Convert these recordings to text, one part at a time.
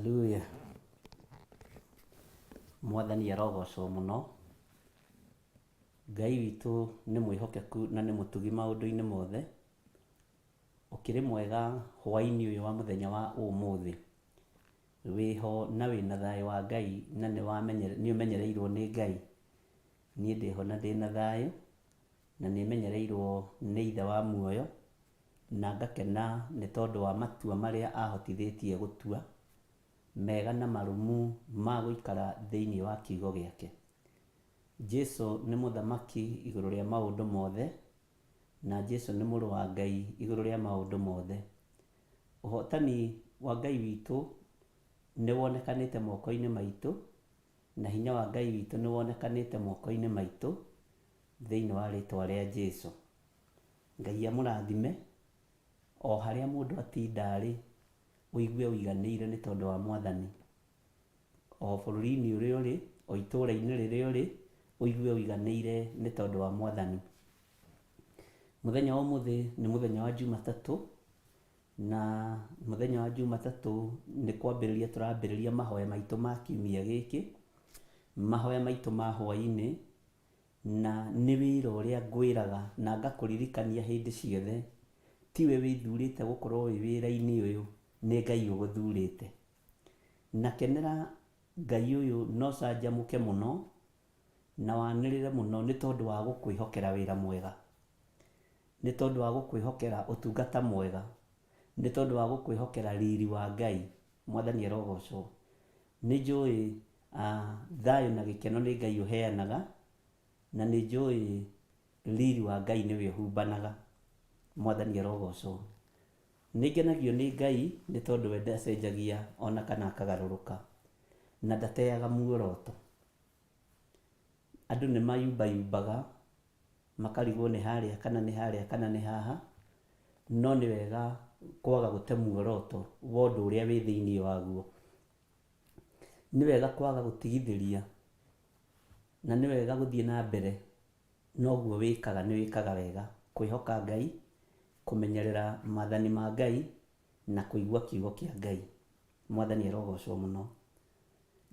Haleluya. Mwathani arogocwo muno. Ngai witũ nĩ mwĩhokeku na nĩ mũtugi maũndũ-inĩ mothe. Ũkĩrĩ mwega hwaĩ-inĩ ũyũ wa mũthenya wa ũmũthĩ. Wĩho na wĩna thayũ wa Ngai na nĩ ũmenyereirwo nĩ Ngai. Niĩ ndĩho na ndĩna thayũ na nĩ menyereirwo nĩ Ithe wa muoyo, na ngakena nĩ tondũ wa matua marĩa ahotithĩtie gũtua mega na marũmu ma gũikara thĩinĩ wa kiugo gĩake. Jesũ nĩ mũthamaki igũrũ rĩa maũndũ mothe, na Jesũ nĩ mũrũ wa Ngai igũrũ rĩa maũndũ mothe. Ũhotani wa Ngai witũ nĩ wonekanĩte moko-inĩ maitũ, na hinya wa Ngai witũ nĩ wonekanĩte moko-inĩ maitũ thĩinĩ wa rĩtwa rĩa Jesũ. Ngai amũrathime o harĩa mũndũ atinda arĩ, ũigue ũiganĩire nĩ tondũ wa Mwathani. O bũrũri-inĩ ũrĩa ũrĩ, o itũũra-inĩ rĩrĩa ũrĩ, ũigue ũiganĩire nĩ tondũ wa Mwathani. Mũthenya wa ũmũthĩ nĩ mũthenya wa Jumatatũ, na mũthenya wa Jumatatũ nĩ kwambĩrĩria tũrambĩrĩria mahoya maitũ ma kiumia gĩkĩ, mahoya maitũ ma hwaĩ-inĩ, na nĩ wĩra ũrĩa ngwĩraga na ngakũririkania hĩndĩ ciothe, tiwe wĩthurĩte gũkorwo wĩ wĩra-inĩ ũyũ, nĩ Ngai ũgũthurĩte. Nakenera Ngai ũyũ no canjamũke mũno na wanĩrĩre mũno nĩ tondũ wa gũkwĩhokera wĩra mwega, nĩ tondũ wa gũkwĩhokera ũtungata mwega, nĩ tondũ wa gũkwĩhokera riri wa Ngai. Mwathani arogocwo. Nĩ njũĩ thayũ na gĩkeno nĩ Ngai ũheanaga, na nĩ njũĩ riri wa Ngai nĩwe ũhumbanaga. Mwathani arogocwo. Nĩ ngenagio nĩ Ngai nĩ tondũ we ndacenjagia ona kana akagarũrũka, na ndateaga muoroto. Andũ nĩ mayumbayumbaga makarigwo nĩ harĩa kana nĩ harĩa kana nĩ haha, no nĩ wega kwaga gũte muoroto wa ũndũ ũrĩa wĩ thĩinĩ waguo. Nĩ wega kwaga gũtigithĩria, na nĩ wega gũthiĩ na mbere, noguo wĩkaga nĩ wĩkaga wega. Kwĩhoka Ngai, kũmenyerera maathani ma Ngai na kũigua kiugo kĩa Ngai. Mwathani arogocwo mũno.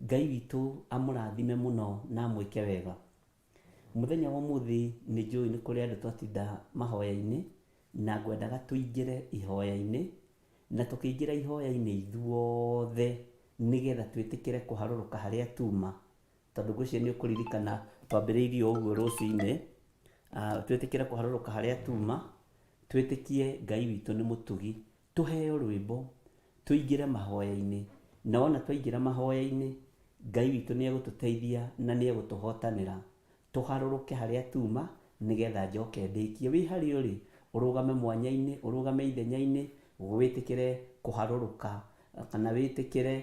Ngai witũ amũrathime mũno na amwĩke wega. Mũthenya wa ũmũthĩ nĩ njũĩ nĩ kũrĩ andũ twatinda mahoya-inĩ, na ngwendaga tũingĩre ihoya-inĩ, na tũkĩingĩra ihoya-inĩ ithuothe nĩgetha twĩtĩkĩre kũharũrũka harĩa tuma, tondũ ngwĩciria nĩ ũkũririkana twambĩrĩirie ũguo rũcinĩ, twĩtĩkĩre kũharũrũka harĩa tuma, twĩtĩkie Ngai witũ nĩ mũtugi, tũheo rwĩmbo, tũingĩre mahoya-inĩ, na wona twaingĩra mahoya-inĩ, Ngai witũ nĩ egũtũteithia na nĩ egũtũhotanĩra, tũharũrũke harĩa tuma nĩgetha njoke ndĩkie. Wĩ harĩa ũrĩ, ũrũgame mwanya-inĩ, ũrũgame ithenya-inĩ, wĩtĩkĩre kũharũrũka kana wĩtĩkĩre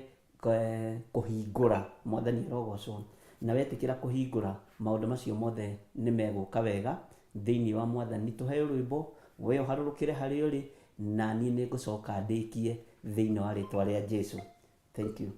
kũhingũra. Mwathani arogocwo. Na wetĩkĩra kũhingũra, maũndũ macio mothe nĩ megũka wega thĩinĩ wa Mwathani. Tũheo rwĩmbo, we ũharũrũkĩre harĩa ũrĩ, na niĩ nĩ ngũcoka ndĩkie thĩinĩ wa rĩtwa rĩa Jesũ. Thank you.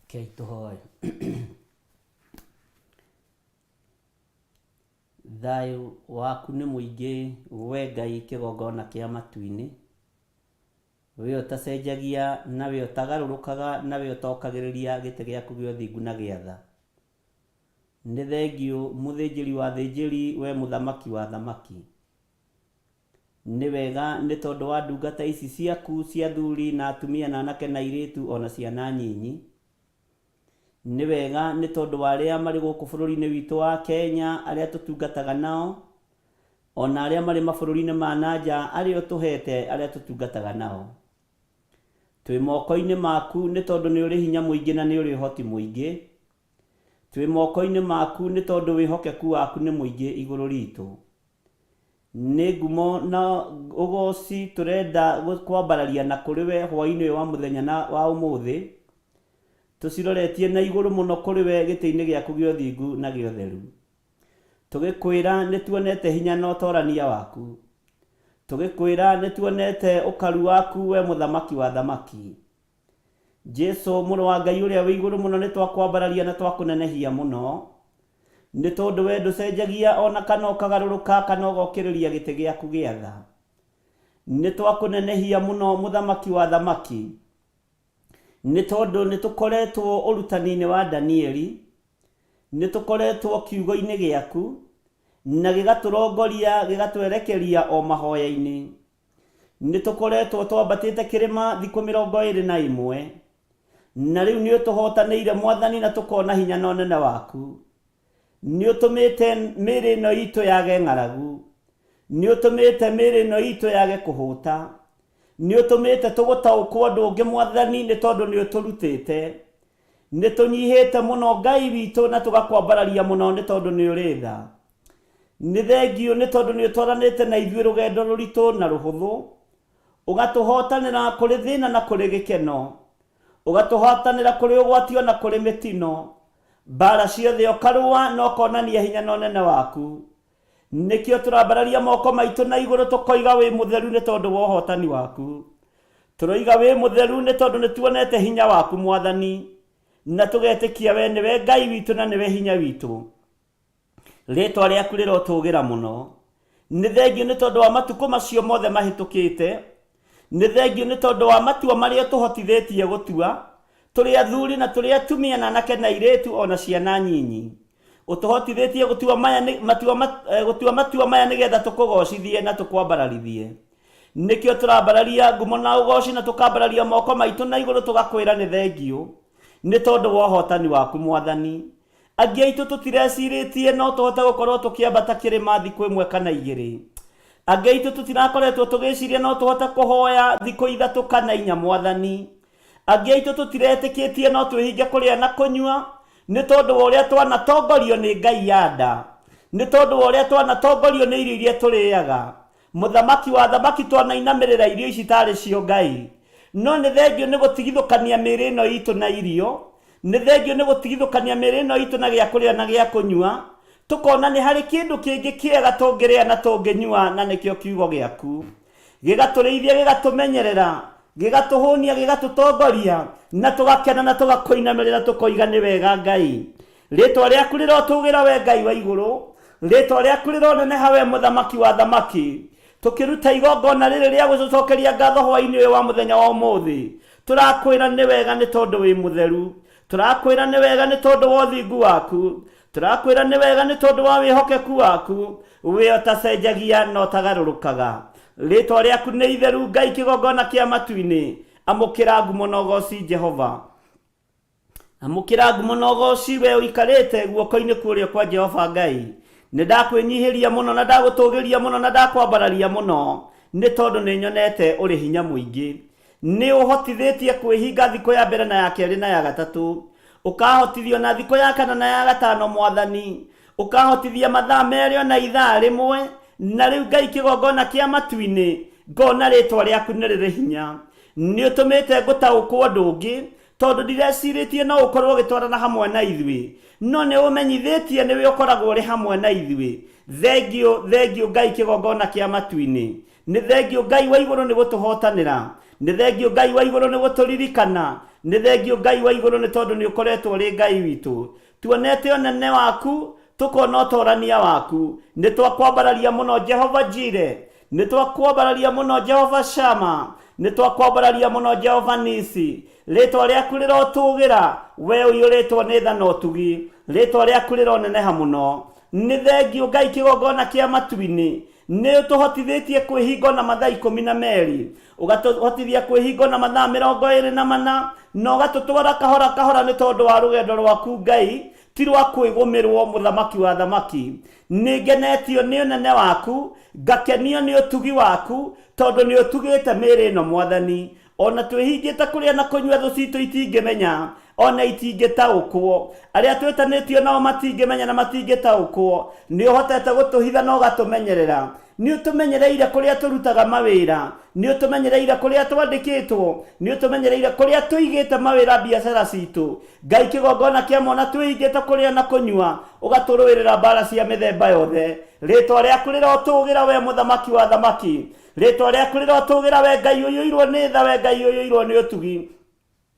Kei tuhoe. Thayu waku nĩ mũingĩ we Ngai kĩgongona kĩa matu-inĩ, we ũtacenjagia na we ũtagarũrũkaga na we ũtokagĩrĩria gĩtĩ gĩaku gĩa ũthingu na gĩa tha. Nĩ thengiũ mũthĩnjĩri wa thĩnjĩri, we mũthamaki wa thamaki. Nĩ wega nĩ tondũ wa ndungata ici ciaku cia athuri na atumia na anake na airĩtu ona ciana nyinyi. Nĩ wega nĩ tondũ wa arĩa marĩ gũkũ bũrũri-inĩ witũ wa Kenya, arĩa tũtungataga nao, ona arĩa marĩ mabũrũri-inĩ ma nanja arĩa ũtũhete arĩa tũtungataga nao. Twĩ moko-inĩ maku nĩ tondũ nĩ ũrĩ hinya mũingĩ na nĩ ũrĩ ũhoti mũingĩ. Twĩ moko-inĩ maku nĩ tondũ wĩhokeku waku nĩ mũingĩ igũrũ ritũ. Nĩ ngumo na ũgoci tũrenda kwambararia na kũrĩ we hwaĩ-inĩ ũyũ wa mũthenya wa ũmũthĩ, tũciroretie na igũrũ mũno kũrĩ we gĩtĩ-inĩ gĩaku gĩa ũthingu na gĩa ũtheru. Tũgĩkwĩra nĩ tuonete hinya na ũtorania waku. Tũgĩkwĩra nĩ tuonete ũkaru waku we mũthamaki wa thamaki. Jesu mũrũ wa Ngai ũrĩa wĩ igũrũ mũno, nĩ twakwambararia na twakũnenehia mũno, nĩ tondũ we ndũcenjagia ona kana ũkagarũrũka kana ũgokĩrĩria gĩtĩ gĩaku gĩa tha. Nĩ twakũnenehia mũno mũthamaki wa thamaki, nĩ tondũ nĩ tũkoretwo ũrutani-inĩ wa Danieli, nĩ tũkoretwo kiugo-inĩ gĩaku na gĩgatũrongoria gĩgatwerekeria o mahoya-inĩ. Nĩ tũkoretwo twambatĩte kĩrĩma thikũ 21 na rĩu nĩ ũtũhotanĩire Mwathani na tũkona hinya na ũnene waku. Nĩ ũtũmĩte mĩĩrĩ ĩno itũ yage ng'aragu, nĩ ũtũmĩte mĩĩrĩ ĩno itũ yage kũhũta, nĩ ũtũmĩte tũgũtaũkwo ũndũ ũngĩ Mwathani nĩ tondũ nĩ ũtũrutĩte. Nĩ tũnyihĩte mũno Ngai witũ na tũgakwambararia mũno nĩ tondũ nĩ ũrĩ tha. Nĩ thengiũ nĩ tondũ nĩ ũtwaranĩte na ithuĩ rũgendo rũritũ na rũhũthũ, ũgatũhotanĩra kũrĩ thĩna na kũrĩ gĩkeno, ũgatũhotanĩra kũrĩ ũgwatio na kũrĩ mĩtino. Mbara ciothe ũkarũa na ũkonania hinya na ũnene waku. Nĩkĩo tũrambararia moko maitũ na igũrũ tũkoiga wĩ mũtheru nĩ tondũ wa ũhotani waku. Tũroiga wĩ mũtheru nĩ tondũ nĩ tuonete hinya waku Mwathani, na tũgetĩkia we nĩwe Ngai witũ na nĩwe hinya witũ. Rĩĩtwa rĩaku rĩrotũgĩra mũno. Nĩ thengiũ nĩ tondũ wa matukũ macio mothe mahĩtũkĩte. Nĩ thengiũ nĩ tondũ wa matua marĩa tũhotithĩtie gũtua, tũrĩ athuri na tũrĩ atumia na anake na airĩtu ona ciana nyinyi. Ũtũhotithĩtie gũtua matua maya nĩgetha tũkũgocithie na tũkwambararithie. Nĩkĩo tũrambararia ngumo na ũgoci na tũkambararia moko maitũ na igũrũ tũgakwĩra nĩ thengiũ nĩ tondũ wa ũhotani waku Mwathani. Angĩ aitũ tũtirecirĩtie no tũhote gũkorwo tũkĩambata kĩrĩma thikũ 1 kana 2. Angĩ aitũ tũtirakoretwo tũgĩciria no tũhote kũhoya thikũ 3 kana 4 Mwathani. Angĩ aitũ tũtiretĩkĩtie no twĩhinge kũrĩa na kũnyua nĩ tondũ wa ũrĩa twanatongorio nĩ Ngai ya nda, nĩ tondũ wa ũrĩa twanatongorio nĩ irio iria tũrĩaga. Mũthamaki wa thamaki twanainamĩrĩra irio ici tarĩ cio Ngai. No nĩ thengiũ nĩ gũtigithũkania mĩĩrĩ ĩno itũ na irio, nĩ thengiũ nĩ gũtigithũkania mĩĩrĩ ĩno itũ na gĩa kũrĩa na gĩa kũnyua, tũkona nĩ harĩ kĩndũ kĩngĩ kĩega tũngĩrĩa na tũngĩnyua, na nĩkĩo kiugo gĩaku. Gĩgatũrĩithia, gĩgatũmenyerera, gĩgatũhũnia, gĩgatũtongoria na tũgakena na tũgakũinamĩrĩra tũkoiga nĩ wega Ngai. Rĩĩtwa rĩaku rĩrotũgĩra we Ngai wa igũrũ, rĩĩtwa rĩaku rĩroneneha we mũthamaki wa thamaki. Tũkĩruta igongona rĩrĩ rĩa gũcokeria ngatho hwaĩ-inĩ ũyũ wa mũthenya wa ũmũthĩ, tũrakwĩra nĩ wega nĩ tondũ wĩ mũtheru, tũrakwĩra nĩ wega nĩ tondũ wa ũthingu waku, tũrakwĩra nĩ wega nĩ tondũ wa wĩhokeku waku, we ũtacenjagia na ũtagarũrũkaga. Rĩĩtwa rĩaku nĩ itheru Ngai kĩgongona kĩa matu-inĩ. Amũkĩra ngumo na ũgoci Jehova, amũkĩra ngumo na ũgoci we ũikarĩte guoko-inĩ kũrĩa kwa Jehova Ngai. Nĩ ndakwĩnyihĩria mũno na ndagũtũgĩria mũno na ndakwambararia mũno nĩ tondũ nĩ nyonete ũrĩ hinya mũingĩ. Nĩ ũhotithĩtie kwĩhinga thikũ ya mbere na ya kerĩ na ya gatatũ, ũkahotithio na thikũ ya kana na ya gatano Mwathani, ũkahotithia mathaa merĩ na ithaa rĩmwe. Na rĩu Ngai kĩgongona kĩa matu-inĩ, ngona rĩĩtwa rĩaku nĩ rĩrĩ hinya. Nĩ ũtũmĩte ngũtaũkwo ũndũ ũngĩ tondũ ndirecirĩtie no ũkorwo ũgĩtwarana hamwe na ithuĩ, no nĩ ũmenyithĩtie nĩwe ũkoragwo ũrĩ hamwe na ithuĩ. Thengiũ, thengiũ Ngai kĩgongona kĩa matu-inĩ, nĩ thengiũ Ngai wa igũrũ nĩ gũtũhotanĩra, nĩ thengio Ngai wa igũrũ nĩ gũtũririkana, nĩ thengio Ngai wa igũrũ nĩ tondũ nĩ ũkoretwo ũrĩ Ngai witũ. Tuonete ũnene waku, tukona ũtorania waku, nĩ twakwambararia mũno Jehova Jireh, nĩ twakwambararia mũno Jehova Shama, nĩ twakwambararia mũno Jehova Nisi. Rĩtwa rĩaku rĩrotũgĩra, we ũiyũrĩtwo nĩ tha na ũtugi, rĩtwa rĩaku rĩroneneha mũno. Nĩ thengio Ngai kĩgongona kĩa matu-inĩ, nĩ ũtũhotithĩtie kwĩhinga na mathaa 12, ũgatũhotithia kwĩhinga na mathaa 24, na ũgatũtwara kahora kahora nĩ tondũ wa rũgendo rwaku Ngai, ti rwa kwĩgũmĩrwo mũthamaki wa thamaki. Nĩ ngenetio nĩ ũnene waku, ngakenio nĩ ũtugi waku, tondũ nĩ ũtugĩte mĩĩrĩ ĩno Mwathani. Ona twĩhingĩte kũrĩa na kũnyua thũ citũ itingĩmenya, ona itingĩtaũkwo. Arĩa twĩtanĩtio nao matingĩmenya na matingĩtaũkwo. Nĩ ũhotete gũtũhitha na ũgatũmenyerera. Nĩ ũtũmenyereire kũrĩa tũrutaga mawĩra, nĩ ũtũmenyereire kũrĩa twandĩkĩtwo, nĩ ũtũmenyereire kũrĩa tũigĩte mawĩra biacara citũ. Ngai kĩgongona kĩa mwana twĩhingĩte kũrĩa na kũnyua, ũgatũrũĩrĩra mbara cia mĩthemba yothe. Rĩtwa rĩaku rĩrotũgĩra we mũthamaki wa thamaki, rĩtwa rĩaku rĩrotũgĩra we Ngai ũiyũirwo nĩ tha, we Ngai ũiyũirwo nĩ ũtugi.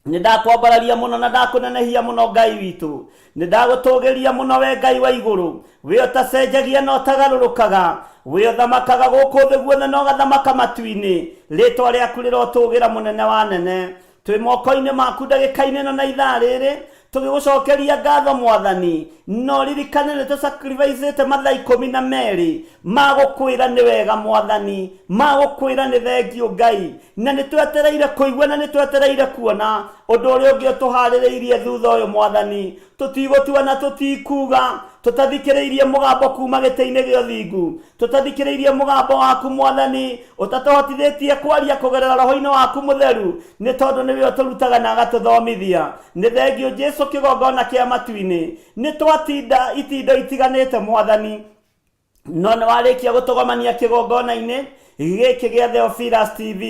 Nĩ ndakwambararia mũno na ndakũnenehia mũno Ngai witũ, nĩ ndagũtũgĩria mũno we Ngai wa igũrũ, we ũtacenjagia na ũtagarũrũkaga, we ũthamakaga gũkũ thĩ guothe na ũgathamaka matu-inĩ. Rĩtwa rĩaku rĩrotũgĩra mũnene wa nene. Twĩ moko-inĩ maku ndagĩka-inĩ ĩno na ithaa rĩrĩ, tũgĩgũcokeria ngatho Mwathani. No ririkane nĩ tũsacrifice mathaa 12 ma gũkwĩra nĩ wega Mwathani, ma gũkwĩra nĩ thengio Ngai, na nĩ twetereire kũigua na nĩ twetereire kuona ũndũ ũrĩa ũngĩ ũtũharĩrĩirie thutha ũyũ Mwathani. Tũtigũtua na tũtikuga, tũtathikĩrĩirie mũgambo kuma gĩtĩ-inĩ gĩa ũthingu, tũtathikĩrĩirie mũgambo waku Mwathani, ũtatũhotithĩtie kwaria kũgerera roho-inĩ waku mũtheru, nĩ tondũ nĩwe ũtũrutaga na agatũthomithia. Nĩ thengio Jesũ kĩgongona kĩa matu-inĩ, nĩ twatinda itindo itiganĩte Mwathani, no nĩ warĩkia gũtũgomania kĩgongona-inĩ gĩkĩ gĩa Theophilus TV,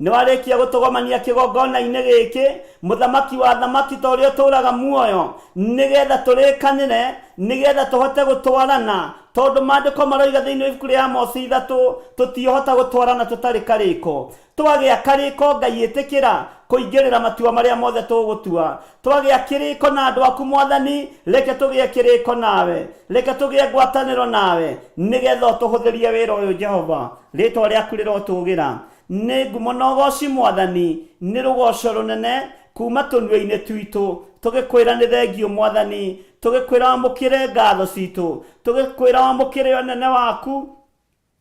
nĩ warĩkia gũtũgomania kĩgongona-inĩ gĩkĩ mũthamaki wa thamaki ta ũrĩa ũtũũraga muoyo, nĩgetha tũrĩkanĩre, nĩgetha tũhote gũtwarana, tondũ maandĩko maroiga thĩinĩ wa ibuku rĩa Amosi 3 tũtiũhota gũtwarana tũtarĩ karĩko. Twagĩa karĩko Ngai ĩtĩkĩra kũingĩrĩra matua marĩa mothe tũgũtua. Twagĩa kĩrĩko na andũ aku Mwathani, reke tũgĩe kĩrĩko nawe, reke tũgĩe ngwatanĩro nawe, nĩgetha ũtũhũthĩrie wĩra ũyũ Jehova. Rĩtwa rĩaku rĩrotũgĩra. Nĩ ngumo na ũgooci Mwathani, nĩ rũgoco rũnene kuma tũnua-inĩ twitũ, tũgĩkwĩra nĩ thengio Mwathani, tũgĩkwĩra wamũkĩre ngatho citũ, tũgĩkwĩra wamũkĩre ũnene waku,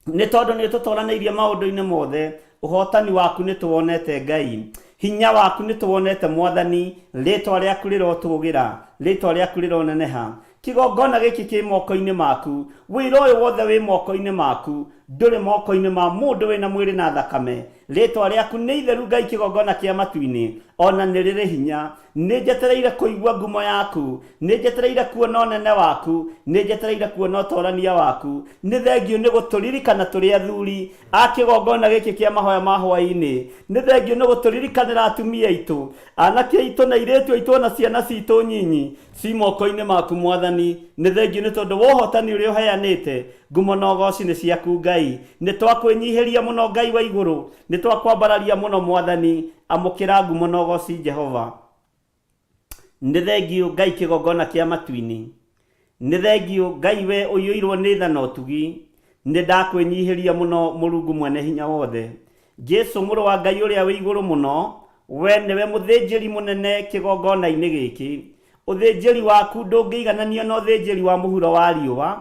nĩ tondũ nĩ tũtũranĩirie maũndũ-inĩ mothe. Ũhotani waku nĩ tũwonete Ngai, hinya waku nĩ tũwonete Mwathani. Rĩtwa rĩaku rĩrotũgĩra, rĩtwa rĩaku rĩroneneha. Kĩgongona gĩkĩ kĩ moko-inĩ maku, wĩra ũyũ wothe wĩ moko-inĩ maku, ndũrĩ moko-inĩ ma mũndũ wĩna mwĩrĩ na thakame. Rĩtwa rĩaku nĩ itheru Ngai kĩgongona kĩa matu-inĩ, ona nĩ rĩrĩ hinya. Nĩ njetereire kũigua ngumo yaku, nĩ njetereire kuona ũnene waku, nĩ njetereire kuona ũtorania waku. Nĩ thengio nĩ gũtũririkana tũrĩ athuri a kĩgongona gĩkĩ kĩa mahoya ma hwaĩ-inĩ. Nĩ thengio nĩ gũtũririkanĩra atumia aitũ, anake aitũ na airĩtu aitũ na ciana citũ nyinyi ci moko-inĩ maku Mwathani. Nĩ thengio nĩ tondũ wa ũhotani ũrĩa ũheanĩte. Ngumo na ũgooci nĩ ciaku Ngai. Nĩ twakwĩnyihĩria mũno Ngai wa igũrũ, nĩ twakwambararia mũno Mwathani. Amũkĩra ngumo na ũgooci Jehova. Nĩ thengio Ngai kĩgongona kĩa matu-inĩ, nĩ thengio Ngai we ũiyũirwo nĩ tha na ũtugi. Nĩ ndakwĩnyihĩria mũno Mũrungu mwene hinya wothe. Jesũ mũrũ wa Ngai ũrĩa wĩ igũrũ mũno, we nĩwe mũthĩnjĩri mũnene kĩgongona-inĩ gĩkĩ. Ũthĩnjĩri waku ndũngĩigananio na ũthĩnjĩri wa mũhuro wa riũa,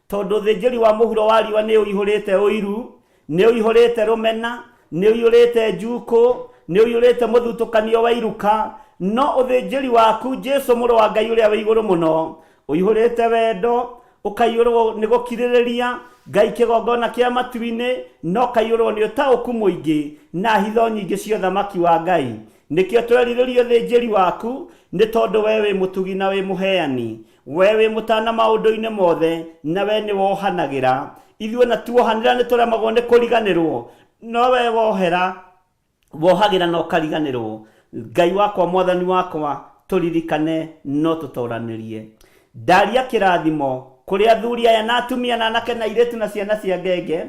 tondũ ũthĩnjĩri wa mũhuro wa riũa nĩ ũihũrĩte ũiru, nĩ ũihũrĩte rũmena, nĩ ũihũrĩte njukũ, nĩ ũihũrĩte mũthutũkanio wa iruka. No ũthĩnjĩri waku Jesũ mũrũ wa Ngai ũrĩa wĩ igũrũ mũno, ũihũrĩte wendo, ũkaiyũrwo nĩ gũkirĩrĩria Ngai kĩgongona kĩa matu-inĩ, no kaiyũrwo nĩ ũtaũku mũingĩ na hitho nyingĩ cia ũthamaki wa Ngai. Nĩkĩo twerirĩrio ũthĩnjĩri waku, nĩ tondũ we wĩ mũtugi na wĩ mũheani, we wĩ mũtana maũndũ-inĩ mothe, na we nĩ wohanagĩra. Ithuĩ na tuohanĩra nĩ tũremagwo nĩ kũriganĩrwo, no we wohera wohagĩra na ũkariganĩrwo. Ngai wakwa Mwathani wakwa, tũririkane no tũtoranĩrie. Ndaria kĩrathimo kũrĩ athuri aya na atumia na anake na airĩtu na ciana cia ngenge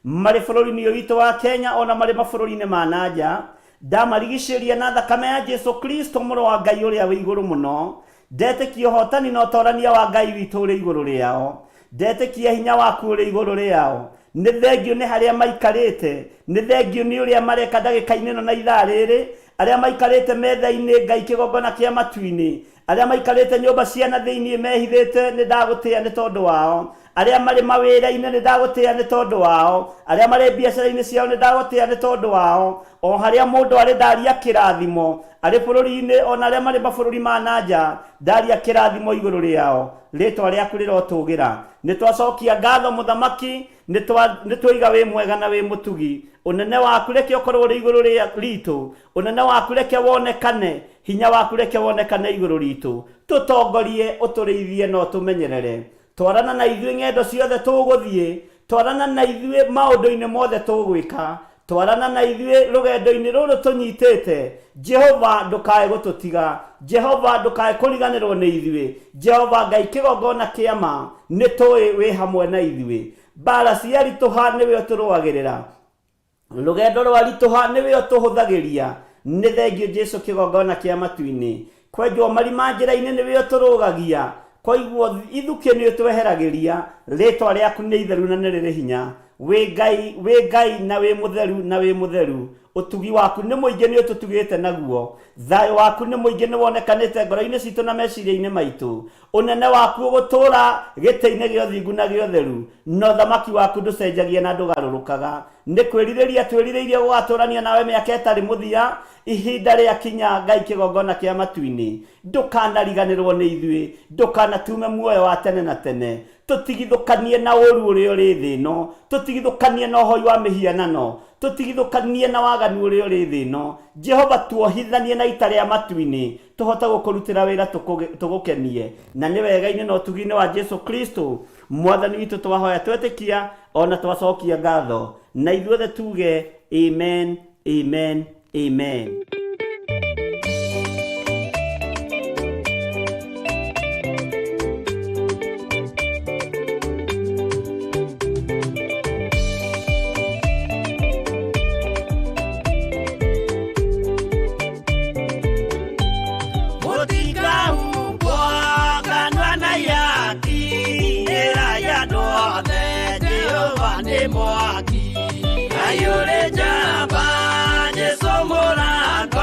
marĩ bũrũri-inĩ ũyũ witũ wa Kenya, ona marĩ mabũrũri-inĩ ma nanja. ndamarigicĩria na thakame ya Jesu Kristo mũrũ wa Ngai ũrĩa wĩ igũrũ mũno. Ndetĩkia ũhotani na ũtorania wa Ngai witũ ũrĩ igũrũ rĩao. Ndetĩkia hinya waku ũrĩ igũrũ rĩao. Nĩ thengio nĩ harĩa maikarĩte, nĩ thengio nĩ ũrĩa mareka ndagĩka-inĩ ĩno na ithaa rĩrĩ, arĩa maikarĩte metha-inĩ Ngai kĩgongona kĩa matu-inĩ, arĩa maikarĩte nyũmba ciana thĩinĩ mehithĩte, nĩ ndagũtĩĩa nĩ tondũ wao. Arĩa marĩ mawĩra-inĩ nĩ ndagũtĩĩa nĩ tondũ wao. Arĩa marĩ biacara-inĩ ciao nĩ ndagũtĩĩa nĩ tondũ wao. O harĩa mũndũ arĩ ndaria kĩrathimo, arĩ bũrũri-inĩ ona arĩa marĩ mabũrũri ma nanja, ndaria kĩrathimo igũrũ rĩao. Rĩtwa rĩaku rĩrotũgĩra. Nĩ twacokia ngatho mũthamaki, nĩ twoiga wĩ mwega na wĩ mũtugi. Ũnene waku reke ũkorwo ũrĩ igũrũ ritũ. Ũnene waku reke wonekane, hinya waku reke wonekane igũrũ ritũ. Tũtongorie, ũtũrĩithie na ũtũmenyerere. Twarana na ithuĩ ng'endo ciothe tũgũthiĩ, twarana na ithuĩ maũndũ-inĩ mothe tũgwĩka, twarana na ithuĩ rũgendo-inĩ rũrũ tũnyitĩte. Jehova ndũkae gũtũtiga, Jehova ndũkae kũriganĩrwo nĩ ithuĩ. Jehova Ngai kĩgongona kĩa ma, nĩ tũĩ wĩ hamwe na ithuĩ. Mbara cia ritũha nĩwe ũtũrũagĩrĩra, rũgendo rwa ritũha nĩwe ũtũhũthagĩria. Nĩ thengio Jesu kĩgongona kĩa matu-inĩ. Kwenjwo marima njĩra-inĩ nĩwe ũtũrũgagia, koiguo ithukĩ nĩ ũtweheragĩria. Rĩtwa rĩaku nĩ itheru na nĩ rĩrĩ hinya. Wĩ Ngai na wĩ mũtheru na wĩ mũtheru. Ũtugi waku nĩ mũingĩ nĩ ũtũtugĩte naguo. Thayũ waku nĩ mũingĩ nĩ wonekanĩte ngoro-inĩ citũ na meciria-inĩ maitũ. Ũnene waku ũgũtũũra gĩtĩ-inĩ gĩa ũthingu na gĩa ũtheru, na ũthamaki waku ndũcenjagia na ndũgarũrũkaga. Nĩ kwĩrirĩria twĩrirĩirie gũgatũrania nawe mĩaka ĩtarĩ mũthia. Ihinda rĩa kinya Ngai kĩgongona kĩa matu-inĩ. Ndũkanariganĩrwo nĩ ithuĩ, ndũkanatume muoyo wa tene na tene. Tũtigithũkanie na ũũru ũrĩa ũrĩ thĩ ĩno, tũtigithũkanie na ũhoi wa mĩhianano, tũtigithũkanie na waganu ũrĩa ũrĩ thĩ ĩno. Jehova tuohithanie na ita rĩa matu-inĩ, tũhote gũkũrutĩra wĩra tũgũkenie. Na nĩ wega-inĩ na ũtugi-inĩ wa Jesu Kristo mwathani witũ twahoya twetĩkia, ona twacokia ngatho. Na ithuothe tuge amen, amen, amen. Mwaki ayure jamba Jesu murando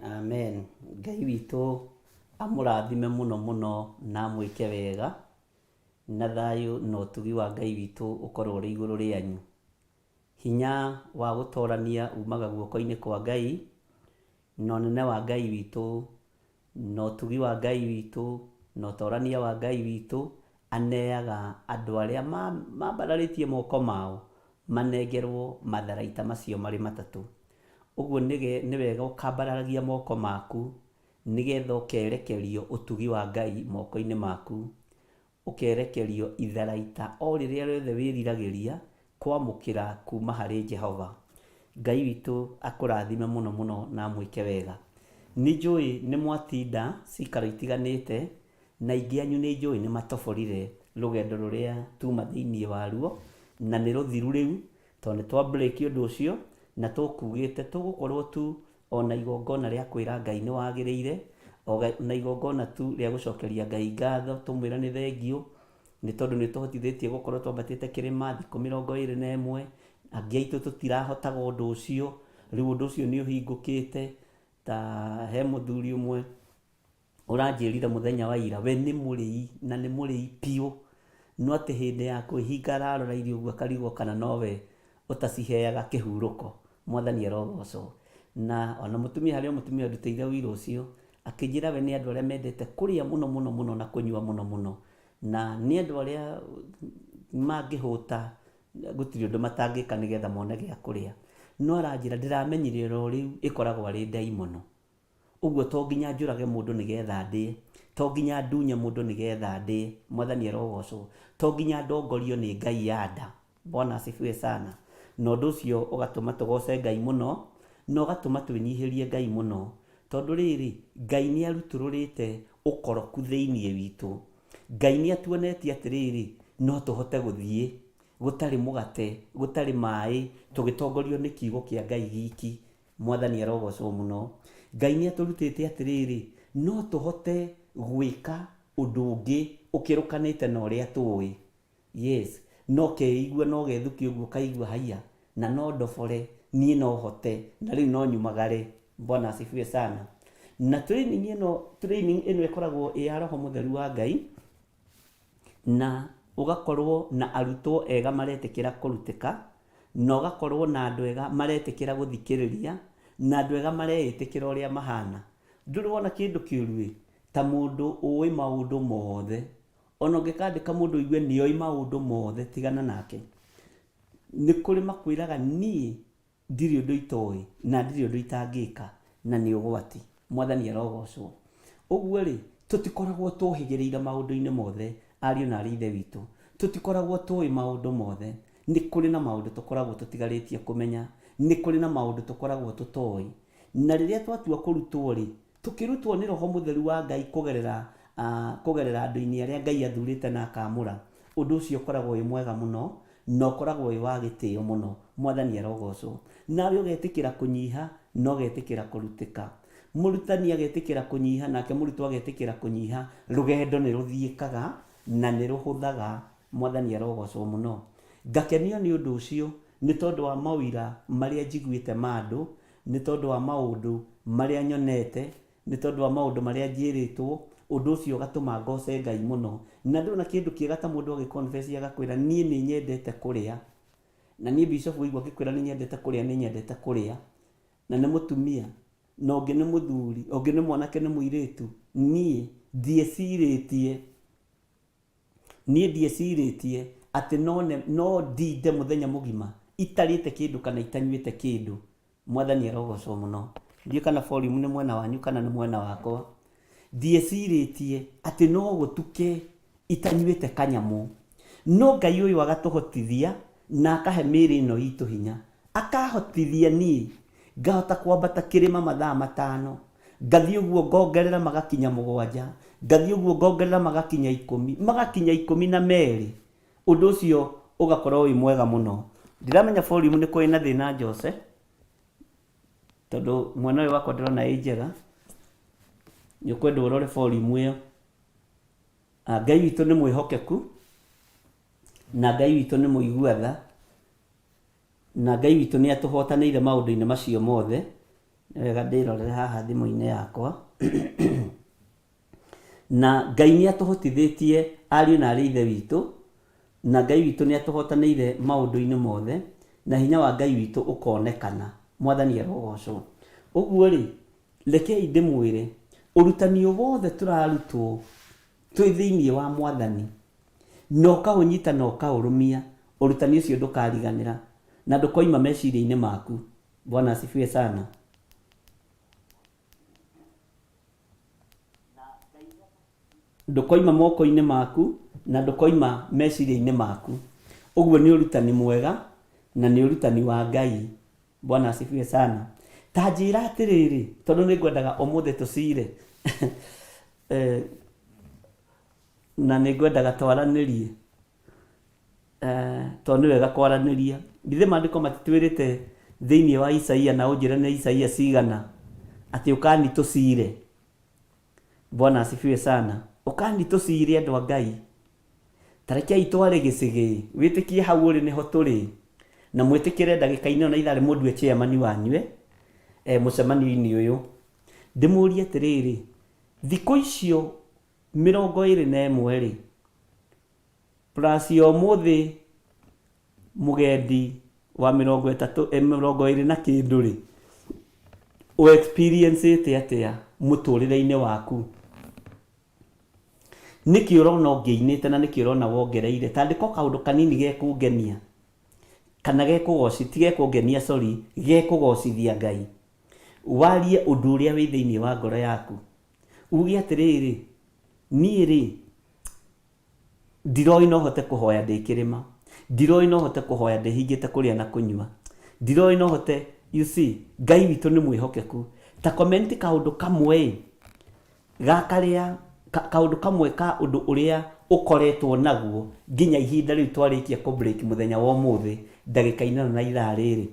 Amen. Ngai witũ amũrathime mũno mũno na amwĩke wega, na thayũ na ũtugi wa Ngai witũ ũkorwo ũrĩ igũrũ rĩanyu. Hinya wa gũtorania umaga guoko-inĩ kwa Ngai, na ũnene wa Ngai witũ, na ũtugi wa Ngai witũ, na ũtorania wa Ngai witũ aneaga andũ arĩa mambararĩtie moko mao manengerwo matharaita macio marĩ matatũ. Ũguo nĩ wega ũkambararagia moko maku nĩgetha ũkerekerio ũtugi wa Ngai moko-inĩ maku, ũkerekerio itharaita o rĩrĩa rĩothe wĩriragĩria kwamũkĩra kuma harĩ Jehova. Ngai witũ akũrathime mũno mũno na amwĩke wega. Nĩnjũĩ nĩ mwatinda cikaro itiganĩte, na aingĩ anyu nĩnjũĩ nĩ matoborire rũgendo rũrĩa tuma thĩinĩ waruo, na nĩ rũthiru rĩu, tondũ nĩ twa break ũndũ ũcio, na tũkugĩte tũgũkorwo tu ona igongona rĩa kwĩra Ngai nĩ wagĩrĩire, na igongona tu rĩa gũcokeria Ngai ngatho, tũmwĩra nĩ thengiũ, nĩ tondũ nĩ tũhotithĩtie gũkorwo twambatĩte kĩrĩma thikũ 21, angĩ aitũ tũtirahotaga ũndũ ũcio, rĩu ũndũ ũcio nĩ ũhingũkĩte. Ta he mũthuri ũmwe ũranjĩrire mũthenya wa ira, we nĩ mũrĩi na nĩ mũrĩi piũ, no atĩ hĩndĩ ya kwĩhinga ararora irio ũguo akarigwo kana nowe ũtaciheaga kĩhurũko. Mwathani arogocwo. Na ona mũtumia harĩ mũtumia ndutĩire wĩra ũcio, akĩnjĩra we nĩ andũ arĩa mendete kũrĩa mũno mũno mũno na kũnyua mũno mũno, na nĩ andũ arĩa mangĩhũta gũtirĩ ũndũ matangĩka nĩgetha mone gĩa kũrĩa. No aranjĩra ndĩramenyire o rĩu ĩkoragwo arĩ ndaimono. Ũguo to nginya njũrage mũndũ nĩgetha ndĩe, to nginya ndunye mũndũ nĩgetha ndĩe. Mwathani arogocwo. To nginya ndongorio nĩ Ngai ya nda. Bwana asifiwe sana. Na ũndũ ũcio ũgatũma tũgoce Ngai mũno, na ũgatũma twĩnyihĩrie Ngai mũno, tondũ rĩrĩ Ngai nĩ arutũrũrĩte ũkoroku thĩinĩ witũ. Ngai nĩ atuonetie atĩrĩrĩ no tũhote gũthiĩ gũtarĩ mũgate, gũtarĩ maĩ, tũgĩtongorio nĩ kiugo kĩa Ngai giki. Mwathani arogocwo mũno. Ngai nĩ atũrutĩte atĩrĩrĩ no tũhote gwĩka ũndũ ũngĩ ũkĩrũkanĩte na ũrĩa tũĩ. Yes, no keigua no gethukia ũguo kaigua haiya, na no ndobore, niĩ no hote, na rĩu no nyumagare. Bwana asifiwe sana. Na training ĩno ĩkoragwo ĩ ya Roho Mũtheru wa Ngai, na ũgakorwo na arutwo ega maretĩkĩra kũrutĩka, na ũgakorwo na andũ ega maretĩkĩra gũthikĩrĩria, na andũ ega mareĩtĩkĩra ũrĩa mahana. Ndũrĩ wona kĩndũ kĩũru ta mũndũ ũĩ maũndũ mothe, ona ũngĩkandĩka mũndũ ũigue nĩoĩ maũndũ mothe tigana nake. Nĩ kũrĩ makwĩraga niĩ ndirĩ ũndũ itoĩ na ndirĩ ũndũ itangĩka, na nĩ ũgwati. Mwathani arogocwo. Ũguo rĩ tũtikoragwo tũhĩgĩrĩire maũndũ-inĩ mothe, ariũ na arĩ ithe witũ. Tũtikoragwo tũĩ maũndũ mothe. Nĩ kũrĩ na maũndũ tũkoragwo tũtigarĩtie kũmenya, nĩ kũrĩ na maũndũ tũkoragwo tũtoĩ. Na rĩrĩa twatua kũrutwo rĩ, tũkĩrutwo nĩ Roho Mũtheru wa Ngai kũgerera andũ-inĩ arĩa Ngai athurĩte na akamũra, ũndũ ũcio ũkoragwo wĩ mwega mũno, na ũkoragwo wĩ wa gĩtĩo mũno. Mwathani arogocwo. Nawe ũgetĩkĩra kũnyiha, no ũgetĩkĩra kũrutĩka. Mũrutani agetĩkĩra kũnyiha, nake mũrutwo agetĩkĩra kũnyiha, rũgendo nĩ rũthiĩkaga na nĩ rũhũthaga. Mwathani arogocwo mũno. Ngakenio nĩ ũndũ ũcio, nĩ tondũ wa mawĩra marĩa njiguĩte ma andũ, nĩ tondũ wa maũndũ marĩa nyonete, nĩ tondũ wa maũndũ marĩa njĩrĩtwo. Ũndũ ũcio ũgatũma ngoce Ngai mũno. Na ndĩrona kĩndũ kĩega ta mũndũ agĩconfess agakwĩra niĩ nĩ nyendete kũrĩa, na niĩ Bishop Waigua agĩkwĩra nĩ nyendete kũrĩa, nĩ nyendete kũrĩa, na nĩ mũtumia, na ũngĩ nĩ mũthuri, ũngĩ nĩ mwanake, nĩ mũirĩtu. Niĩ ndiecirĩtie atĩ no ndinde mũthenya mũgima itarĩte kĩndũ kana itanyuĩte kĩndũ. Mwathani arogocwo mũno. Ndiĩ kana volume nĩ mwena wanyu kana nĩ mwena wakwa. Ndiecirĩtie atĩ no gũtuke itanyuĩte kanyamũ, no Ngai ũyũ agatũhotithia na akahe mĩĩrĩ ĩno itũ hinya, akahotithia niĩ ngahota kwambata kĩrĩma mathaa 5, ngathiĩ ũguo ngongerera magakinya 7, ngathiĩ ũguo ngongerera magakinya 10, magakinya 12. Ũndũ ũcio ũgakorwo wĩ mwega mũno. Ndiramenya volume nĩ kũrĩ na thĩna Jose, tondũ mwena ũyũ wakwa ndĩrona ĩ njega. Nĩ ũkwenda ũrore volume ĩyo. Ngai witũ nĩ mwĩhokeku, na Ngai witũ nĩ mũigua tha, na Ngai witũ nĩ atũhotanĩire maũndũ-inĩ macio mothe, wega ndirorere haha thimu-inĩ yakwa na Ngai nĩ atũhotithĩtie ariũ na arĩ ithe witũ, na Ngai witũ nĩ atũhotanĩire maũndũ-inĩ mothe, na hinya wa Ngai witũ ũkonekana. Mwathani arogocwo. Ũguo rĩ, rekei ndĩmwĩre ũrutani wothe tũrarutwo twĩ thĩinĩ wa Mwathani, na ũkaũnyita na ũkaũrũmia, ũrutani ũcio ndũkariganĩra na ndũkoima meciria-inĩ maku. Bwana asifiwe sana. Ndũkoima moko-inĩ maku na ndũkoima meciria-inĩ maku. Ũguo nĩ ũrutani mwega na nĩ ũrutani wa Ngai. Bwana asifiwe sana. Ta njĩra atĩrĩrĩ, tondũ nĩ ngwendaga ũmũthĩ tũcire na nĩ ngwendaga twaranĩrie, tondũ nĩ wega kwaranĩria. Githĩ maandĩko matitwĩrĩte thĩinĩ wa Isaia, na ũnjĩre nĩ Isaia cigana, atĩ ũkani tũcire? Bwana asifiwe sana. Ũkani tũcire andũ a Ngai. Tarekei tware gĩcigĩ, wĩtĩkie hau ũrĩ nĩho tũrĩ, na mwĩtĩkĩre ndagĩka-inĩ na itharĩ mũndũ chairman wanyue mũcemanio-inĩ ũyũ. Ndĩmũrie atĩrĩrĩ, thikũ icio 21 rĩ, plus ya ũmũthĩ mũgendi wa 20 na kĩndũ rĩ, o experience atĩa mũtũrĩre-inĩ waku? Nĩkĩ ũrona ũngĩinĩte na nĩkĩ ũrona wongereire? Tandĩko kaũndũ kanini gekũngenia kana gekũgocithia, sorry, gekũgocithia Ngai. Warie ũndũ ũrĩa wĩ thĩinĩ wa ngoro yaku. Uge atĩrĩrĩ, niĩ rĩ, ndiroĩ no hote kũhoya ndĩ kĩrĩma, ndiroĩ no hote kũhoya ndĩhingĩte kũrĩa na kũnyua, ndiroĩ no hote, you see, Ngai witũ nĩ mwĩhokeku. Ta comment kaũndũ kamwe gakarĩa, kaũndũ kamwe ka ũndũ ũrĩa ũkoretwo naguo nginya ihinda rĩu twarĩkia kũ break mũthenya wa ũmũthĩ ndagĩka-inĩ na ithaa rĩrĩ.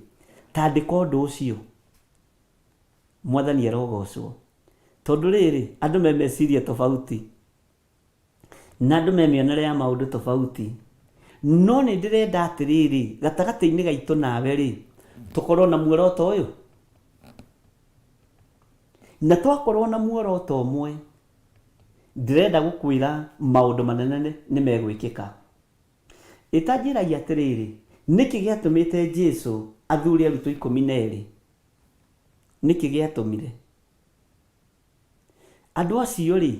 Tandĩka ũndũ ũcio. Mwathani arogocwo. Tondũ rĩrĩ, andũ me meciria tofauti na andũ me mĩonere ya maũndũ tofauti, no nĩ ndĩrenda atĩrĩrĩ, gatagatĩ-inĩ gaitũ nawe rĩ, tũkorwo na muoroto ũyũ, na twakorwo na muoroto ũmwe, ndĩrenda gũkwĩra maũndũ manene nĩ megwĩkĩka. Ĩtanjĩragia atĩrĩrĩ, nĩkĩ gĩatũmĩte Jesũ athure arutwo 12? Nĩkĩ gĩatũmire? Andũ acio rĩ,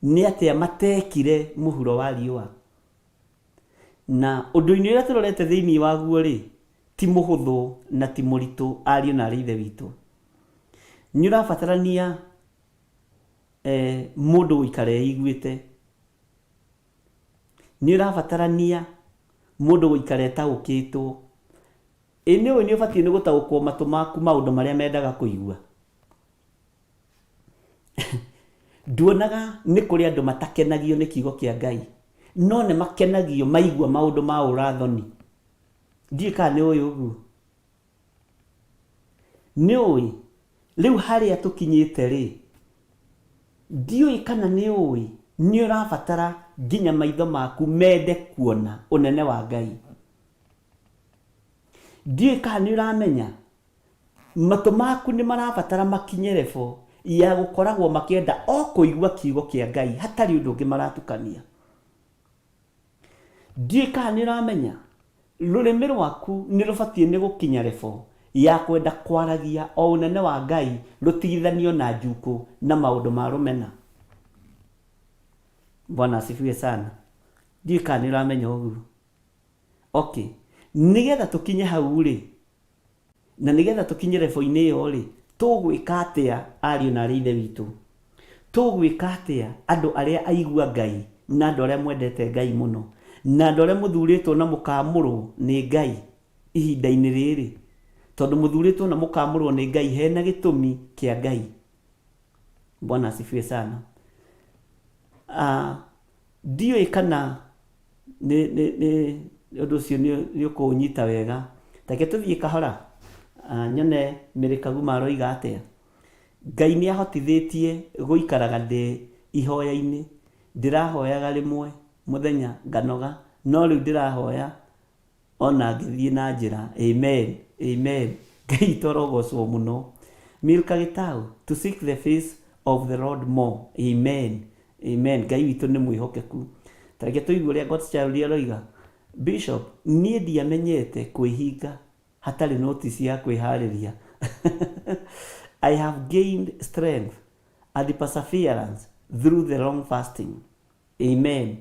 nĩ atĩa matekire mũhuro wa riũa? Na ũndũ-inĩ ũrĩa tũrorete thĩinĩ waguo rĩ, ti mũhũthũ na ti mũritũ, ariũ na arĩ ithe witũ. Nĩ ũrabatarania mũndũ gũikara eiguĩte. Nĩ ũrabatarania mũndũ gũikara etaũkĩtwo. Ĩ nĩ ũĩ nĩ ũbatiĩ nĩ gũtaũkwo matũ maku maũndũ marĩa mendaga kũigua. Nduonaga nĩ kũrĩ andũ matakenagio nĩ kiugo kĩa Ngai, no nĩ makenagio maigua maũndũ ma ũrathoni. Ndiĩ kana nĩ ũĩ ũguo? Nĩ ũĩ rĩu harĩa tũkinyĩte rĩ, ndiũĩ kana nĩ ũĩ nĩ ũrabatara nginya maitho maku mende kuona ũnene wa Ngai. Ndiũĩ kana nĩ ũramenya matũ maku nĩ marabatara makinye level ya gũkoragwo makĩenda o kũigua kiugo kĩa Ngai hatarĩ ũndũ ũngĩ maratukania. Ndiũĩ kana nĩ ũramenya rũrĩmĩ rwaku nĩ rũbatiĩ nĩ gũkinya level ya kwenda kwaragia o ũnene wa Ngai rũtigithanio na njukũ na maũndũ ma rũmena. Bwana asifiwe sana. Ndiũĩ kana nĩ ũramenya ũguo. Okay, nĩgetha tũkinye hau rĩ, na nĩgetha tũkinye level-inĩ ĩyo rĩ, tũgwĩka atĩa ariũ na arĩ ithe witũ? Tũgwĩka atĩa andũ arĩa aigua Ngai na andũ arĩa mwendete Ngai mũno na andũ arĩa mũthurĩtwo na mũkaamũrwo nĩ Ngai ihinda-inĩ rĩrĩ? Tondũ mũthurĩtwo na mũkaamũrwo nĩ Ngai hena gĩtũmi kĩa Ngai. Bwana asifiwe sana. Ndiũĩ kana nĩ ũndũ ũcio nĩ ũkũnyita wega. Reke tũthiĩ kahora nyone Mĩrĩkagu maroiga atĩa. Ngai nĩ ahotithĩtie gũikaraga ndĩ ihoya-inĩ. Ndĩrahoyaga rĩmwe mũthenya nganoga, no rĩu ndĩrahoya ona ngĩthiĩ na njĩra. Amen, amen. Ngai torogocwo mũno. Milka Gitau, to seek the face of the Lord more. Amen. Amen. Ngai witũ nĩ mwĩhokeku. Tareke tũigue ũrĩa God's Child aroiga, Bishop, niĩ ndiamenyete kwĩhinga hatarĩ notice ya kwĩharĩria. I have gained strength and perseverance through the long fasting. Amen.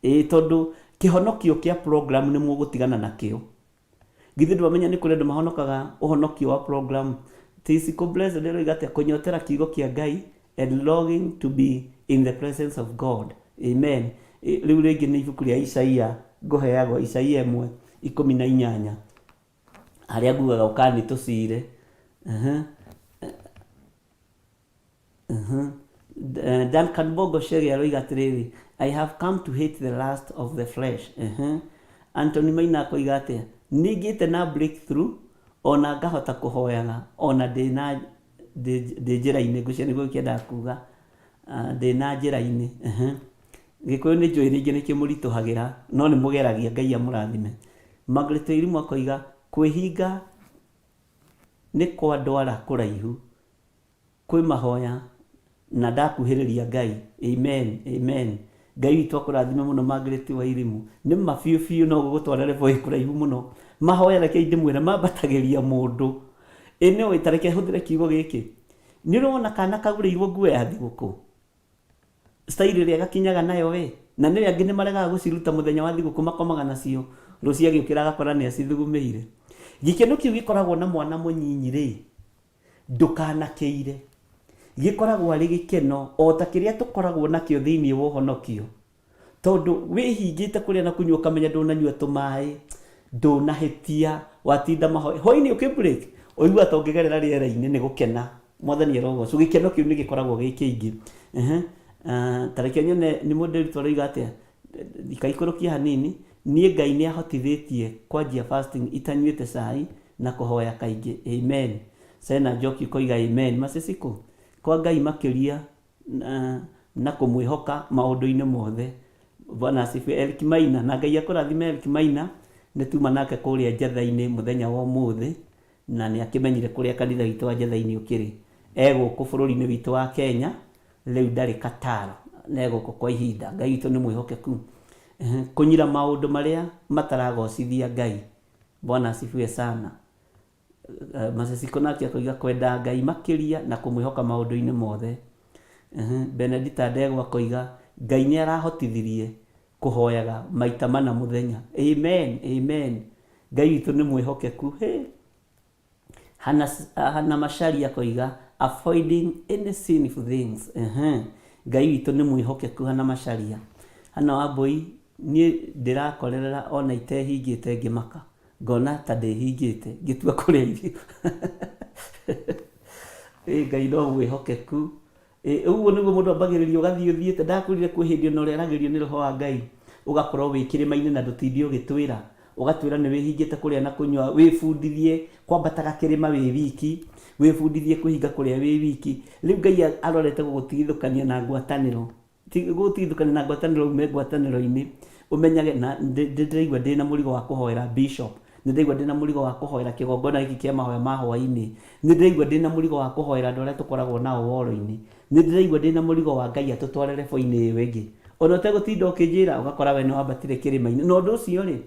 Tondũ kĩhonokio kĩa program nĩ mũgũtigana nakĩo. Githĩ ndwamenya nĩ kũrĩ andũ mahonokaga ũhonokio wa program. Tisiko blessed rero igate kũnyotera kiugo kĩa Ngai and longing to be in the presence of God. Amen. Rĩu rĩngĩ nĩ ibuku rĩa Isaia ngũheagwo Isaia 1:18 harĩa ngugaga ũkani tũcire. Duncan Bogo Sheri aroiga atĩrĩrĩ, I have come to hate the lust of the flesh. Anthony Maina akoiga atĩa, nĩngĩte na breakthrough ona ngahota kũhoyaga ona ndĩ njĩra-inĩ, ngũcia nĩguo kĩendaga kuga ndĩ na njĩra-inĩ. Gĩkũyũ nĩ njũĩ rĩngĩ nĩkĩo mũritũhagĩra no nĩ mũgeragia, Ngai amũrathime. Margaret Irimu akoiga kwĩhinga nĩ kwa ndwara kũraihu kwĩ mahoya na ndakuhĩrĩria Ngai. Amen. Amen. Ngai witũ akũrathime mũno Margaret wa Irimu. Nĩ mabiũ biũ no gũgũtwara level kũraihu mũno. Mahoya reke ndĩmwĩre mambatagĩria mũndũ. Nĩ ũĩ tareke hũthĩre kiugo gĩkĩ. Nĩ ũrona kana kagũrĩirwo nguo ya thigũkũ. Style ĩrĩa gakinyaga nayo we. Na nĩ angĩ nĩ maregaga gũciruta mũthenya wa thigũkũ makomaga nacio. Rũciũ agĩũkĩra agakora nĩ acithugumĩire. Gĩkeno kĩu gĩkoragwo na mwana mũnyinyi rĩ. Ndũkanakĩire. Gĩkoragwo arĩ gĩkeno o ta kĩrĩa tũkoragwo nakĩo thĩinĩ wa ũhonokio. Tondũ wĩhingĩte kũrĩa na kũnyua ũkamenya ndũnanyua tũmaĩ, ndũnahĩtia, watinda mahoya. Hwainĩ ũkĩbreak, ũigua ta ũngĩgerera rĩera-inĩ nĩ gũkena. Mwathani arogocwo. Gĩkeno kĩu nĩ gĩkoragwo gĩ kĩingĩ. Tareke nyone nĩ mũndũ ũritũ aroiga atĩa, ikaikũrũkia hanini, niĩ Ngai nĩ ahotithĩtie kwanjia fasting itanyuĩte cai na kũhoya kaingĩ. Amen. Sena Njoki koiga amen. Maciciko kwa Ngai makĩria na kũmwĩhoka maũndũ-inĩ mothe. Bwana asifiwe. Eric Maina, na Ngai akũrathime Eric Maina, nĩ tuma nake kũrĩa Njatha-inĩ mũthenya wa ũmũthĩ na nĩ akĩmenyire kũrĩa kanitha witũ wa Njatha-inĩ ũkĩrĩ. Egũkũ bũrũri-inĩ witũ wa Kenya, rĩu ndarĩ Kataro, na egũkũ kwa ihinda. Ngai witũ nĩ mwĩhokeku. Kũnyira maũndũ marĩa mataragocithia Ngai. Bwana asifiwe sana. Maciciko nake akoiga kwenda Ngai makĩria na kũmwĩhoka maũndũ-inĩ mothe. Benedita Ndegwa akoiga Ngai nĩ arahotithirie kũhoyaga maita mana mũthenya. Amen. Amen. Ngai witũ nĩ mwĩhokeku. Hana Macari akoiga avoiding any sinful things. Ngai witũ nĩ mwĩhokeku. Hana Macharia. Hana Wambui, niĩ ndĩrakorerera ona itehingĩte ngĩmaka. Ngona ta ndĩhingĩte ngĩtua kũrĩa irio. Ngai no mwĩhokeku. Ũguo nĩguo mũndũ ambagĩrĩria ũgathiĩ ũthiĩte. Ndakwĩrire kwĩ hĩndĩ ona ũrĩa aragĩrio nĩ Roho wa Ngai ũgakorwo wĩ kĩrĩma-inĩ na ndũtinde ũgĩtwĩra. Ũgatwĩra nĩ wĩhingĩte kũrĩa na kũnyua, wĩbundithie kwambataga kĩrĩma wĩ wiki, wĩbundithie kwĩhinga kũrĩa wĩ wiki. Rĩu Ngai arorete gũgũtigithũkania na ngwatanĩro. Gũtigithũkania na ngwatanĩro ume ngwatanĩro-inĩ. Ũmenyage na ndĩraigua ndĩna mũrigo wa kũhoera Bishop. Nĩ ndĩraigua ndĩna mũrigo wa kũhoera kĩgongona gĩkĩ kĩa mahoya ma hwaĩ-inĩ. Nĩ ndĩraigua ndĩna mũrigo wa kũhoera andũ arĩa tũkoragwo nao woro-inĩ. Nĩ ndĩraigua ndĩna mũrigo wa Ngai atũtware level-inĩ ĩyo ĩngĩ. Ona ũtegũtinda ũkĩnjĩra ũgakora we nĩ wambatire kĩrĩma-inĩ. Na ũndũ ũcio rĩ,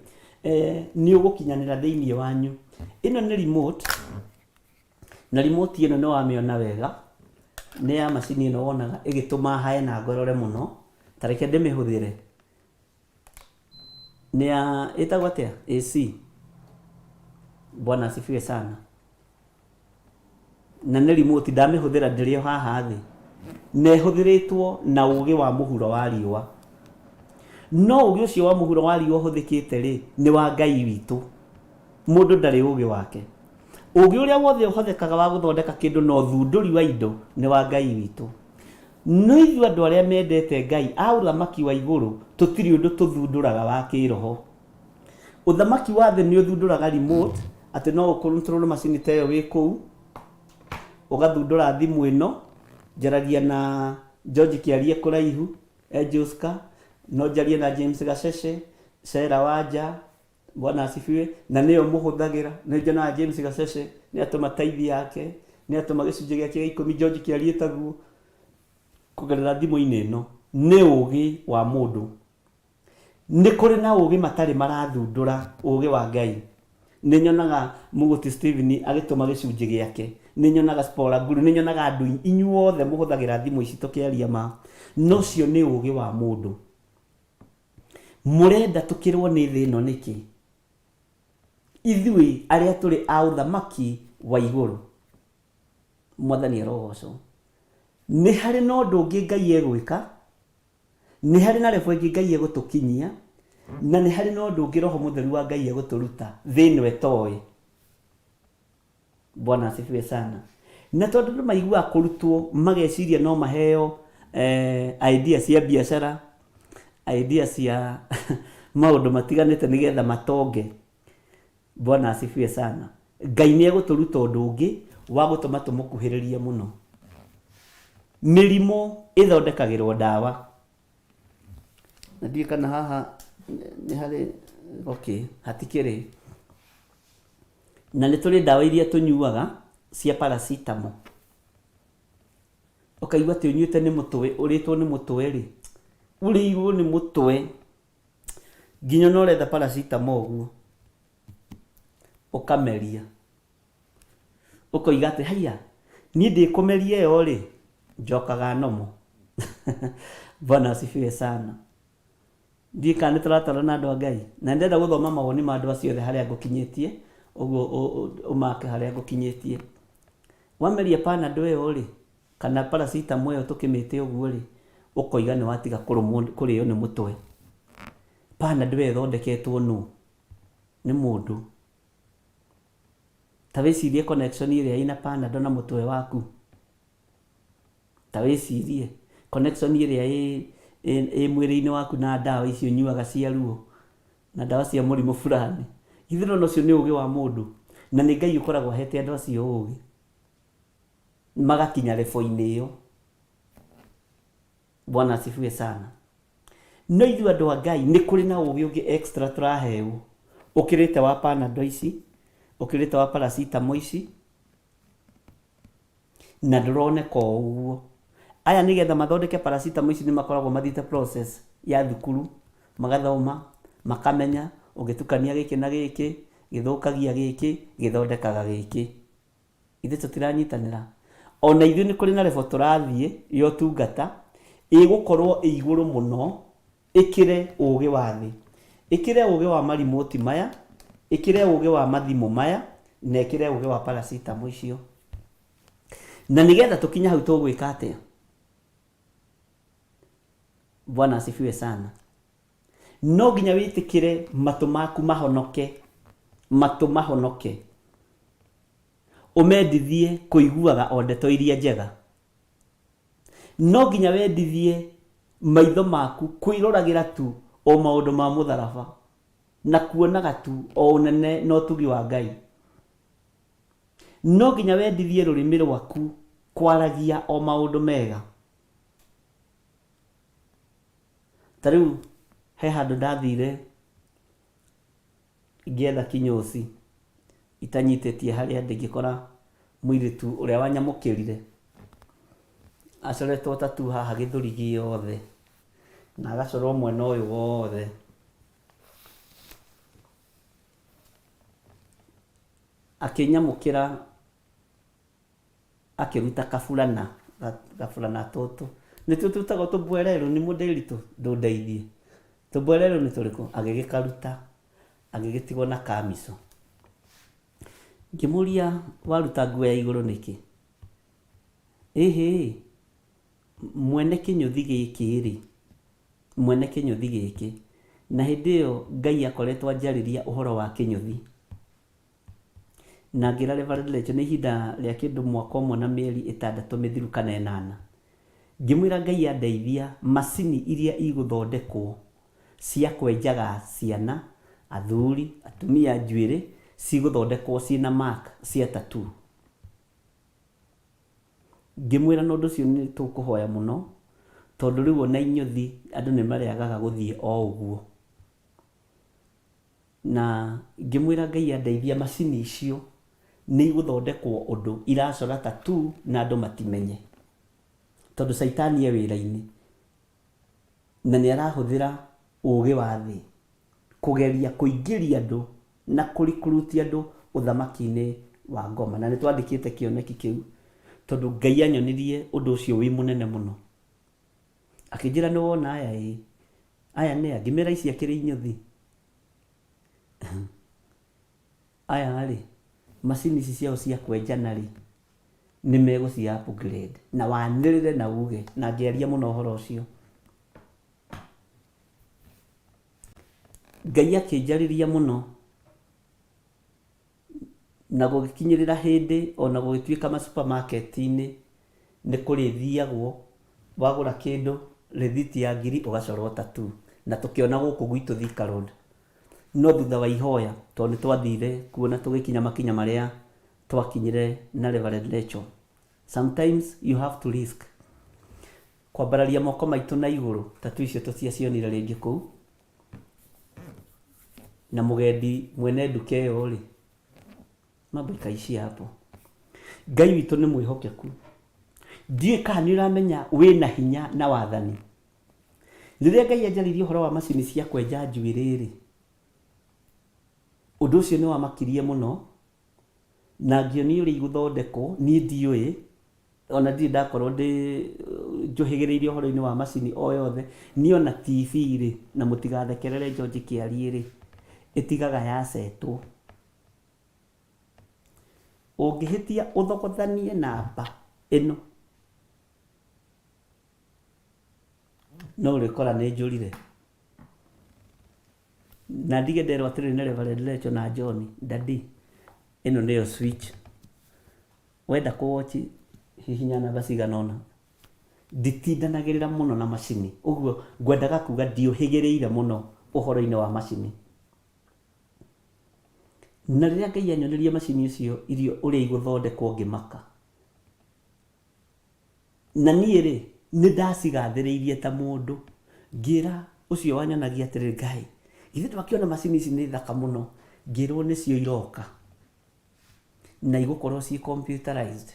nĩ ũgũkinyanĩra thĩinĩ wanyu. Ĩno nĩ remote. Na remote ĩno nĩ wamĩona wega. Nĩ ya macini ĩno wonaga ĩgĩtũma hae na ngorore mũno. Tareke ndĩmĩhũthĩre. Nĩ ya ĩtagwo atĩa? AC. Bwana asifiwe sana. Na nĩ remote ndamĩhũthĩra ndĩrĩ o haha thĩ. Na ĩhũthĩrĩtwo na ũgĩ wa mũhuro wa riũa. No ũgĩ ũcio wa mũhuro wa riũa ũhũthĩkĩte rĩ, nĩ wa Ngai witũ. Mũndũ ndarĩ ũgĩ wake. Ũgĩ ũrĩa wothe ũhũthĩkaga wa gũthondeka kĩndũ na ũthundũri wa indo nĩ wa Ngai witũ. No ithuĩ andũ arĩa mendete Ngai a ũthamaki wa igũrũ tũtirĩ ũndũ tũthundũraga wa kĩroho. Ũthamaki wa thĩ nĩ ũthundũraga remote atĩ no ũkontrol macini ta ĩyo wĩ kũu. Ũgathundũra thimũ ĩno, njaragia na George Kĩarie kũraihu, Ejuska, no njarie na James Gacece, Sarah Wanja, Bwana asifiwe, na nĩyo mũhũthagĩra. Nĩ njonaga James Gacece nĩ atũma tithe yake, nĩ atũma gĩcunjĩ gĩake gĩa 10 George kĩarie taguo kũgerera thimũ-inĩ ĩno nĩ ũgĩ wa mũndũ. Nĩ kũrĩ na ũgĩ matarĩ marathundũra ũgĩ wa Ngai. Nĩ nyonaga Mũgũti Stephen agĩtũma gĩcunjĩ gĩake, nĩ nyonaga Spora Nguru, nĩ nyonaga andũ inyuothe mũhũthagĩra thimũ ici tũkĩaria ma, no cio nĩ ũgĩ wa mũndũ. Mũrenda tũkĩrwo nĩ thĩ ĩno nĩkĩ? Ithuĩ arĩa tũrĩ a ũthamaki wa igũrũ, Mwathani arogocwo, nĩ harĩ na ũndũ ũngĩ Ngai egwĩka, nĩ harĩ na level ĩngĩ Ngai egũtũkinyia, na nĩ harĩ na ũndũ ũngĩ Roho Mũtheru wa Ngai egũtũruta thĩ ĩno etoĩ. Bwana asifiwe sana. Na tondũ andũ maiguaga kũrutwo mageciria no maheo idea cia biacara, idea cia maũndũ matiganĩte nĩgetha matonge. Bwana asifiwe sana. Ngai nĩ egũtũruta ũndũ ũngĩ wa gũtũma tũmũkuhĩrĩrie mũno. Mĩrimũ ĩthondekagĩrwo ndawa. Na ndiĩ kana haha nĩ harĩ hatikĩrĩ. Na nĩ tũrĩ ndawa iria tũnyuaga cia paracetamol. Ũkaigua atĩ ũnyuĩte nĩ mũtwe, ũrĩtwo nĩ mũtwe rĩ, ũrĩirwo nĩ mũtwe nginya no ũretha paracetamol ũguo ũkameria, ũkoiga atĩ haiya niĩ ndĩkũmeria ĩyo rĩ njokaga nomo. Bwana asifiwe sana. Ndiĩ kana nĩ tũratara na andũ a Ngai, na ndĩrenda gũthoma mawoni ma andũ acio othe harĩa ngũkinyĩtie, ũguo ũmake harĩa ngũkinyĩtie. Wameria Panadol ĩyo rĩ kana paracetamol ĩyo tũkĩmĩte ũguo rĩ, ũkoiga nĩ watiga kũrĩo nĩ mũtwe. Panadol ĩthondeketwo nũ? Nĩ mũndũ. Ta wĩcirie connection ĩrĩa ĩna Panadol na mũtwe waku. Ta wĩcirie connection ĩrĩa ĩ mwĩrĩ-inĩ waku na ndawa icio nyuaga cia ruo na ndawa cia mũrimũ fulani. Githĩ ũcio nĩ ũgĩ wa mũndũ, na nĩ Ngai ũkoragwo ahete andũ acio ũgĩ magakinya level-inĩ ĩyo. Bwana asifiwe sana. No ithuĩ andũ a Ngai nĩ kũrĩ na ũgĩ ũngĩ extra tũraheo, ũkĩrĩte wa Panadol ici, ũkĩrĩte wa paracetamol ici, na ndũroneka ũguo. Aya nĩgetha mathondeke paracetamol ici nĩ makoragwo mathiĩte process ya thukuru, magathoma, makamenya ũgĩtukania gĩkĩ na gĩkĩ, gĩthũkagia gĩkĩ, gĩthondekaga gĩkĩ. Ithuĩ tũtiranyitanĩra. Ona ithuĩ nĩ kũrĩ na level tũrathiĩ ya ũtungata ĩgũkorwo ĩ igũrũ mũno, ĩkĩre ũgĩ wa thĩ, ĩkĩre ũgĩ wa marimoti maya, ĩkĩre ũgĩ wa mathimũ maya, na ĩkĩre ũgĩ wa paracetamol icio. Na nĩgetha tũkinya hau tũgwĩka atĩa? Bwana asifiwe sana. No nginya wĩtĩkĩre matũ maku mahonoke, matũ mahonoke, ũmendithie kũiguaga o ndeto iria njega. No nginya wendithie maitho maku kwĩroragĩra tu o maũndũ ma mũtharaba na kuonaga tu o ũnene na ũtugi wa Ngai. No nginya wendithie rũrĩmĩ rwaku kwaragia o maũndũ mega. Ta rĩu he handũ ndathire ngĩetha kinyozi itanyitĩtie harĩa ndĩngĩkora mũirĩtu ũrĩa wanyamũkĩrire acoretwo tatu haha gĩthũri gĩothe na agacorwo mwena ũyũ wothe. Akĩnyamũkĩra akĩruta gabulana tũtũ nĩtuo tũtagwo tũbwererũ, nĩ mũndĩritũ ndũndeithie. Tũbwererũ nĩ tũrĩkũ? Agĩgĩkaruta agĩgĩtigwo na kamico. Ngĩmũria waruta nguo ya igũrũ nĩkĩ? Ĩhĩ mwene kĩnyũthi gĩkĩ rĩ, mwene kĩnyũthi gĩkĩ, na hĩndĩ ĩyo Ngai akoretwo anjarĩria ũhoro wa kĩnyũthi. Na ngĩra Reverend Lecho nĩ ihinda rĩa kĩndũ mwaka ũmwe na mĩeri 6 mĩthiru kana 8. Ngĩmwĩra Ngai andeithia macini iria igũthondekwo cia kwenjaga ciana, athuri, atumia njuĩrĩ cigũthondekwo ciĩna mark cia tattoo. Ngĩmwĩra na ũndũ ũcio nĩ tũkũhoya mũno tondũ rĩu ona inyuthi andũ nĩ mareagaga gũthiĩ o ũguo. Na ngĩmwĩra Ngai andeithia macini icio nĩ igũthondekwo ũndũ iracora tattoo na andũ matimenye, tondũ caitani e wĩra-inĩ na nĩ arahũthĩra ũũgĩ wa thĩ kũgeria kũingĩria andũ na kũrikuruti andũ ũthamaki-inĩ wa ngoma. Na nĩ twandĩkĩte kĩoneki kĩu tondũ Ngai anyonirie ũndũ ũcio wĩ mũnene mũno, akĩnjĩra nĩ wona aya nĩ a ngĩmera ici akĩrĩ inyuthi aya rĩ macini ici ciao cia kwenjana rĩ nĩ megũci upgrade na wanĩrĩre na uge na ngĩaria mũno ũhoro ũcio. Ngai akĩnjarĩria mũno na gũgĩkinyĩrĩra hĩndĩ ona gũgĩtuĩka ma supermarket-inĩ nĩ kũrĩthiagwo wagũra kĩndũ rĩthiti ya ngiri ũgacorwo tattoo, na tũkĩona gũkũ gwitũ Thika Road. No thutha wa ihoya tondũ nĩ twathire kuona tũgĩkinya makinya marĩa twakinyire na Reverend Rachel, sometimes you have to risk kwambararia moko maitũ na igũrũ tattoo icio tũtiacionire rĩngĩ kũu, na mũgendi mwene nduka ĩyo rĩ mambo ikaici hapo. Ngai witũ nĩ mwĩhokeku, ndiĩ kana nĩ ũramenya wĩna hinya na wathani. Rĩrĩa Ngai anjaririe ũhoro wa macini cia kwenja njuĩrĩ rĩ, ũndũ ũcio nĩ wamakirie mũno na ngĩonio ũrĩa igũthondekwo niĩ ndiũĩ, ona ndirĩ ndakorwo njũhĩgĩrĩire ũhoro-inĩ wa macini o yothe. Niĩ ona TV rĩ, na mũtigathekerere George Kĩarie rĩ, ĩtigaga yacetwo. Ũngĩhĩtia ũthogothanie namba ĩno no ũrĩkora nĩ njũrire. Na ndige nderwo atĩrĩ nĩ Reverend Rachel na John, dadi ĩno nĩyo switch, wenda kũwatch hihinya namba cigana ũna. Nditindanagĩrĩra mũno na macini, ũguo ngwendaga kuga ndiũhĩgĩrĩire mũno ũhoro-inĩ wa macini. Na rĩrĩa Ngai anyonirie macini icio irio ũrĩa igũthondekwo ngĩmaka, na niĩ rĩ nĩ ndacigathĩrĩirie ta mũndũ, ngĩra ũcio wanyonagia atĩrĩ Ngai ithuĩ twakĩona macini ici nĩ thaka mũno, ngĩrwo nĩcio iroka na igũkorwo ci computerized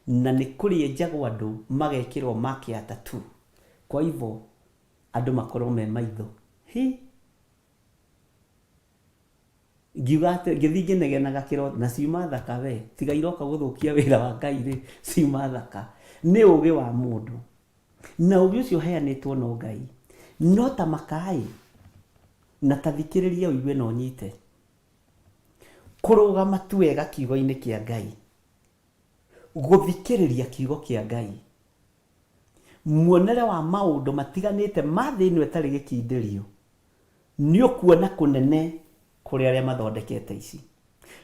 na nĩ kũrĩenjagwo andũ magekĩrwo mark ya tattoo, kwa hivyo andũ makorwo me maitho. Ngiuga atĩ ngĩthiĩ ngĩnegenaga kĩroto na ciuma thaka we, tiga iroka gũthũkia wĩra wa Ngai rĩ, ciuma thaka. Nĩ ũũgĩ wa mũndũ na ũũgĩ ũcio ũheanĩtwo no Ngai, no ta makai na tathikĩrĩria ũigue na ũnyite kũrũgama tu wega kiugo-inĩ kĩa Ngai, gũthikĩrĩria kiugo kĩa Ngai, muonere wa maũndũ matiganĩte ma thĩ ĩno ĩtarĩ gĩkindĩrio, nĩ ũkuona kũnene kũrĩ arĩa mathondekete ici,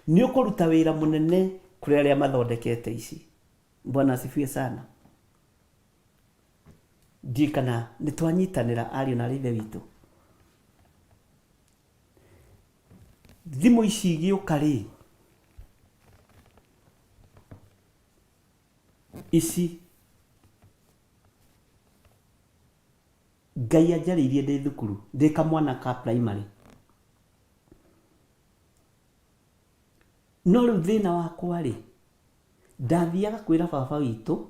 nĩ ũkũruta wĩra mũnene kũrĩ arĩa mathondekete ici. Bwana asifiwe sana. Ndiĩ kana nĩ twanyitanĩra ariũ na ithe witũ. Thimũ ici igĩũka rĩ, ici Ngai anjarĩirie ndĩ thukuru ndĩ kamwana ka primary. No rĩu thĩna wakwa rĩ, ndathiaga kwĩra baba witũ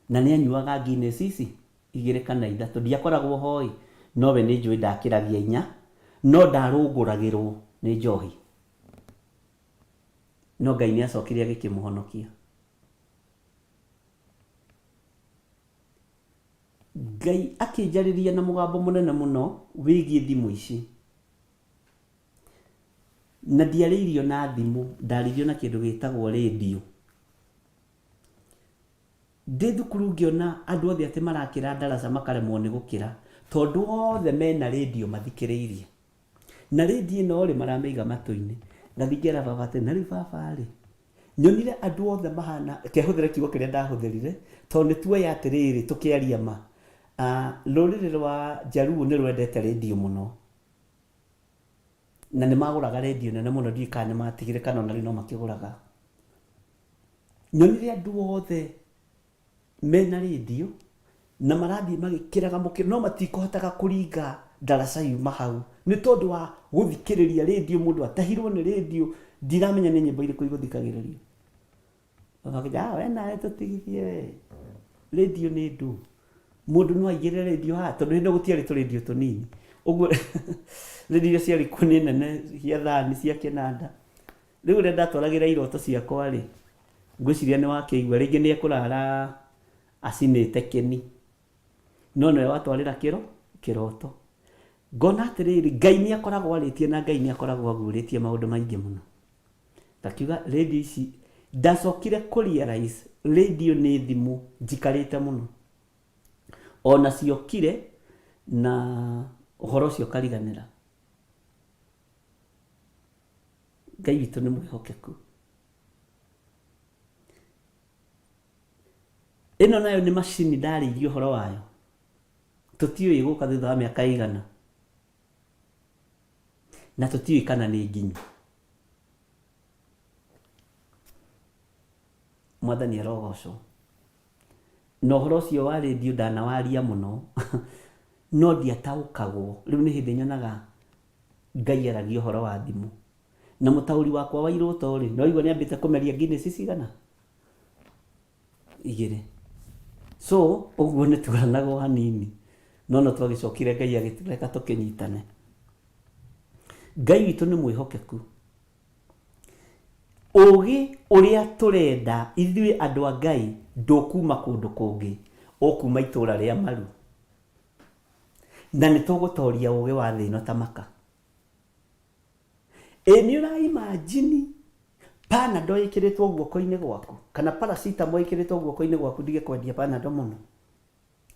na nĩ anyuaga Guinness ici 2 kana 3, ndiakoragwo hoi, no we nĩ njũĩ ndakĩragia 4, no ndarũngũragĩrwo nĩ njohi. No Ngai nĩ acokire agĩkĩmũhonokia. Ngai akĩnjarĩria na mũgambo mũnene mũno wĩgiĩ thimũ ici, na ndiarĩirio na thimũ, ndarĩirio na kĩndũ gĩtagwo radio. Ndĩ thukuru ngĩona andũ othe atĩ marakĩra ndaraca makaremwo nĩ gũkĩra tondũ othe mena radio mathikĩrĩirie, na radio ĩno rĩ maramĩiga matũ-inĩ. Ngathiĩ ngĩra baba atĩ na rĩu baba rĩ, nyonire andũ othe mahana, kehũthĩre kiugo kĩrĩa ndahũthĩrire tondũ nĩ tuoya atĩrĩrĩ tũkĩaria ma, rũrĩrĩ rwa Jaluo nĩ rwendete radio mũno na nĩ magũraga radio nene mũno, ndiũĩ kana nĩ matigire kana ona rĩu no makĩgũraga. Nyonire andũ othe mena radio na marathiĩ magĩkĩraga mũkĩra, no matikũhotaga kũringa ndaraca yuma hau nĩ tondũ wa gũthikĩrĩria radio. Mũndũ atahirwo nĩ radio ndiramenya nĩ nyĩmbo irĩkũ igũthikagĩrĩrio. Akaga we nawe tũtigithie we radio nĩ ndũ, mũndũ no aigĩrĩre radio haha tondũ hĩndĩ gũtiarĩ tũradio tũnini, ũguo radio ciarĩ kuo nĩ nene cia thani cia kĩnanda. Rĩu ũrĩa ndatwaragĩra iroto ciakwa rĩ, ngwĩciria nĩ wakĩigua, rĩngĩ nĩ ekũrara acinĩte kĩni, no nĩwe watwarĩra kĩroto. Ngona atĩrĩrĩ, Ngai nĩ akoragwo arĩtie na Ngai nĩ akoragwo agurĩtie maũndũ maingĩ mũno. Ndakiuga radio ici ndacokire kũrealize radio nĩ thimũ njikarĩte mũno, ona ciokire na ũhoro ũcio kariganĩra. Ngai witũ nĩ mwĩhokeku. Ĩno nayo nĩ macini ndarĩirie ũhoro wayo, tũtiũĩ gũka thutha wa mĩaka ĩigana, na tũtiũĩ kana nĩ nginyu. Mwathani arogocwo. Na ũhoro ũcio wa radio ndanawaria mũno no ndiataũkagwo. Rĩu nĩ hĩndĩ nyonaga Ngai aragia ũhoro wa thimũ, na mũtaũri wakwa wa iroto rĩ, no igua nĩ ambĩte kũmeria Guinness cigana 2. So ũguo nĩ tũranagwo hanini, no twagĩcokire Ngai agĩtũreka tũkĩnyitane. Ngai witũ nĩ mwĩhokeku. Ũgĩ ũrĩa tũrenda ithuĩ andũ a Ngai ndũkuma kũndũ kũngĩ, ũkuma itũra rĩa Maru, na nĩ tũgũtoria ũgĩ wa thĩ ĩno ta maka. Nĩ ũraimagine Panadol ĩkĩrĩtwo guoko-inĩ gwaku, kana paracetamol ĩkĩrĩtwo guoko-inĩ gwaku? Ndige kwendia Panadol mũno,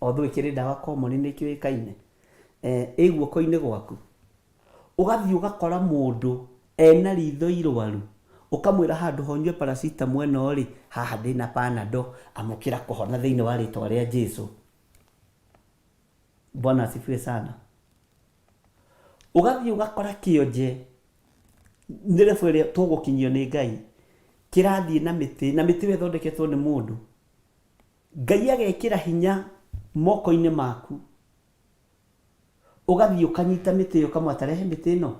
although ĩkĩrĩ ndawa common nĩ ĩkĩũĩkaine, ĩ guoko-inĩ gwaku. Ũgathiĩ ũgakora mũndũ ena ritho irwaru, ũkamwĩra handũ honyue paracetamol ĩno rĩ, haha ndĩna Panadol, amũkĩra kũhona thĩinĩ wa rĩtwa rĩa Jesũ. Bwana asifiwe sana. Ũgathiĩ ũgakora kĩonje nĩ level ĩrĩa tũgũkinyio nĩ Ngai, kĩrathiĩ na mĩtĩ, na mĩtĩ ĩyo ĩthondeketwo nĩ mũndũ. Ngai agekĩra hinya moko-inĩ maku, ũgathiĩ ũkanyita mĩtĩ ĩyo, kamwe atarehe mĩtĩ ĩno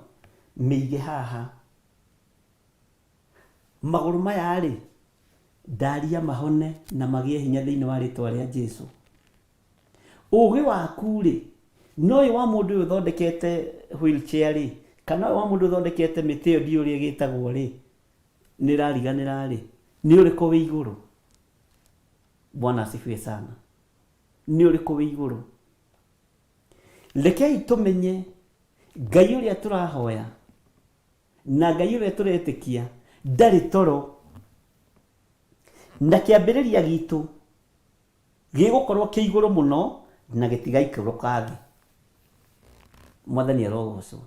mĩige haha. Magũrũ maya rĩ, ndaria mahone na magĩe hinya thĩinĩ wa rĩtwa rĩa Jesũ. Ũgĩ waku rĩ, no ũyũ wa mũndũ ũyũ thondekete wheelchair rĩ, kana ũyũ wa mũndũ thondekete mĩtĩ ĩyo ndiũ ũrĩa ĩgĩtagwo rĩ, nĩ rariganĩra rĩ, nĩ ũrĩkũ wĩ igũrũ? Bwana asifiwe sana. Nĩ ũrĩkũ wĩ igũrũ? Rekei tũmenye Ngai ũrĩa tũrahoya na Ngai ũrĩa tũretĩkia ndarĩ toro, na kĩambĩrĩria gitũ gĩgũkorwo kĩ igũrũ mũno na gĩtigaikũrũka thĩ. Mwathani arogocwo.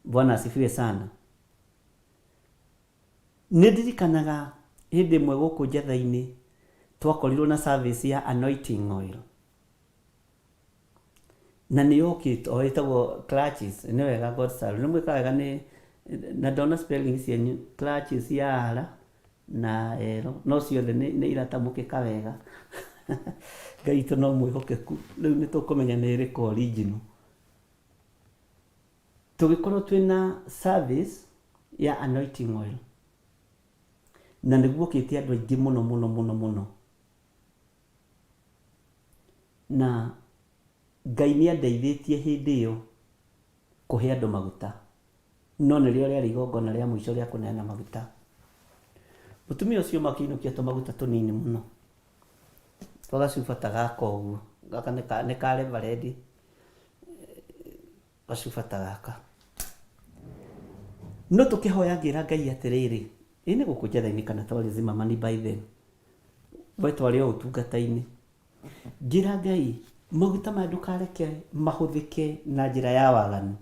Bwana asifiwe sana. Nĩ ndirikanaga hĩndĩ ĩmwe gũkũ Njatha-inĩ twakorirwo na service ya anointing oil, na nĩ yokĩte o ĩtagwo clutches. Nĩ wega God salve, nĩ mwĩka wega nĩ na ndona spelling cianyu, clutches ya ara na ero, no ciothe nĩ iratamũkĩka wega. Ngai witũ no mwĩhokeku. Rĩu nĩ tũkũmenya nĩ ĩrĩkũ original. Tũgĩkorwo twĩna service ya anointing oil, na nĩguo kĩte andũ aingĩ mũno mũno mũno mũno, na Ngai nĩ andeithĩtie hĩndĩ ĩyo kũhe andũ maguta, no nĩrĩo rĩarĩ igongona rĩa mũico rĩa kũneana maguta. Mũtumia ũcio makĩinũkia tũmaguta tũnini mũno, twagacuba ta gaka ũguo, gaka nĩ ka Reverend, gacuba ta gaka. No tũkĩhoyagĩra Ngai atĩrĩrĩ, nĩ gũkũ Njatha-inĩ kana twarĩ Zimmerman by then, we twarĩ o ũtungata-inĩ, njĩra Ngai maguta maya ndũkareke mahũthĩke na njĩra ya waganu.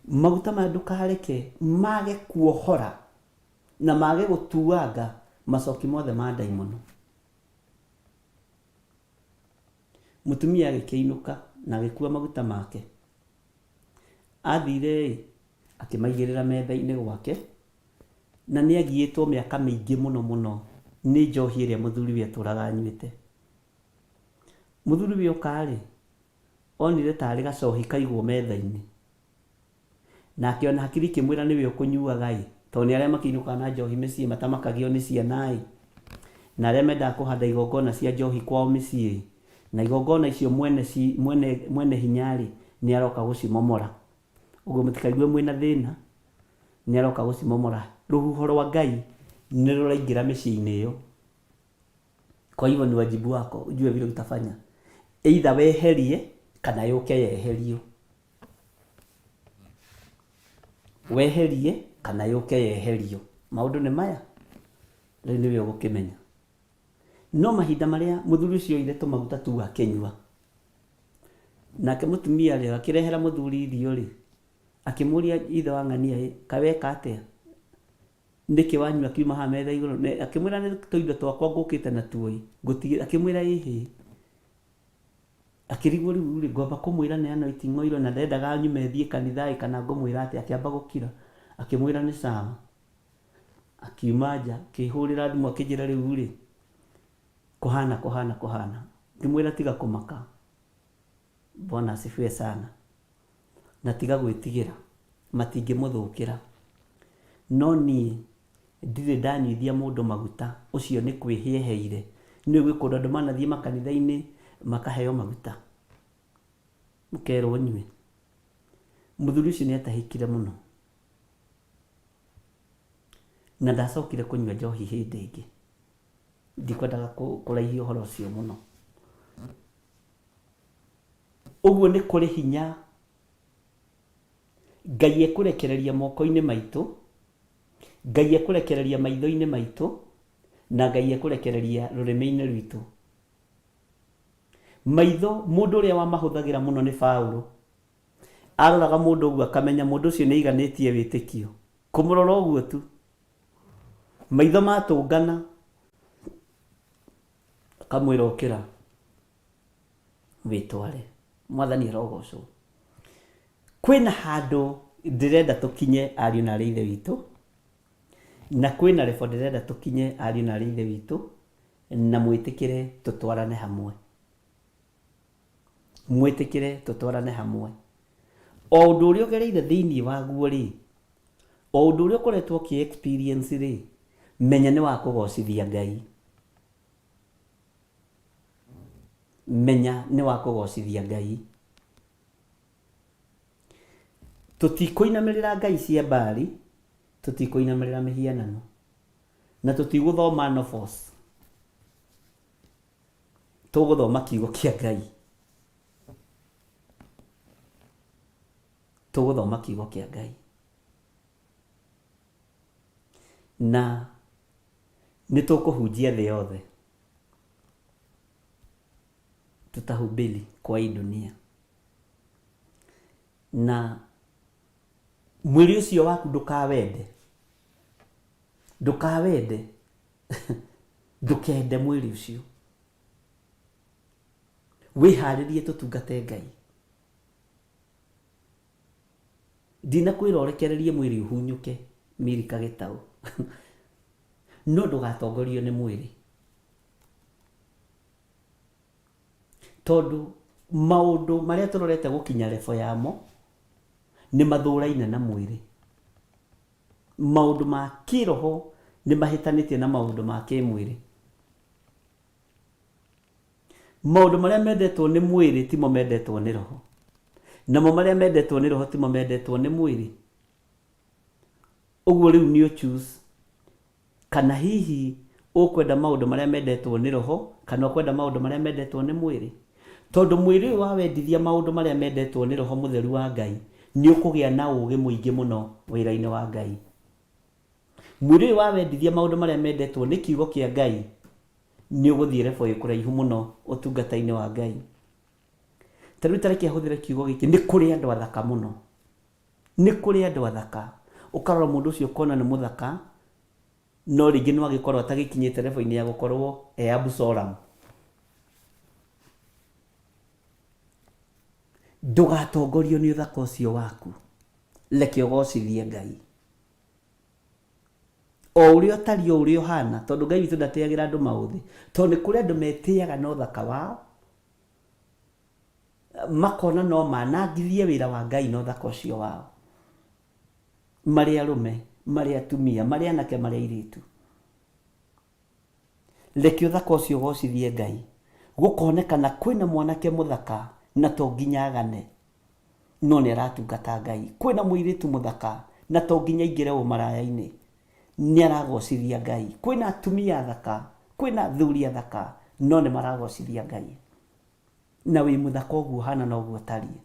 Maguta maya ndũkareke mage kuohora na mage gũtuanga macoki mothe ma ndaimono. Mũtumia agĩkĩinũka na agĩkua maguta make, athire akĩmaigĩrĩra metha-inĩ gwake, na nĩ agiĩtwo mĩaka mĩingĩ mũno mũno nĩ njohi ĩrĩa mũthuriwe atũraga anyuĩte. Mũthuriwe oka rĩ, onire tarĩ gacohi kaigwo metha-inĩ, na akiona hakiri kimwira niwe ukunyuaga to ni aria makinuka na njohi micii matamakagio ni ciana na aria mendaga kuhanda igongona cia njohi kwao micii na igongona icio mwene hinyari ni aroka gucimomora uguo mutikaigue mwina thina ni aroka gucimomora ruhuho rwa Ngai ni ruraingira micii-ini iyo. Kwa hivyo ni wajibu wako ujue vile utafanya, either weherie kana yuke yeherio, weherie kana yuke yeherio. Maundu ni maya riu niwe ugukimenya. No mahinda maria muthuri ucio ire tumaguta tu akenyua nake mutumia ri akirehera muthuri irio ri akimuria ithe wa ng'ania kaweka atia ndiki wanyua kiuma ha metha iguru akimwira ni tuindo twakwa ngukite na tuoi ngutigire akimwira ihi akirigwo riu ri ngomba kumwira ni ano iting'oiro na ndendaga nyume thie kanithai kana ngumwira ati akiamba gukira akimwira ni sawa akiuma nja kihurira thimu akijira riu ri kuhana ngimwira tiga kumaka Bwana asifiwe sana na tiga gwitigira matingimũthũkĩra no ni ndire ndanyuithia mũndũ maguta ucio ni kwĩhieheire ni gwikũndũ andũ manathie makanitha-inĩ makaheo maguta mukerwo nyue. Mũthuri ucio ni atahĩkire mũno na ndacokire kũnyua njohi hĩndĩ ĩngĩ. Ndikwendaga kũraihia ũhoro ũcio mũno. Ũguo nĩ kũrĩ hinya Ngai ekũrekereria moko-inĩ maitũ, Ngai ekũrekereria maitho-inĩ maitũ na Ngai ekũrekereria rũrĩmĩ-inĩ rwitũ. Maitho mũndũ ũrĩa wamahũthagĩra mũno nĩ Paulo aroraga mũndũ ũguo akamenya mũndũ ũcio nĩ aiganĩtie wĩtĩkio, kũmũrora ũguo tu maitho matũngana akamwĩra ũkĩra wĩtware. Mwathani arogocwo. Kwĩna handũ ndĩrenda tũkinye ariũ na ithe witũ na kwĩna rebo ndĩrenda tũkinye ariũ na ithe witũ na mwĩtĩkĩre tũtwarane hamwe. Mwĩtĩkĩre tũtwarane hamwe. O ũndũ ũrĩa ũgereire thĩinĩ waguo rĩ, o ũndũ ũrĩa ũkoretwo ũkĩ-experience rĩ, menya nĩ wa kũgocithia Ngai. Menya nĩ wa kũgocithia Ngai. Tũtikũinamĩrĩra Ngai cia mbari, tũtikũinamĩrĩra mĩhianano na tũtigũthoma novels, tũgũthoma kiugo kĩa Ngai. Tũgũthoma kiugo kĩa Ngai na nĩ tũkũhunjia thĩ yothe, tutahubiri kwa hii dunia. Na mwili ucio waku ndukawende, ndukawende ndukende mwili ucio, wiharirie tutungate Ngai. Ndinakwĩra ũrekererie mwili uhunyuke mirika gĩtaũ no ndũgatongorio nĩ mwili, tondu maundu maria turorete gukinya lefo yamo ni mathuraine na mwiri. Maundu ma kiroho ni mahitanitie na maundu ma kimwiri. Maundu maria mendetwo ni mwiri timo mendetwo ni roho, namo maria mendetwo ni roho timo mendetwo ni mwiri. Uguo riu ni choose kana hihi ukwenda maundu maria mendetwo ni roho kana ukwenda maundu maria mendetwo ni mwiri. Tondu mwiri wa wendithia maundu maria mendetwo ni roho mutheru wa Ngai ni ukugia na ugi muingi muno wira-ini wa Ngai. Mwiri wa wendithia maundu maria mendetwo ni kiugo kia Ngai ni uguthie lefo ikuraihu muno utungata-ini wa Ngai. Tariu tareke ahuthire kiugo giki ni kuri andu athaka muno, ni kuri andu athaka ukarora mundu ucio kona ni muthaka no ringi no agikorwo atagikinyite lefo-ini ya gukorwo Absalom. Ndugatongorio ni uthaka ucio waku, reke ugocithie Ngai o uria utari o uria uhana, tondu Ngai witu ndateagira andu mauthi, tondu kuri andu metiaga no thaka wao makona no manangithie wira wa Ngai no thaka ucio wao. marĩ arũme, marĩ atumia, marĩ anake, marĩ airĩtu. Reke ũthaka ũcio ũgocithie Ngai. Gũkonekana kwĩna mwanake mũthaka na to nginya agane, no nĩ aratungata Ngai. Kwĩna mũirĩtu mũthaka na to nginya aingĩre ũmaraya-inĩ, nĩ aragocithia Ngai. Kwĩna atumia athaka, kwĩna athuri athaka, no nĩ maragocithia Ngai. Na wĩ mũthaka ũguo hana na ũguo tariĩ,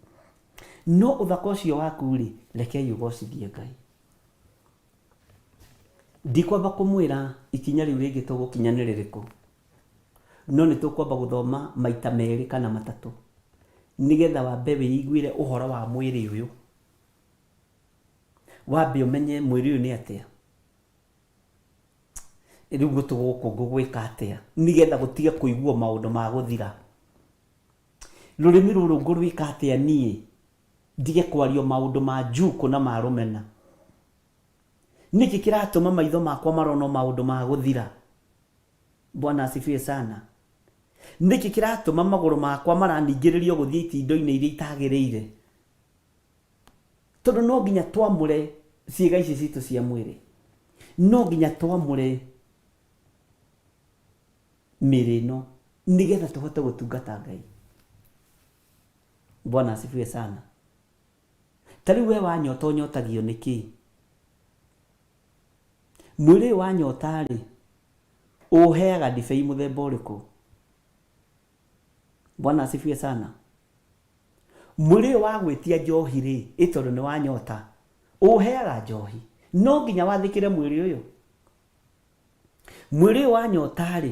no ũthaka ũcio waku rĩ, rekei ũgocithie Ngai. Ndikwamba kũmwĩra ikinya rĩu rĩngĩ tũgũkinya nĩ rĩrĩkũ, no nĩ tũkwamba gũthoma maita merĩ kana matatũ, nĩgetha wambe wĩiguĩre ũhoro wa mwĩrĩ ũyũ, wambe ũmenye mwĩrĩ ũyũ nĩ atĩa, rĩu gũtũ ngũgwĩka atĩa, nĩgetha gũtige kũigua maũndũ ma gũthira. Rũrĩmĩ rũrũ ngũrwĩka atĩa niĩ ndige kwario maũndũ ma njuku na ma rũmena. Nĩkĩ kĩratũma maitho makwa marona maũndũ ma gũthira? Bwana asifiwe sana. Nĩkĩ kĩratũma magũrũ makwa maraningĩrĩrio gũthiĩ itindo-inĩ iria itagĩrĩire? Tondũ no nginya twamũre ciĩga ici citũ cia mwĩrĩ, no nginya twamũre mĩrĩ ĩno nĩgetha tũhote gũtungata Ngai. Bwana asifiwe sana. Tarĩu we wanyota ũnyotagio nĩkĩ? Mwĩrĩ wa nyota rĩ, ũheaga ndibei mũthemba ũrĩkũ? Bwana asifiwe sana. Mwĩrĩ wa gwĩtia njohi rĩ, ĩtondũ nĩ wa nyota, ũheaga njohi, no nginya wathĩkĩre mwĩrĩ ũyũ. Mwĩrĩ wa nyota rĩ,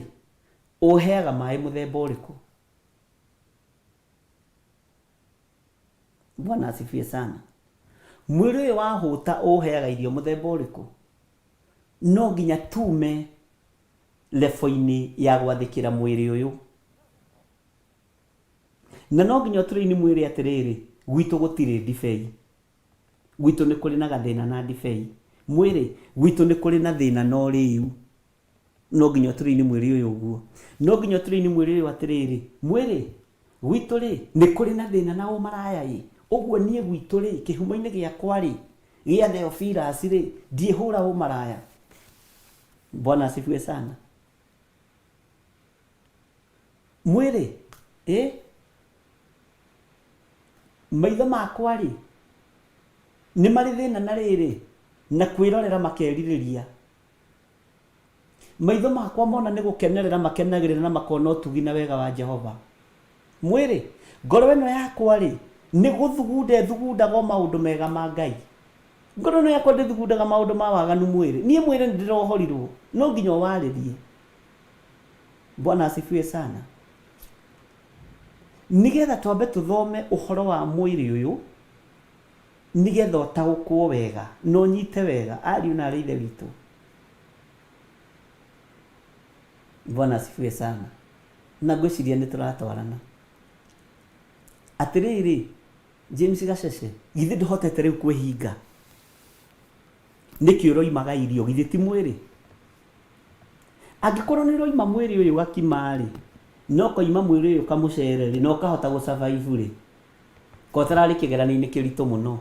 ũheaga maĩ mũthemba ũrĩkũ? Bwana asifiwe sana. Mwĩrĩ ũyũ wa hũta ũheaga irio mũthemba ũrĩkũ? No nginya tume lefo-inĩ ya gwathĩkĩra mwĩrĩ ũyũ, na no nginya ũtũrĩini mwĩrĩ atĩrĩrĩ, gwitũ gũtirĩ ndibei, gwitũ nĩ kũrĩ na gathĩna na ndibei, mwĩrĩ gwitũ nĩ kũrĩ na thĩna na ũrĩu, no nginya ũtũrĩini mwĩrĩ ũyũ ũguo. No nginya ũtũrĩini mwĩrĩ ũyũ atĩrĩrĩ, mwĩrĩ gwitũ rĩ, nĩ kũrĩ na thĩna na ũmaraya rĩ, ũguo niĩ gwitũ rĩ, kĩhumo-inĩ gĩakwa rĩ, gĩa Theophilus rĩ, ndiĩhũra ũmaraya. Bwana asifiwe sana. Mwĩrĩ maitho makwa rĩ, nĩ marĩ thĩna na rĩrĩ, na kwĩrorera makerirĩria. Maitho makwa mona nĩ gũkenerera makenagĩrĩra na makona ũtugi na wega wa Jehova. Mwĩrĩ ngoro ĩno yakwa rĩ, nĩ gũthugundaga maũndũ mega ma Ngai. Ngoro ĩno yakwa ndĩthugundaga maũndũ ma waganu mwĩrĩ. Niĩ mwĩrĩ nĩ ndĩrohorirwo, no nginya ũwarĩrie. Bwana asifiwe sana. Nĩgetha twambe tũthome ũhoro wa mwĩrĩ ũyũ, nĩgetha ũtaũkwo wega, no nyite wega, ariũ na arĩ ithe witũ. Bwana asifiwe sana. Na ngwĩciria nĩ tũratwarana. Atĩrĩrĩ, James Gacece, githĩ ndũhotete rĩu kwĩhinga? Nĩkĩ ũroimaga irio, githĩ ti mwĩrĩ? Angĩkorwo nĩ ũroima mwĩrĩ ũyũ gakima rĩ, no koima mwĩrĩ ũyũ kamũcere rĩ, no kahota gũsurvive rĩ, ko tararĩ kĩgeranio-inĩ kĩritũ mũno.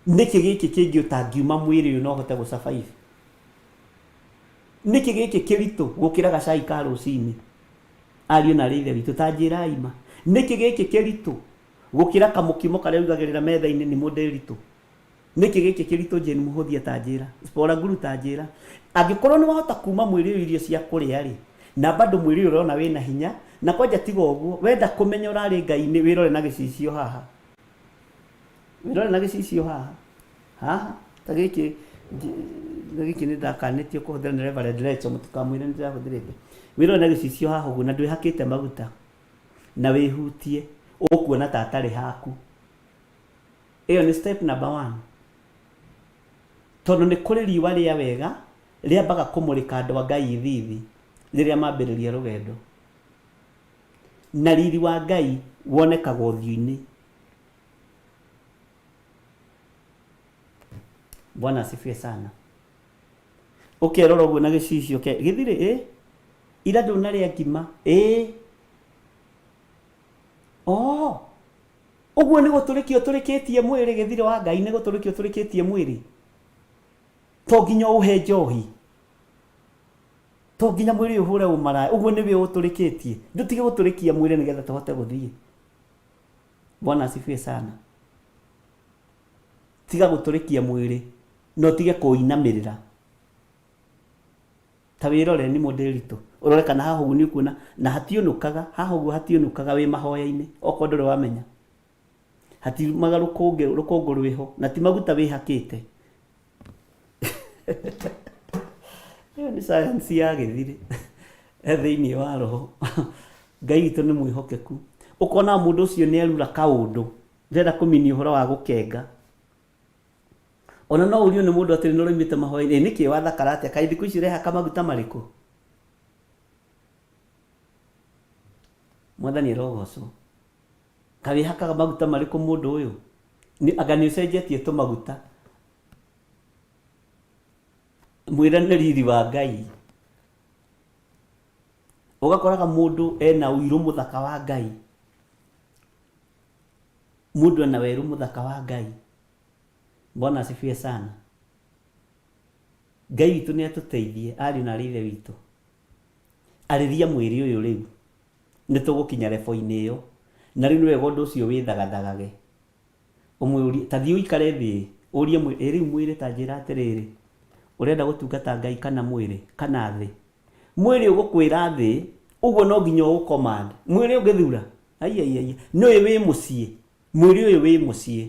Nĩkĩ gĩkĩ kĩngĩ ũtangiuma mwĩrĩ ũyũ no ũhote gũsurvive? Nĩkĩ gĩkĩ kĩritũ gũkĩra gacai ka rũcinĩ? Ariũ na arĩ ithe witũ, ta njĩra ima. Nĩkĩ gĩkĩ kĩritũ gũkĩra kamũkimo karĩa ũigagĩrĩra metha-inĩ nĩ mũndĩritũ? Nĩkĩ gĩkĩ kĩritũ Jane Mũhũthia ta njĩra, Spora Nguru ta njĩra? Angĩkorwo nĩ wahota kuma mwĩrĩ ũyũ irio cia kũrĩa rĩ, na bado mwĩrĩ ũyũ ũrona wĩna hinya, na kwanja tiga ũguo, wenda kũmenya ũrarĩ Ngai-inĩ, wĩrore na gĩcicio haha. Wĩrore na gĩcicio haha. Haha, ta gĩkĩ nĩ ndakanĩtio kũhũthĩra nĩ Reverend Rachel, mũtikamwĩre nĩ ndĩrahũthĩrĩte. Wĩrore na gĩcicio haha ũguo, na ndwĩhakĩte maguta, na wĩhutie, ũkuona ta atarĩ haku. Ĩyo nĩ step number 1. Tondũ nĩ kũrĩ riũa rĩa wega rĩambaga kũmũrĩka andũ a Ngai thithi rĩrĩa mambĩrĩria rũgendo, na riri wa Ngai wonekaga ũthiũ-inĩ. Bwana asifiwe sana. Ũkerora ũguo na gĩcicio gĩthirĩ, ira ndũnarĩa ngima, ũguo nĩ gũtũrĩkio ũtũrĩkĩtie mwĩrĩ, gĩthirĩ wa Ngai nĩ gũtũrĩkio ũtũrĩkĩtie mwĩrĩ. to nginya uhe njohi, to nginya mwiri uhure umaraya. Uguo niwe uturikitie. Ndutige guturikia mwiri nigetha tuhote guthie. Bwana asifiwe sana. Tiga guturikia mwiri no tige kuinamirira. Ta wirore ni modelitu urore kana haha ugu ni kuona na hatiunukaga haha ugu hatiunukaga wi mahoya-ini oko ndore wamenya hati magaruko rukongo rwiho na ti maguta wihakite. Iyo ni science ya githire thiini wa roho. Ngai witũ nĩ mwĩhokeku. Ukona mũndũ ũcio nĩ erura kaũndũ ndĩrenda kũmini ũhoro wa gũkenga. Ona no urio nĩ mũndũ atĩ nĩ roimĩte mahoya-inĩ nĩkĩ wathakara atĩa kaĩ thikũ ici ũrehaka maguta marĩkũ? Mwathani arogocwo. Kaĩ hakaga maguta marĩkũ mũndũ ũyũ? Anga nĩ ũcenjetie tũmaguta? Mwĩra nĩ riri wa Ngai. Ugakoraga mũndũ ena ũiru mũthaka wa Ngai. Mũndũ ena weru mũthaka wa Ngai. Bwana asifiwe sana. Ngai witũ nĩ atuteithie ariũ na ithe witũ. Arĩria mwĩrĩ ũyũ rĩu. Nĩ tũgũkinya level-inĩ ĩyo. Na rĩu nĩ wega ũndũ ũcio wĩthagathagage. Ũmwĩũrie ta thiĩ ũikare thĩ ũrie mwĩrĩ rĩu mwĩrĩ ta njĩra atĩrĩrĩ. Urenda gũtungata Ngai kana mwĩrĩ kana thĩ. Mwĩrĩ ũgũkwĩra thĩ ũguo no nginya ũcommand. Mwĩrĩ ũngĩthura ai no wĩ mũciĩ. Mwĩrĩ ũyũ wĩ mũciĩ.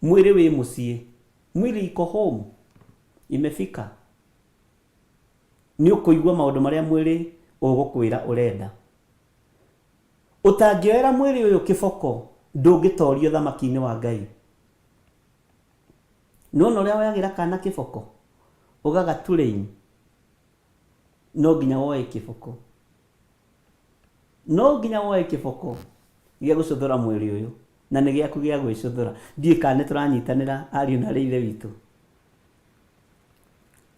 Mwĩrĩ wĩ mũciĩ. Mwĩrĩ iko home. Imefika. Nĩ ũkũigua maũndũ marĩa mwĩrĩ ũgũkwĩra ũrenda. Ũtangĩoera mwĩrĩ ũyũ kĩboko ndũngĩtorio thamaki-inĩ wa Ngai. Nona ũrĩa woyagĩra kana kĩboko ũgagaturĩini no nginya woe kĩboko. No nginya woe kĩboko gĩa gũcũthũra mwĩrĩ ũyũ na nĩ gĩaku gĩa gwĩcũthũra. Ndiĩ kana nĩ tũranyitanĩra ariũ na ithe witũ.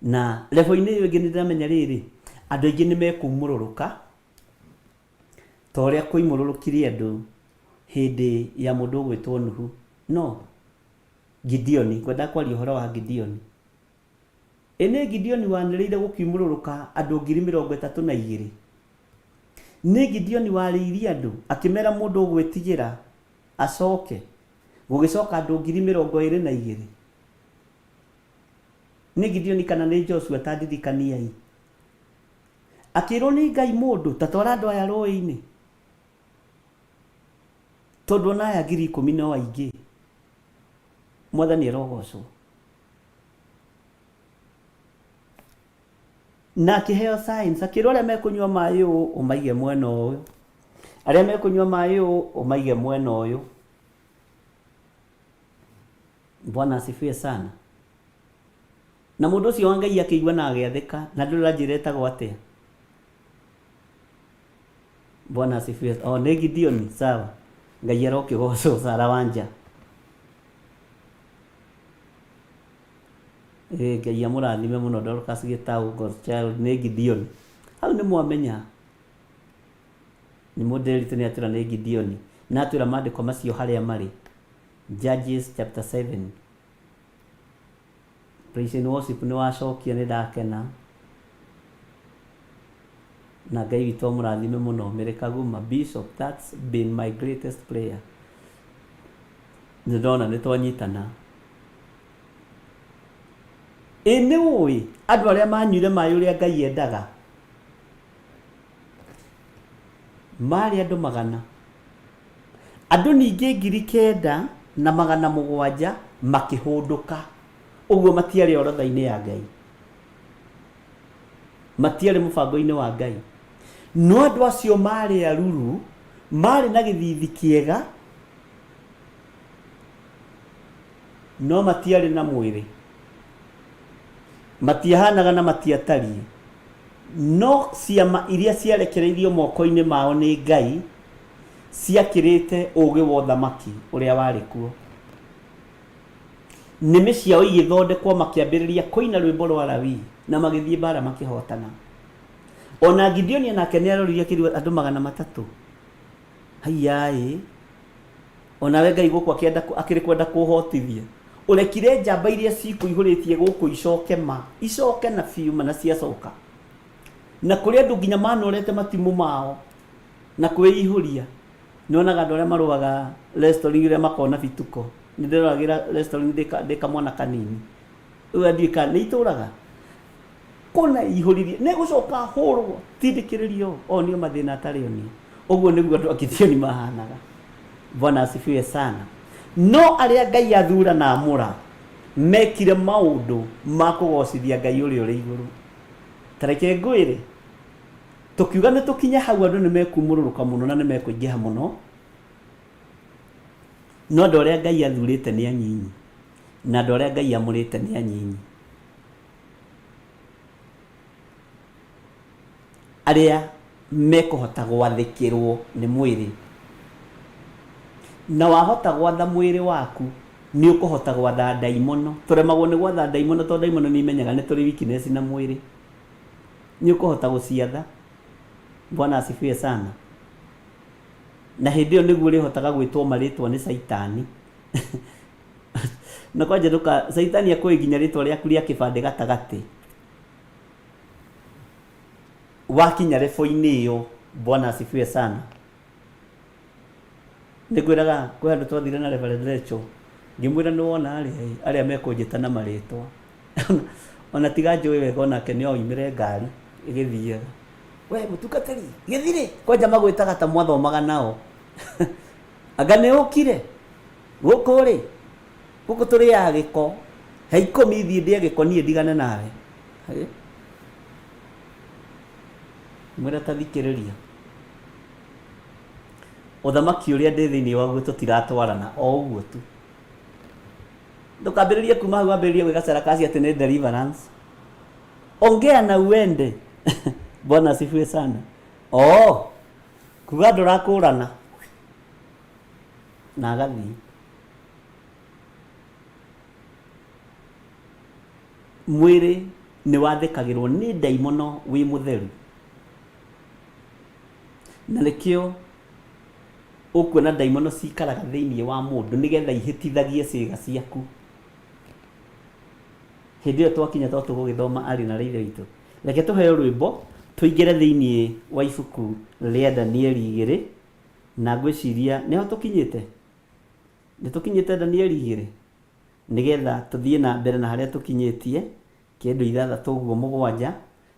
Na level-inĩ ĩyo ĩngĩ nĩ ndĩramenya rĩrĩ andũ aingĩ nĩ mekumũrũrũka ta ũrĩa kũimũrũrũkire andũ hĩndĩ ya mũndũ ũgwĩtwo Nuhu. No Gideoni, kwenda kwaria ũhoro wa Gideoni. Ene Gideoni wanĩrĩire gũkiumũrũrũka andũ 32,000. Nĩ Gideoni warĩirie andũ akĩmera mũndũ ũgwĩtigĩra acoke gũgĩcoka andũ 22,000. Nĩ Gideoni kana nĩ Joshua tandirikaniai. Akĩrwo nĩ Ngai mũndũ ta twara andũ aya rũĩ-inĩ. Tondũ ona aya 10,000 no aingĩ. Mwathani arogocwo. Na akĩheo science akĩrwo arĩa mekũnyua maĩ ũũ ũmaige mwena ũyũ. Arĩa mekũnyua maĩ ũũ ũmaige mwena ũyũ. Bwana asifiwe sana. Na mũndũ ũcio wa Ngai akĩigua na agĩathĩka na ndũrĩra njĩra ĩtagwo atĩa. Bwana asifiwe. Nĩ Gideoni sawa. Ngai arokĩgocwo Sara Wanja. Ngai amũrathime mũno Dorcas Gĩtaũ God's child nĩ Gideoni. Hau nĩ mwamenya. Nĩ mũndĩritũ nĩ atwĩra nĩ Gideoni. Na atwĩra maandĩko macio harĩa marĩ. Judges chapter 7. Praise and worship nĩ wacokia nĩ ndakena. Na Ngai witũ amũrathime mũno Mĩrĩkaguma Bishop, that's been my greatest prayer. Nĩ ndona nĩ twanyitana. Nĩ ũĩ andũ arĩa manyuire maĩ ũrĩa Ngai endaga marĩ andũ 100. Andũ ningĩ 9,700 makĩhũndũka. Ũguo matiarĩ orodha-inĩ ya Ngai. Matiarĩ mũbango-inĩ wa Ngai. No andũ acio marĩ aruru, marĩ na gĩthithi kĩega, no matiarĩ na mwĩrĩ. Matiahanaga na matiatariĩ. No ciama iria ciarekereirio moko-inĩ mao nĩ Ngai ciakĩrĩte ũũgĩ wa ũthamaki ũrĩa warĩ kuo. Nĩmĩ ciao igĩthondekwo makĩambĩrĩria kũina rwĩmbo rwa Lawi na magĩthiĩ mbara makĩhotana. Ona Gideoni nake nĩ arorire kĩrua andũ 300. Haiyaĩ. Ona we Ngai gũkũ akĩrĩ kwenda kũhotithia. urekire njamba iria cikuihuritie guku icoke na fiuma na ciacoka na kuri andu nginya manorete matimu mao na kwiihuria nionaga andu aria marugaga restaurant iria makona bituko ni ndiragira restaurant ndika mwana kanini uga ndika ni ituraga kuna ihuririe ne gucoka hurwo tindikiririo o nio mathina atari oni uguo niguo andu akithioni mahanaga. Bwana asifiwe sana. No aria Ngai athura na amura mekire maundu ma kugocithia Ngai uri iguru. Tareke ngwire tukiuga ni tukinye hau andu ni mekumururuka muno na ni mekuingiha muno, no andu aria Ngai athurite ni anyinyi na andu aria Ngai amurite ni anyinyi. Aria mekuhota gwathikirwo ni mwiri na wahota gwatha mwiri waku ni ukuhota gwatha daimono. Turemagwo ni gwatha daimono to daimono ni imenyaga ni turi weakness na mwiri, ni ukuhota guciatha. Bwana asifiwe sana. Na hindi yo niguo rihotaga gwitwo maritwa ni Saitani na kwanje nduka Saitani akoi nginya ritwa riaku ria kibande gatagati wakinya refoini iyo. Bwana asifiwe sana. Nigwiraga kwi andu twathire na Reverend Rachel ngimwira ni wona aria mekunjita na maritwa ona tiga njui wega onake ni oimire ngari igithiaga we mutukatari githire kwanja magwitaga ta mwathomaga nao anga ni ukire gukuri guku turi ya giko heikomi thii ndie giko nie ndigane nawe mwira tathikiriria uthamaki uria ndi thiini waguo tutiratwarana o uguo tu. Ndukambiririe kuma hau ambiririe gwicacera kasi ati ni deliverance. Ongea na uende Bwana asifiwe sana. Kuga ndurakurana na agathi mwiri ni wathikagirwo ni daimono wi mutheru na nikio ukuona daimono cikaraga thiini wa mundu nigetha ihitithagie ciiga ciaku. Hindi yo twakinya to tugugithoma ari na reithe witu reke tuheo rwimbo tuingire thiini wa ibuku ria Danieli 2 na ngwiciria niho tukinyite Danieli 2 nigetha tuthie na mbere na haria tukinyitie kindu 6 uguo 7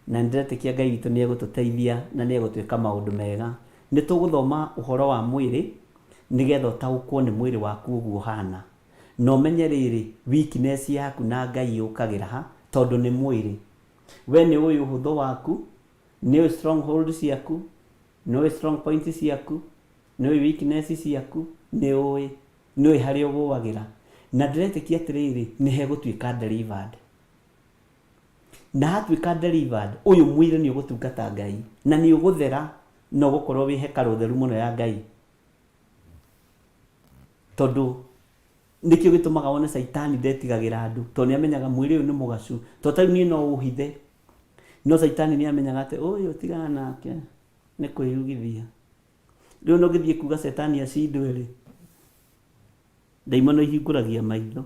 na ndiretikia Ngai witu ni egututeithia na ni egutwika maundu mega. Ni tuguthoma uhoro wa mwiri nigetha utaukwo ni mwiri waku uguo hana no umenye riri weakness yaku na Ngai ukagira ha tondu ni mwiri. We ni uyu hutho waku, ni strongholds yaku, ni strong points yaku, ni weakness yaku, ni hari uguagira na ndiretikia atiriri ni hegutwika delivered. Na hatwika delivered uyu mwiri ni ugutungata Ngai na ni uguthera no gukorwo wi hekalu theru muno ya Ngai tondu nikio gitumaga wone Saitani ndetigagira andu to ni amenyaga mwiri uyu ni mugacu to tari ni no uhithe no Saitani ni amenyaga ati uyu tigana nake ni kwirugithia riu no githie kuga Saitani acindwe ri daimono ihinguragia maitho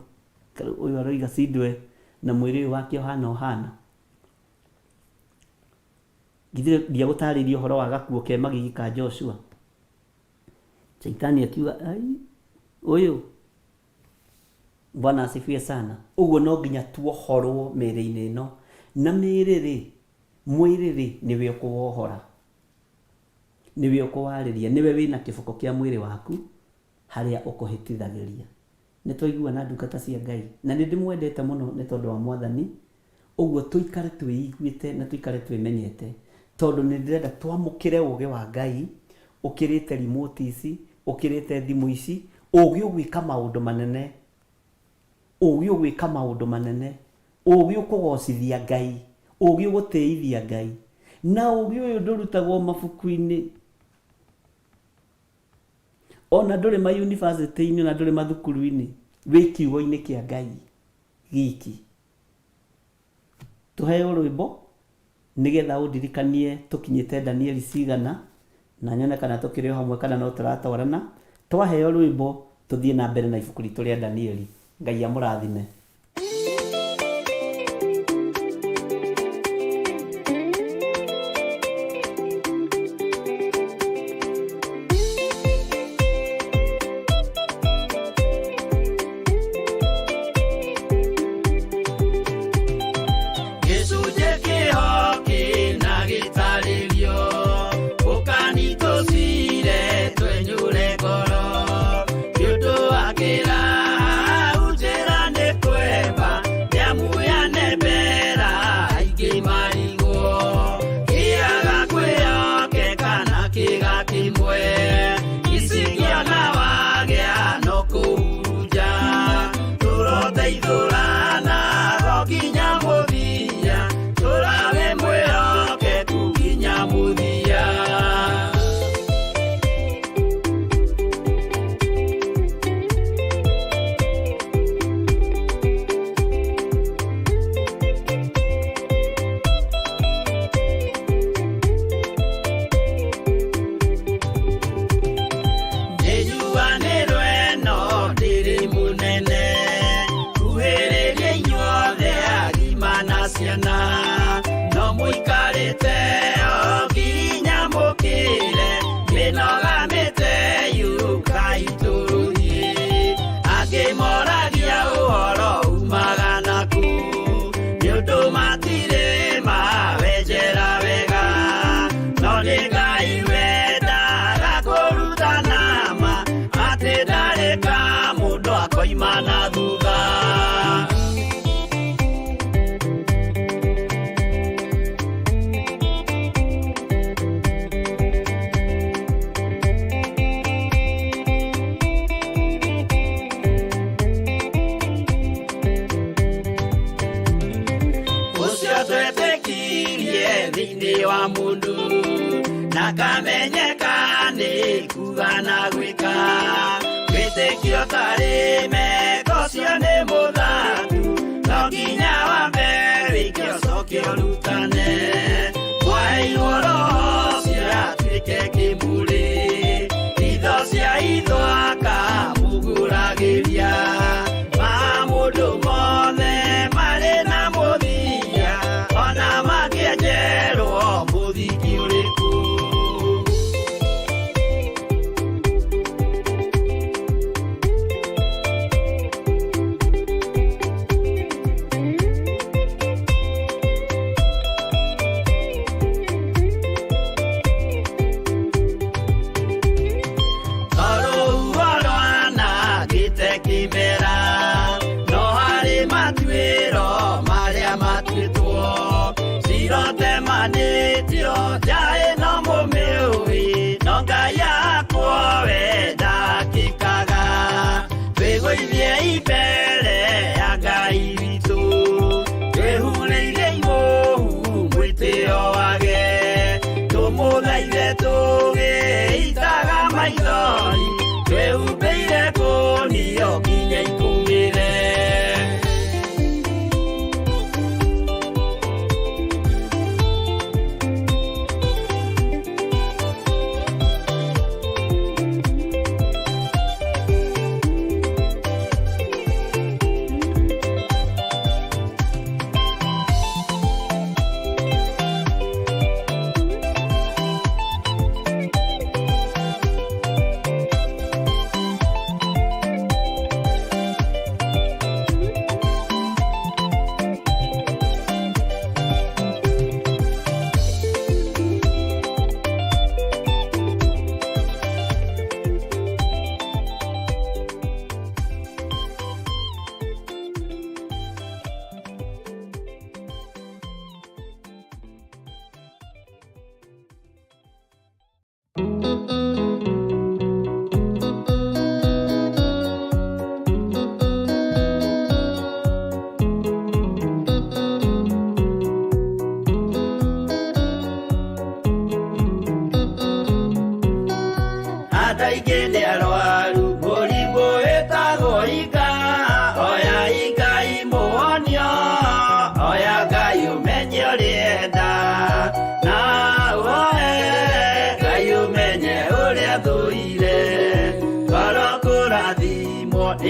uyu aroiga cindwe na mwiri uyu wake hana githire dia gutariria horo wa gakuo ke magigi ka Joshua. Saitani akiuga ai uyu Bwana asifiwe sana. Uguo no nginya tuohorwo miri-ini ino na miriri mwiriri niwe ukuwohora niwe ukuwariria niwe wina kibuko kia mwiri waku haria ukuhitithagiria. Ni twaigua na ndungata cia Ngai na ni ndimwendete muno ni tondu wa Mwathani. Uguo tuikare twiiguite na tuikare twimenyete tondu ni ndirenda twamukire uge wa Ngai ukirite remote ici ukirite thimu ici ugi ugwika maundu manene ugi ugwika maundu manene ugi ukugocithia Ngai ugi uguteithia Ngai na ugi uyu ndurutagwo mabuku-ini ona nduri ma university-ini na nduri mathukuru-ini wi kiugo-ini kia Ngai giki. Tuheo rwimbo nigetha undirikanie tukinyite Danieli cigana na nyone kana tukiri hamwe kana no turatwarana. Twaheo rwimbo tuthie na mbere na ibuku ritu ria Danieli Ngai amũrathime. No muikarite oginya mukire minogamite yukaituruhi angimoragia uhoro umaga naku niundu matire mawenjera wega no ni Ngai wendaga kuruta nama ati ndareka mundu akoima na thutha. Wa mundu nakamenyeka ni kuga na gwika witikio tarime kocio ni muthatu no nginya wambe wikio cokio rutane kwa igoro cia twike kimuri itho cia ithwaka muguragiria ma mundu mothe mari na muthia ona magienjerwo muthiki uriku. Manitio jae no mumiui no Ngai yakwa wenda kikaga twiguithie ibere ya Ngai witu twehureire imuhu mwitio wage tumuthaithe tugiitaga maithori twehumbeire kunio nginya ikumire.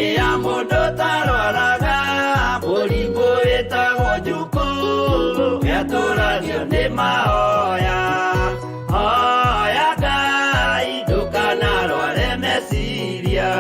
nĩ ya mũndũ tarwaraga mũrimũ wĩtagwo njukũ gĩatũranio nĩ mahoya hoya Ngai ndũkanarware meciria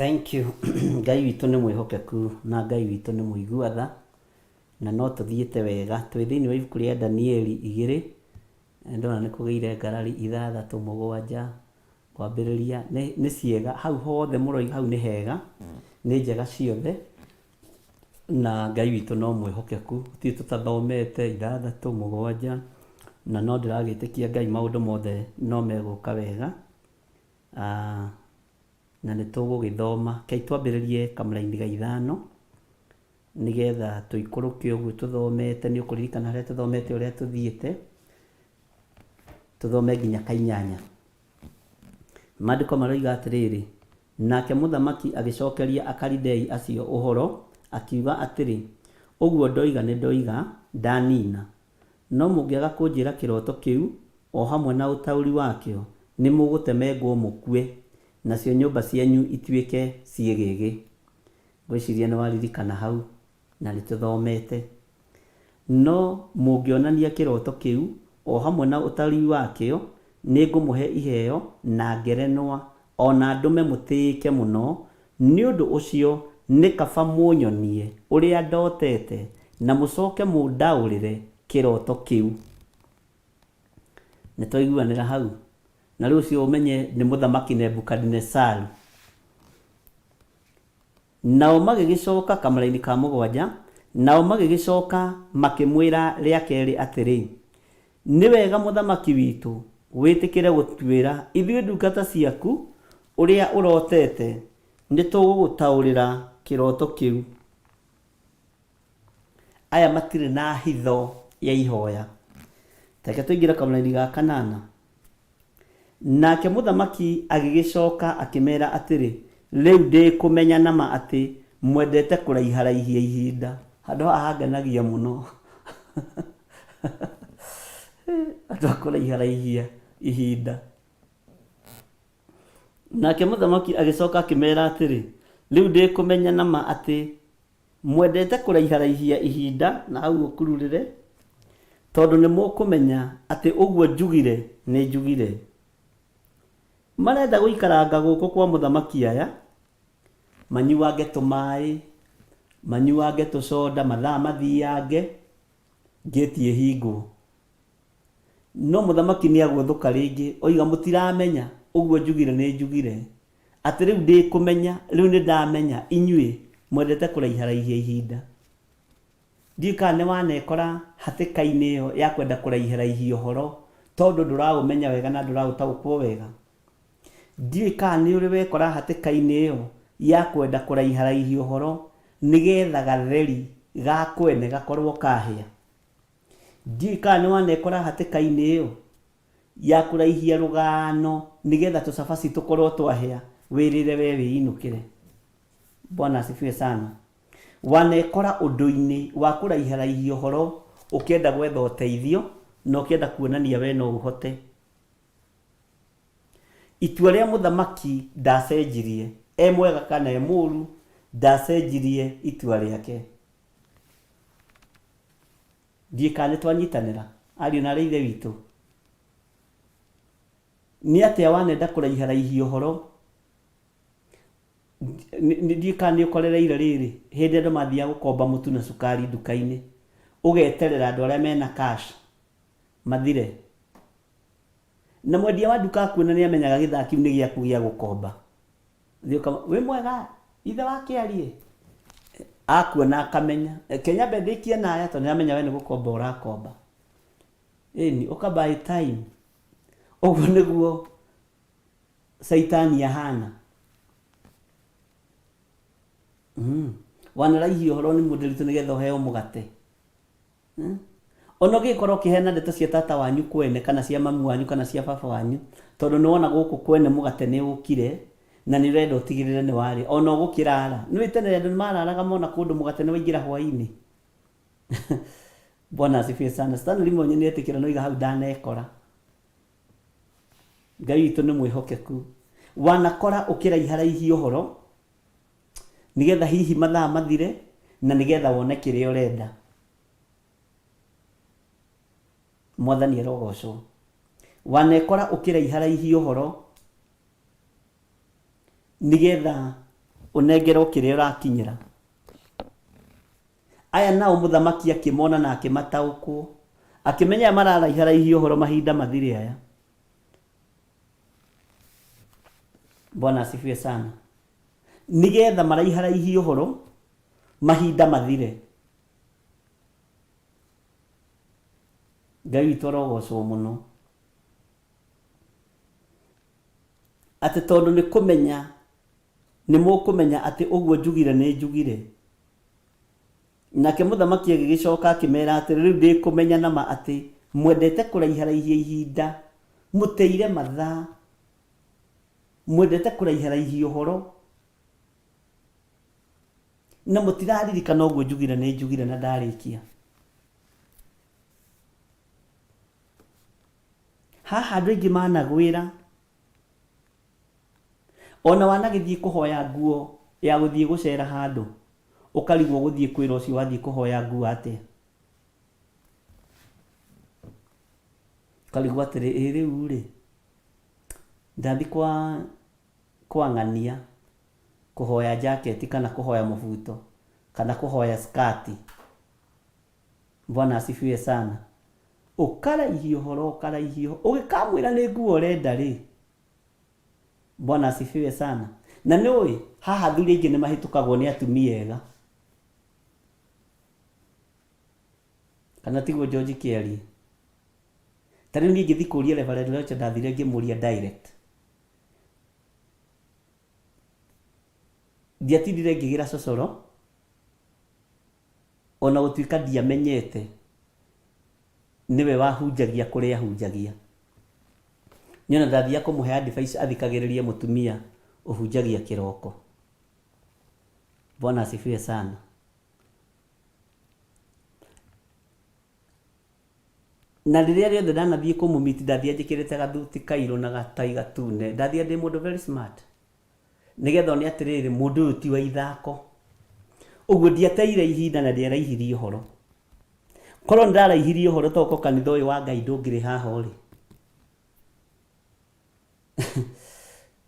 Thank you. Ngai witũ nĩ mwĩhokeku na Ngai witũ nĩ mũiguatha na no tũthiĩte wega twĩ thĩinĩ wa ibuku rĩa Danieli 2 ndona nĩ kũgĩire ngarari 6 7 kwambĩrĩria nĩ ciega hau hothe mũroiga hau nĩ hega nĩ njega ciothe na Ngai witũ no mwĩhokeku ti tũtathomete 6 7 na no ndĩragĩtĩkia Ngai maũndũ mothe no megũka wega na nĩ tũgũgĩthoma kei twambĩrĩrie kamũra-inĩ ga 5 nĩgetha tũikũrũke ũguo tũthomete nĩ ũkũririkana harĩa tũthomete ũrĩa tũthiĩte tũthome nginya ka 8 maandĩko maroiga atĩrĩrĩ nake mũthamaki agĩcokeria Akalidei acio ũhoro akiuga atĩrĩ ũguo ndoiga nĩ ndoiga ndanina no mũngĩaga kũnjĩra kĩroto kĩu o hamwe na ũtaũri wakĩo nĩ mũgũtemengwo mũkue nacio nyũmba cianyu ituĩke ciĩgĩgĩ ngwĩciria nĩ waririkana hau na nĩ tũthomete no mũngĩonania kĩroto kĩu o hamwe na ũtaũri wakĩo nĩ ngũmũhe iheo na ngerenwa ona ndũme mũtĩĩke mũno nĩ ũndũ ũcio nĩ kaba mũnyonie ũrĩa ndotete na mũcoke mũndaũrĩre kĩroto kĩu nĩ twaiguanĩra hau na rĩu ũcio ũmenye nĩ mũthamaki Nebukadnezaru nao magĩgĩcoka kamũra-inĩ ka 7 nao magĩgĩcoka makĩmwĩra rĩa kerĩ atĩrĩ nĩ wega mũthamaki witũ wĩtĩkĩre gũtuĩra ithuĩ ndungata ciaku ũrĩa ũrotete nĩ tũgũgũtaũrĩra kĩroto kĩu aya matirĩ na hitho ya ihoya Take tũingĩre kamũra-inĩ ga 8 nake mũthamaki agĩgĩcoka akĩmera atĩrĩ rĩu ndĩkũmenya nama atĩ mwendete kũraiharahia ihinda handũ hahanganagia mũno andũ kũraiharahia ihinda nake mũthamaki agĩcoka akĩmera atĩrĩ riu ndi kumenya nama ati mwendete kuraiharaihia ihinda na hau ukururire tondu ni mukumenya ati uguo njugire ni njugire marenda guikaranga guku kwa muthamaki aya manyuange tumai manyuange tucoda mathaa mathiange ngeti ihingo no muthamaki ni agwethuka ringi oiga mutiramenya uguo njugire ni njugire ati riu ndi kumenya riu ni ndamenya inyui mwendete kuraiharaihia ihinda ndika ne wanekora hatikaini iyo ya kwenda kuraiharaihia uhoro tondu nduraumenya wega na ndurautaukwo wega ndika ni uri wekora hatikaini iyo ya kwenda kuraiharaihia uhoro nigetha gatheri gakwene gakorwo kahia ndika ni wanekora hatikaini iyo ya kuraihia rugano nigetha tucabaci tukorwo twahia wirire we wiinukire. Bwana asifiwe sana. Wanekora undu-ini wa kuraiharaihia uhoro ukienda gwetha uteithio na ukienda kuonania we no uhote. Itua ria muthamaki ndacenjirie mwega kana muru ndacenjirie itua riake. Ndikane twanyitanira ariu na reithe witu ni atia wanenda kuraiharaihia uhoro ndikane ukorereire riri hindi andu mathia gukomba mutu na sukari duka-ini ugeterera andu aria mena cash mathire na mwendia wa duka kuona ni amenyaga githaki ni giaku gia gukomba thioka we mwega ithe wake arie akuona akamenya Kenya bendikie naya tondu amenya we ni gukomba urakomba ni ukabai time uguo niguo Saitani ahana. Wanaraihia uhoro ni mundiritu nigetha uheo mugate ono gikorwo kihena ndeto cia tata wanyu kwene kana cia mamu wanyu kana cia baba wanyu tondu ni wona guku kwene mugate ni ukire na ni rendo tigirire ni wari ono gukirara ni witenere andu mararaga mona kundu mugate ni waingira hwaini. Bwana asifiwe sana. Stanley Monye ni etikira no iga hau ndanekora Ngai witu ni mwihokeku wanakora ukiraiharaihia uhoro nigetha hihi mathaa mathire na nigetha wone kiria urenda. Mwathani arogocwo. Wanekora ukiraiharaihia uhoro nigetha unengerwo kiria urakinyira. Aya nao muthamaki akimona na akimatauko akimenya mararaiharaihia uhoro mahinda mathire aya. Bwana asifiwe sana. Nigetha maraiharaihi uhoro mahinda mathire. Ngai witu arogocwo muno ati tondu ni kumenya ni mukumenya ati uguo njugire ni njugire nake muthamaki agigicoka akimera ati riu ndi kumenya nama ati mwendete kuraiharaihi ihinda muteire mathaa mwendete kuraiharaihi uhoro na mutiraririkana uguo njugire ni njugire na ndarikia. Haha andu aingi managwira ona wanagithie kuhoya nguo ya guthie gucera handu ukarigwo guthie kwira ucio wathie kuhoya nguo atia ukarigwo atiri riu ri ndathi kwa ng'ania kuhoya jacket kana kuhoya mubuto kana kuhoya skati. Bwana asifiwe sana. Ukaraihia uhoro ukaraihia ugikamwira ni nguo urenda ri. Bwana asifiwe sana. Na niwe haha thuri ingi ni mahitukagwo ni atumia ega kana tiguo George Kieri. Tari ni ngithi kuria Reverend Lecho ndathire ngimuria direct ndiatindire ngigira cocoro ona gutuika ndiamenyete niwe wahunjagia kuria hunjagia nyona ndathia kumuhe advice athikagiririe mutumia uhunjagia kiroko. Bwana asifiwe sana. Na riria riothe ndanathie kumumiti ndathia njikirite gathuti kairo na gatai gatune ndathia ndi mundu very smart nigetha one atiriri mundu uyu ti wa ithako uguo ndiateire ihinda na ndiaraihirie uhoro korwo ndaraihirie uhoro toko kanitha uyu wa Ngai ndungiri haha uri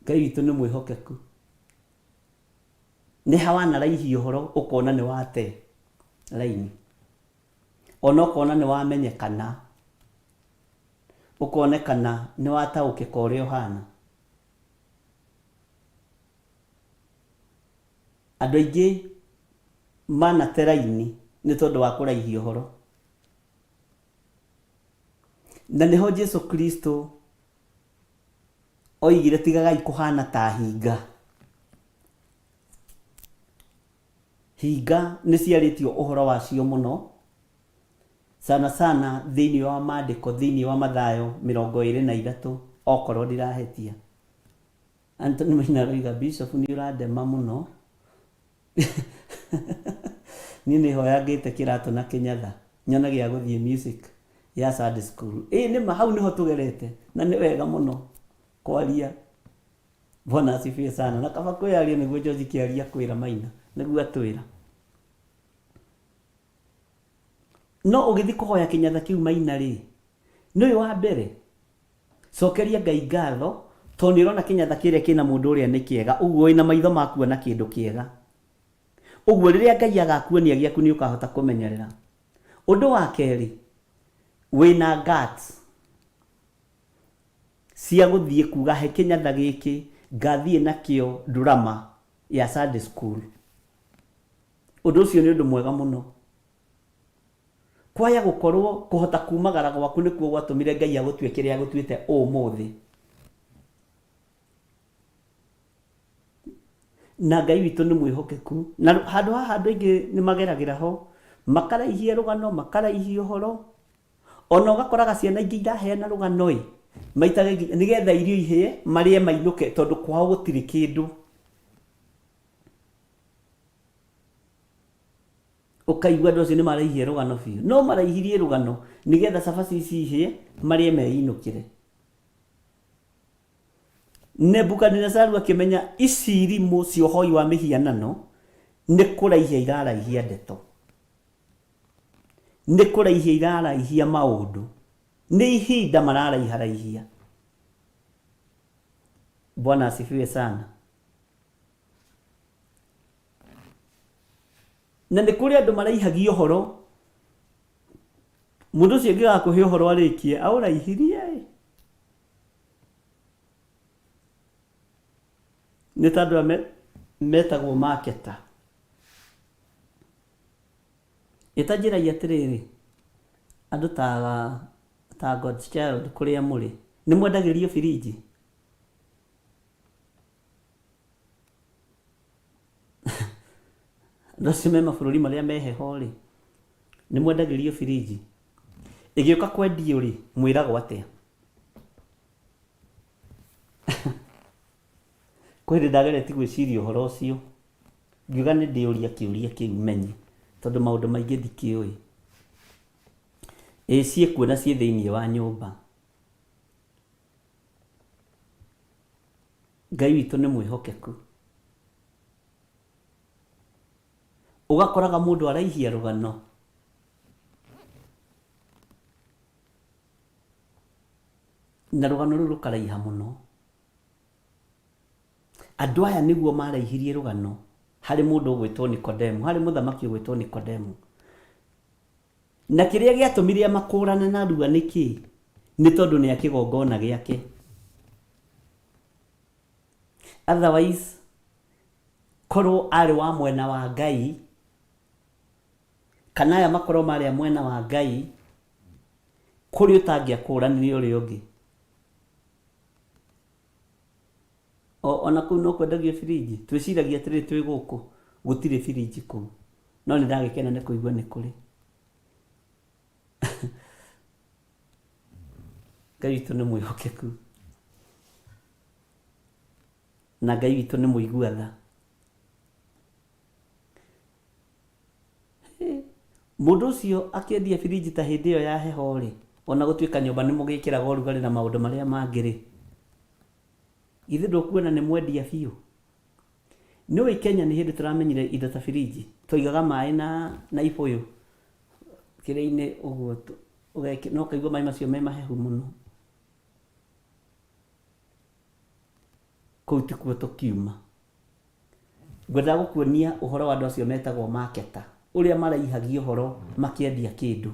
Ngai witu ni mwihokeku ni hawana raihi uhoro ukona ni wate laini ono kona ni wamenyekana ukonekana ni wataukika uria uhana andu aingi mana teraini ni tondu wa kuraihi uhoro na niho Jesu Kristo oigire tigagai kuhana ta hinga ni ciaritio uhoro wacio muno sana sana thiini wa maandiko thiini wa Mathayo 23 okorwo ndirahetia Anthony Maina roiga bishop ni uradema muno ni ni hoyagite kiratu na kinyatha nyona gia guthie music ya Sunday school ni mahau niho tugerete na ni wega muno kwaria bona sifie sana na kaba kwiaria niguo George kiaria kwira Maina niguo atwira no ugithi kuhoya kinyatha kiu Maina ri no yo wa mbere cokeria Ngai ngatho tondu irona kinyatha kiria kina mundu uria ni kiega uguo ina maitho makuona kindu kiega uguo riria Ngai agakuonia giaku ni ukahota kumenyerera undu wa keri wina guts cia guthie kuga he kinyatha giki ngathie nakio drama ya Sunday school undu ucio ni undu mwega muno kwaya gukorwo kuhota kumagara gwaku nikuo gwatumire Ngai agutue kiria agutwite umuthi na Ngai witu ni mwihokeku na handu haha andu aingi ni mageragira ho makaraihie rugano makaraihie uhoro ona ugakoraga ciana ingi iraheana rugano maita nigetha irio ihie marie mainuke tondu kwao gutiri kindu ukaigua andu acio ni maraihie rugano biu no maraihirie rugano nigetha cabaci ici ihie marie meinukire Nebukadnezar akimenya ici irimu cia uhoi wa mihianano ni kuraihia iraraihia ndeto ni kuraihia iraraihia maundu ni ihinda mararaiharaihia Bwana asifiwe sana na ni kuri andu maraihagia uhoro mundu ucio ngigakuhe uhoro arikie auraihirie ni tandu metagwo marketer itajiragia atiriri andu ta God's child kuria muri ni mwendagirio firiji Ndasime mabũrũri maria meheho ri ni mwendagirio firiji igioka kwendio ri mwiragwo atia kwiri ndagereti gwiciria uhoro ucio ngiuga ni ndiuria kiuria kimenye tondu maundu maingi ndikiui cie kuona cie thiini wa nyumba Ngai witu ni mwihokeku ugakoraga mundu araihia rugano na rugano ruru karaiha muno andu aya niguo maraihirie rugano hari mundu ugwitwo Nikodemu hari muthamaki ugwitwo Nikodemu na kiria giatumire makurana na ruga niki ni tondu ni akigongona giake otherwise korwo ari wa mwena wa Ngai kana aya makorwo mari mwena wa Ngai kuri utangiakuranire uri ungi ona kuu no kwendagio firiji twiciragia atiri twi guku gutire firiji kuu no ni ndagikena ni kuigua ni kuri Ngai witu ni mwihokeku na Ngai witu ni muiguatha mundu ucio akiendia firiji ta hindi iyo ya heho ri ona gutuika nyumba ni mugikiraga urugari na maundu maria mangiri ithe ndukuona ni mwendia biu Nĩũĩ Kenya nĩ hĩndĩ tũramenyire indo ta firiji, twaigaga maĩ na ibũyũ kĩrĩa-inĩ ũguo, no ũkaigua maĩ macio me mahehu mũno. Kũu tikuo tũkiuma. Ngwendaga gũkuonia ũhoro wa andũ acio metagwo marketer, ũrĩa maraihagia ũhoro makĩendia kĩndũ.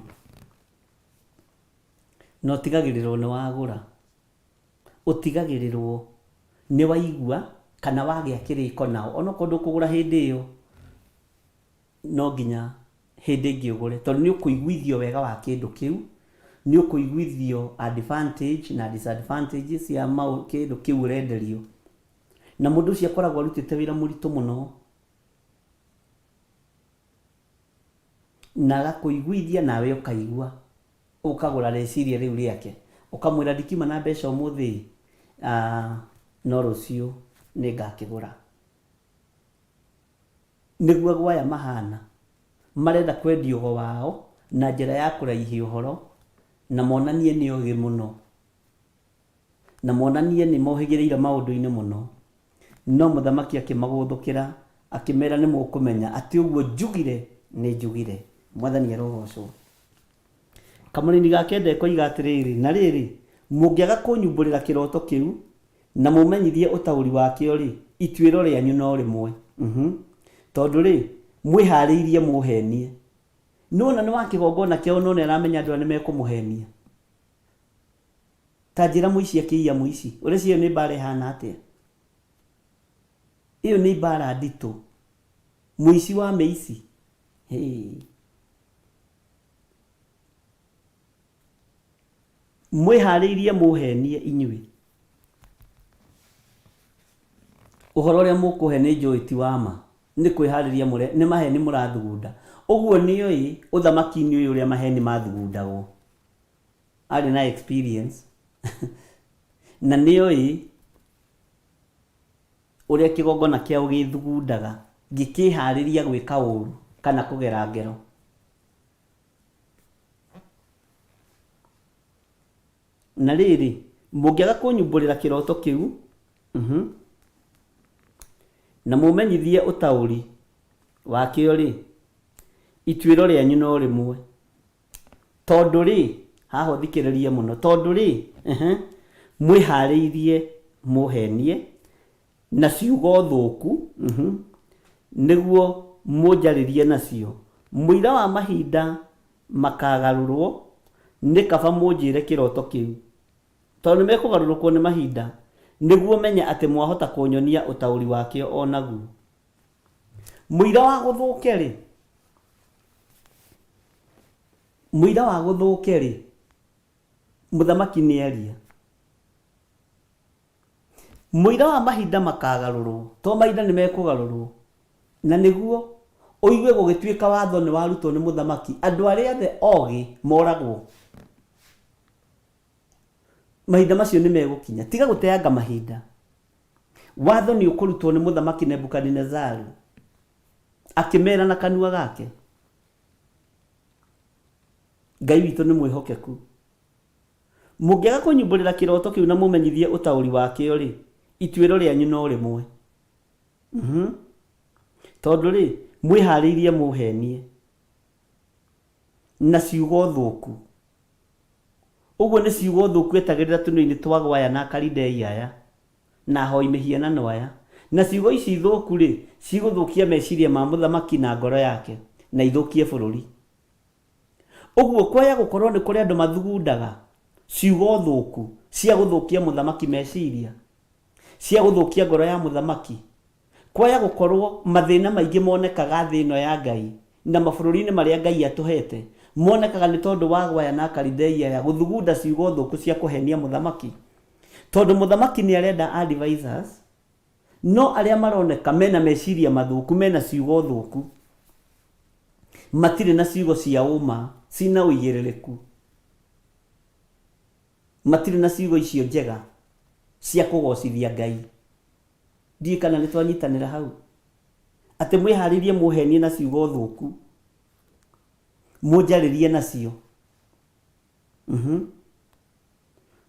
Na ũtigagĩrĩrwo nĩ wagũra, ũtigagĩrĩrwo nĩ waigua kana wagĩa kĩrĩko nao. Ona okorwo ndũkũgũra hĩndĩ ĩyo, no nginya hĩndĩ ĩngĩ ũgũre, tondũ nĩ ũkũiguithio wega wa kĩndũ kĩu, nĩ ũkũiguithio advantage na disadvantages cia kĩndũ kĩu ũrenderio. Na mũndũ ũcio akoragwo arutĩte wĩra mũritũ mũno, na agakũiguithia nawe ũkaigua, ũkagũra rĩciria rĩu rĩake, ũkamwĩra ndikiuma na mbeca ũmũthĩ, no rũciũ nĩ ngakĩgũra. Nĩguo gwaya mahana, marenda kwendia ũgo wao na njĩra ya kũraihia ũhoro, na monanie nĩ ũgĩ mũno, na monanie nĩ mohĩgĩrĩire maũndũ-inĩ mũno. No mũthamaki akĩmagũthũkĩra, akĩmera nĩ mũkũmenya atĩ ũguo njugire nĩ njugire. Mwathani arogocwo. Kamũrĩni gake ndekoiga atĩrĩrĩ, na rĩrĩ, mũngĩaga kũnyumbũrĩra kĩroto kĩu na mũmenyithie ũtaũri wakĩo rĩ, ituĩro rĩanyu no rĩmwe. Tondũ rĩ, mwĩharĩirie mũhenie. Nona nĩ wa kĩgongona kĩao, no nĩ aramenya andũ nĩ mekũmũhenia. Ta njĩra mũici akĩiya mũici, ũreciria nĩ mbara ĩhana atĩa? Iyo nĩ mbara nditũ. Mũici wa mĩici. Mwĩharĩirie mũhenie inyuĩ. Ũhoro ũrĩa mũkũhe nĩ njũĩ ti wa ma. Nĩ kwĩharĩria nĩ maheni mũrathugunda. Ũguo nĩoĩ ũthamaki-inĩ ũyũ ũrĩa maheni mathugundagwo. Arĩ na experience. Na nĩoĩ ũrĩa kĩgongona kĩao gĩthugundaga, gĩkĩharĩria gwĩka ũru kana kũgera ngero. Na rĩrĩ, mũngĩaga kũnyumbũrĩra kĩroto kĩu, na mũmenyithie ũtaũri wakĩo rĩ, ituĩro rĩanyu no rĩmwe. Tondũ rĩ, haha thikĩrĩrie mũno, tondũ rĩ, mwĩharĩirie mũhenie na ciugo thũku, nĩguo mũnjarĩrie nacio. Mũira wa mahinda makagarũrwo, nĩ kaba mũnjĩre kĩroto kĩu. Tondũ nĩ mekũgarũrũkwo nĩ mahinda, nĩguo menye atĩ mwahota kũnyonia ũtaũri wakĩo onaguo. Mũira wa gũthũke rĩ, mũira wa gũthũke rĩ, mũthamaki nĩ aria. Mũira wa mahinda makagarũrwo, to mahinda nĩ mekũgarũrwo. Na nĩguo ũigue gũgĩtuĩka watho nĩ warutwo nĩ mũthamaki, andũ arĩa othe ogĩ moragwo. Mahinda macio nĩ megũkinya. Tiga gũteanga mahinda. Watho nĩ ũkũrutwo nĩ mũthamaki Nebukadnezari, akĩmera na kanua gake. Ngai witũ nĩ mwĩhokeku. Mũngĩaga kũnyumbũrĩra kĩroto kĩu na mũmenyithie ũtaũri wakĩo rĩ, ituĩro rĩanyu no rĩmwe. Tondũ rĩ, mwĩharĩirie mũhenie na ciugo thũku. Ũguo nĩ ciugo thũku etagĩrĩra tũnua-inĩ twa gwaya na Akalidei aya na ahoi mĩhianano aya. Na ciugo ici thũku rĩ, cigũthũkia meciria ma mũthamaki na ngoro yake, na ithũkie bũrũri. Ũguo kwaya gũkorwo nĩ kũrĩ andũ mathugundaga ciugo thũku cia gũthũkia mũthamaki meciria, cia gũthũkia ngoro ya mũthamaki. Kwaya gũkorwo mathĩna maingĩ monekaga thĩ ĩno ya Ngai na mabũrũri-inĩ marĩa Ngai atũhete, monekaga nĩ tondũ wa gwaya na Akalidei aya gũthugunda ciugo thũku cia kũhenia mũthamaki. Tondũ mũthamaki nĩ arenda advisors, no arĩa maroneka mena meciria mathũku, mena ciugo thũku, matirĩ na ciugo cia ũma, cina ũigĩrĩrĩku. Matirĩ na ciugo icio njega cia kũgocithia Ngai. Ndiĩ kana nĩ twanyitanĩra hau. Atĩ mwĩharĩrie mũhenie na ciugo thũku, mũnjarĩrie nacio.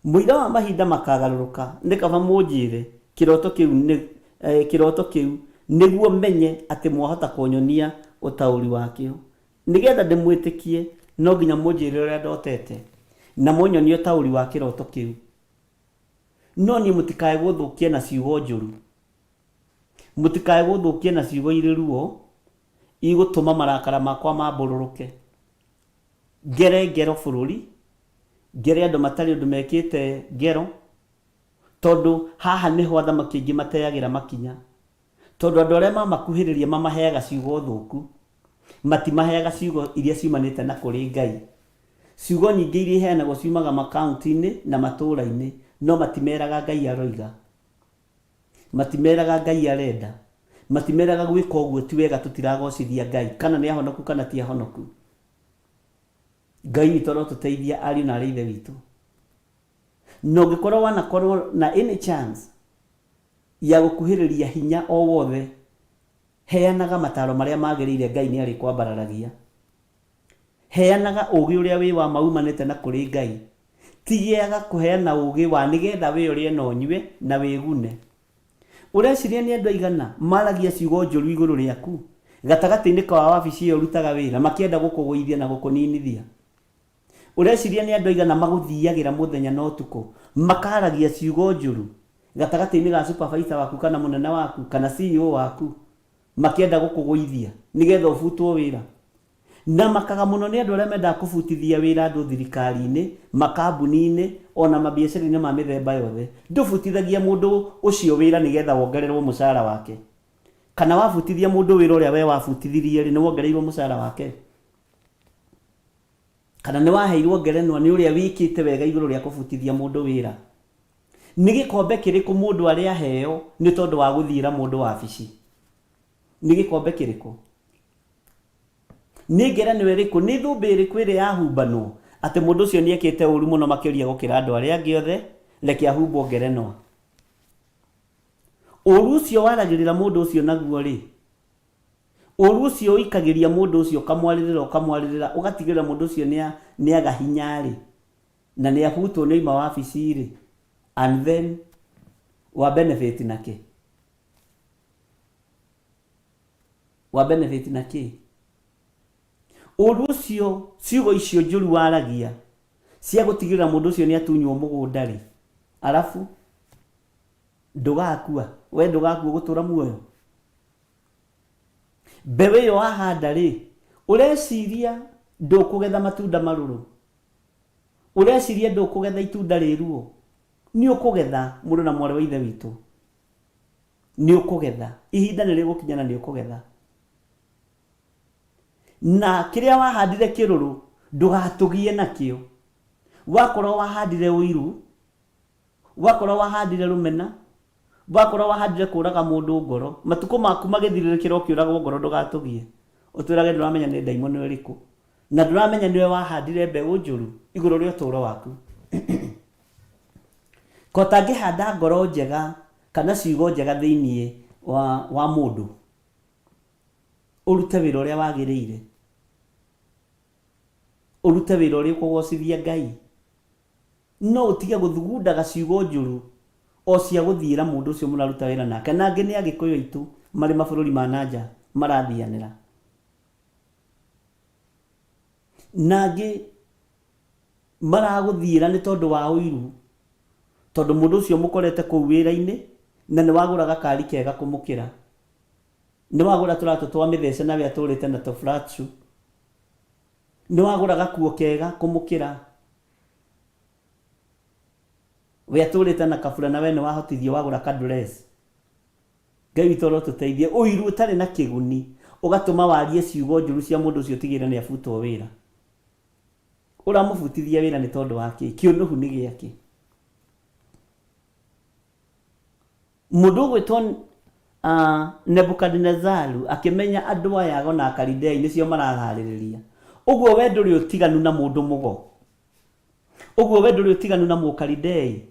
Mũira wa mahinda makagarũrũka, nĩ kaba mũnjĩre kĩroto kĩu niguo menye ati mwahota kunyonia utauri wakio nigetha ndimwitikie no nginya munjire uria ndotete na munyonie utauri wa kiroto kiu no ni mutikae guthukia na ciugo njuru mutikae guthukia na ciugo iri ruo igutuma marakara makwa mambururuke ngero bururi ngere andu matari undu mekite ngero tondu haha niho athamaki aingi mateagira makinya tondu andu aria mamakuhiriria mamaheaga ciugo thuku matimaheaga ciugo iria ciumanite na kuri Ngai ciugo nyingi iria iheanagwo ciumaga makaunti-ini na matura-ini no matimeraga Ngai aroiga matimeraga Ngai arenda matimeraga gwika uguo ti wega tutiragocithia Ngai kana ni ahonoku kana ti ahonoku Ngai witũ no tuteithia ariũ na ithe witũ no ngikorwo wanakorwo na any chance ya gukuhiriria hinya o wothe heanaga mataro maria magirire Ngai ni ari kwambararagia heanaga ugi uria wi wa maumanite na kuri Ngai tigiaga kuheana ugi wa nigetha wi uria no nyue na wigune ureciria ni andu aigana maragia ciugo njuru iguru riaku gatagati-ini ka wabici iyo rutaga wira makienda gukuguithia na gukuninithia ureciria ni andu aigana maguthiagira muthenya na utuku makaragia ciugo njuru gatagati-ini ga supervisor waku kana munene waku kana CEO waku makienda gukuguithia nigetha ufutwo wira na makaga muno ni andu aria menda kubutithia wira andu thirikari-ini makambuni-ini ona mabiacara-ini ma mithemba yothe ndubutithagia mundu ucio wira nigetha wongererwo mushara wake kana wabutithia mundu wira uria we wabutithirie ni wongereirwo mushara wake kana ni waheirwo ngerenwa ni uria wikite wega iguru ria kubutithia mundu wira ni gikombe kiriku mundu ari aheo ni tondu wa guthira mundu wabici ni gikombe kiriku ni ngerenwa iriku ni thumbi iriku iri yahumbanwo ati mundu ucio ni ekite uru muno makiria gukira andu aria angi othe reke ahumbwo ngerenwa uru ucio waragirira mundu ucio naguo ri uru ucio ikagiria mundu ucio kamwaririra ugatigirira mundu ucio ni agahinyari na ni ahutwo ni ima wabici ri and then wa benefit nake uru ucio ciugo icio njuru waragia cia gutigirira mundu ucio ni atunywo mugunda ri alafu ndugakua we ndugakua gutura muoyo mbewe yo ahanda ri ureciria ndukugetha matunda maruru ureciria ndukugetha itunda riruo ni ukugetha mundu na mwari wa ithe witu ni ukugetha ihinda ni rigukinyana ni ukugetha na kiria wahandire kiruru ndugatugie nakio wakorwo wahandire uiru wakorwo wahandire rumena wakorwo wahandire kuraga mundu ngoro matuko maku magithirikira ukiuragwo ngoro ndugatugie utwirage nduramenya ni daimoni uriku na nduramenya niwe wahandire mbegu njuru iguru ria uturo waku kotangi handa ngoro njega kana ciugo njega thiini wa mundu urute wira uria wagiriire urute wira uria kugocithia Ngai no utige guthugundaga ciugo njuru o cia guthira mundu ucio muraruta wira nake na angi ni agikuyu itu mari mabururi ma nanja marathianira nagi maraguthira ni tondu wa uiru tondu mundu ucio mukorete ku wira-ini na ni waguraga kari kega kumukira ni wagura turatu twa mithece na we aturite na to flat shoe ni waguraga kuo kega kumukira we aturite na kafura na we ni wahotithio wagura ka dress Ngai witoro tuteithie uiru utari na kiguni ugatuma warie ciugo njuru cia mundu ucio tigire ni abutwo wira uramubutithia wira ni tondu wake kiunuhu ni giake mundu gwitwo Nebukadnezaru akimenya andu ayago na Kalidei nicio marahaririria uguo we nduri utiganu na mundu mugo uguo we nduri utiganu na Mukalidei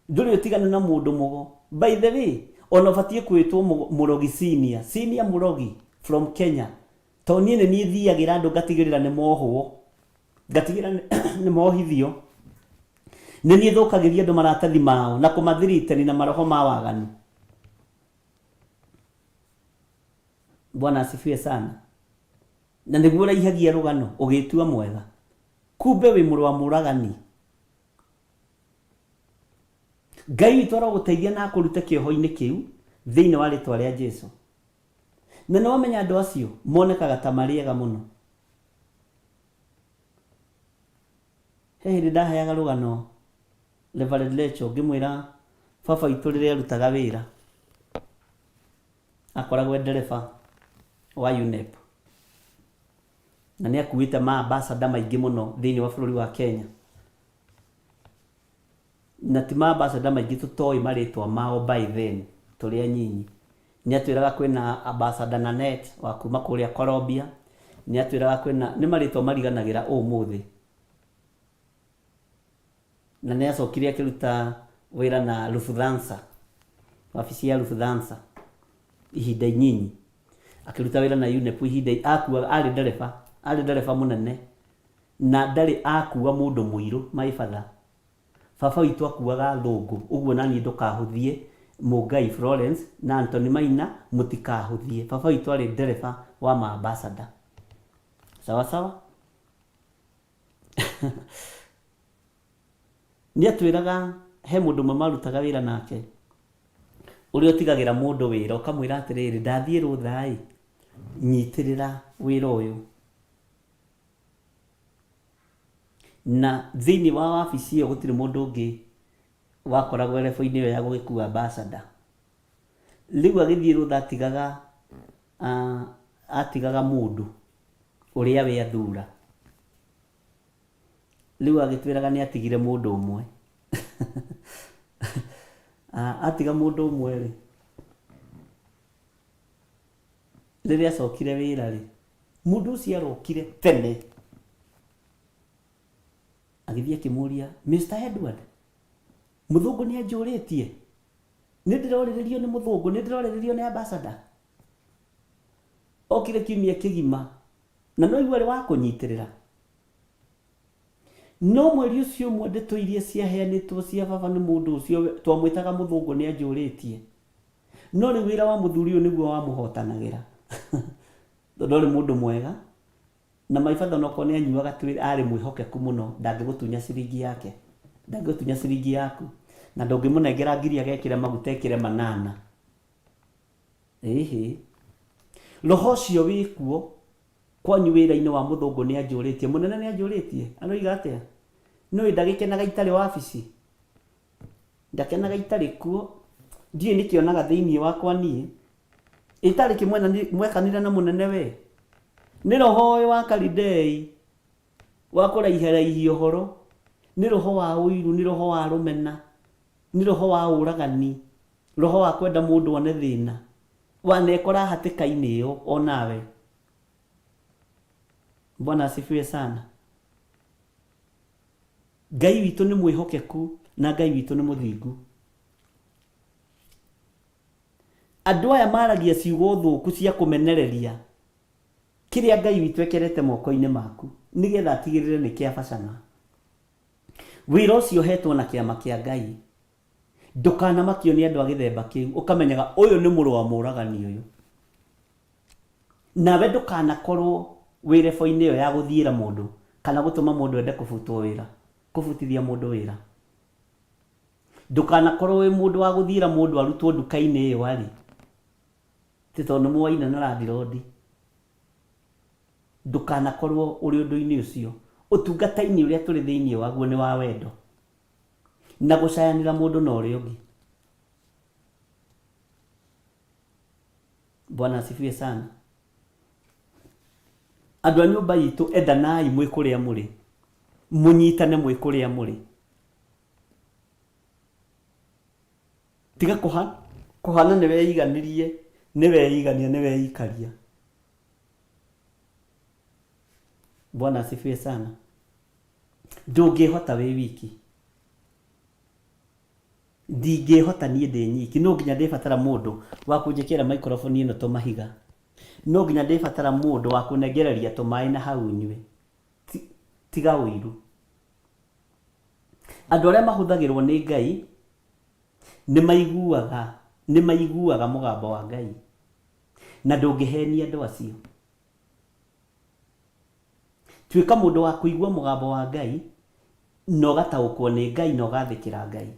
nduri utiganu na mundu mugo by the way ono batie kwitwo murogi senior murogi from Kenya to nie ni thiagira andu ngatigirira ni mohwo ngatigirira ni mohithio ni thukagiria andu maratathi mao na kumathiritani na maroho ma waganu Bwana asifiwe sana. Na niguo raihagia rugano ugitua mwega, kumbe wi mũrũ wa mũragani. Ngai witũ aroguteithia na akũrute kĩoho-inĩ kĩu thĩinĩ wa rĩtwa rĩa Jesũ. Na nĩ wamenya andũ acio monekaga ta marĩega mũno. He hĩndĩ ndaheaga rũgano Reverend Lecho ngĩmwĩra baba witũ rĩrĩa arutaga wĩra akoragwo ndereba wa UNEP na nĩ akuĩte maambassador maingĩ mũno thĩinĩ wa bũrũri wa Kenya. Na ti maambassador maingĩ tũtoĩ marĩtwa mao by then tũrĩ anyinyi. Nĩ atwĩraga kwĩna ambassador Nanet wa kuma kũrĩa Colombia, nĩ atwĩraga kwĩna nĩ marĩtwa mariganagĩra ũmũthĩ. Na nĩ acokire akĩruta wĩra na Lufthansa, wabici ya Lufthansa ihinda inyinyi, akĩruta wĩra na UNEP ihinda akuaga, arĩ ndereba mũnene na ndarĩ akua mũndũ mũirũ maibadha. Baba witũ akuaga thũngũ, ũguo naniĩ ndũkahũthie Mũngai Florence na Anthony Maina mũtikahũthie. Baba witũ arĩ ndereba wa maambassador. Sawa sawa. Nĩ atwĩraga he mũndũ ũmwe marutaga wĩra nake ũrĩa ũtigagĩra mũndũ wĩra, ũkamwĩra atĩrĩrĩ, ndathiĩ rũtha-ĩ, nyitĩrĩra wĩra ũyũ. Na thĩinĩ wa wabici ĩyo gũtirĩ mũndũ ũngĩ wakoragwo rebo-inĩ ĩyo ya gũgĩkua ambassador. Rĩu agĩthiĩ rũtha atigaga mũndũ ũrĩa we athura. Rĩu agĩtwĩraga nĩ atigire mũndũ ũmwe. Atiga mũndũ ũmwe rĩ, rĩrĩa acokire wĩra rĩ, mũndũ ũcio arokire tene agĩthiĩ akĩmũria, Mr. Edward, mũthũngũ nĩ anjũrĩtie, nĩ ndĩrorĩrĩrio nĩ mũthũngũ, nĩ ndĩrorĩrĩrio nĩ ambassador. Okire kiumia kĩgima na no igwe wa kũnyitĩrĩra. No mweri ũcio ũmwe ndeto iria ciaheanĩtwo cia baba nĩ mũndũ ũcio twamwĩtaga mũthũngũ nĩ anjũrĩtie, no rĩu wĩra wa mũthuri ũyũ nĩguo wamũhotanagĩra. Tondũ arĩ mũndũ mwega na maibadha onokorwo nĩ anyuaga arĩ mwĩhokeku mũno, ndangĩgũtunya ciringi yake, ndangĩgũtunya ciringi yaku, na ndũngĩmũnengera ngiri agekĩra maguta ekĩre manana. Ĩhĩ roho ũcio wĩkuo kwanyu wĩra-inĩ wa mũthũngũ nĩ anjũrĩtie, mũnene nĩ anjũrĩtie, aroiga atĩa? Nĩwe ndagĩkenaga itarĩ wabici, ndakenaga itarĩ kuo, ndiĩ nĩkĩonaga thĩinĩ wakwa niĩ itarĩ kĩmwekanire na mũnene we. Nĩ roho ũyũ wa Kalidei wa kũraiharaihia ũhoro, nĩ roho wa ũiru, nĩ roho wa rũmena, nĩ roho wa ũragani, roho wa kwenda mũndũ one thĩna, wanekora hatĩka-inĩ ĩyo onawe. Bwana asifiwe sana. Ngai witũ nĩ mwĩhokeku na Ngai witũ nĩ mũthingu. Andũ aya maragia ciugo thũku cia kũmenereria kĩrĩa Ngai witũ ekerete moko-inĩ maku nĩgetha atigĩrĩre nĩ kĩabacana. Wĩra ũcio hetwo na kĩama kĩa Ngai, ndũkanamakio nĩ andũ a gĩthemba kĩu, ũkamenyaga ũyũ nĩ mũrũ wa mũragani ũyũ. Nawe ndũkanakorwo wĩ rebo-inĩ ĩyo ya gũthiĩra mũndũ kana gũtũma mũndũ ende kũbutwo wĩra, kũbutithia mũndũ wĩra. Ndũkanakorwo wĩ mũndũ wa gũthiĩra mũndũ arutwo nduka-inĩ ĩyo arĩ ti tondũ nĩ mũwaina na randirodi. Ndũkanakorwo ũrĩ ũndũ-inĩ ũcio. Ũtungata-inĩ ũrĩa tũrĩ thĩinĩ waguo nĩ wa wendo na gũcayanĩra mũndũ na ũrĩa ũngĩ. Bwana asifiwe sana. Andũ a nyũmba itũ endanai mwĩ kũrĩa mũrĩ, mũnyitane mwĩ kũrĩa mũrĩ. Tiga kũhana nĩ weiganirie, nĩ weigania, nĩ weikaria. Bwana asifiwe sana. Ndũngĩhota wĩ wiki, ndingĩhota niĩ ndĩ nyiki. No nginya ndĩbatara mũndũ wa kũnjĩkĩra microphone ĩno tũmahiga, no nginya ndĩbatara mũndũ wa kũnengereria tũmaĩ na hau nyue. Tiga ũiru. Andũ arĩa mahũthagĩrwo nĩ Ngai nĩ maiguaga mũgambo wa Ngai. na ndũngĩhenia andũ acio. Tuĩka mũndũ wa kũigua mũgambo wa Ngai na ũgataũkwo nĩ Ngai na ũgathĩkĩra Ngai.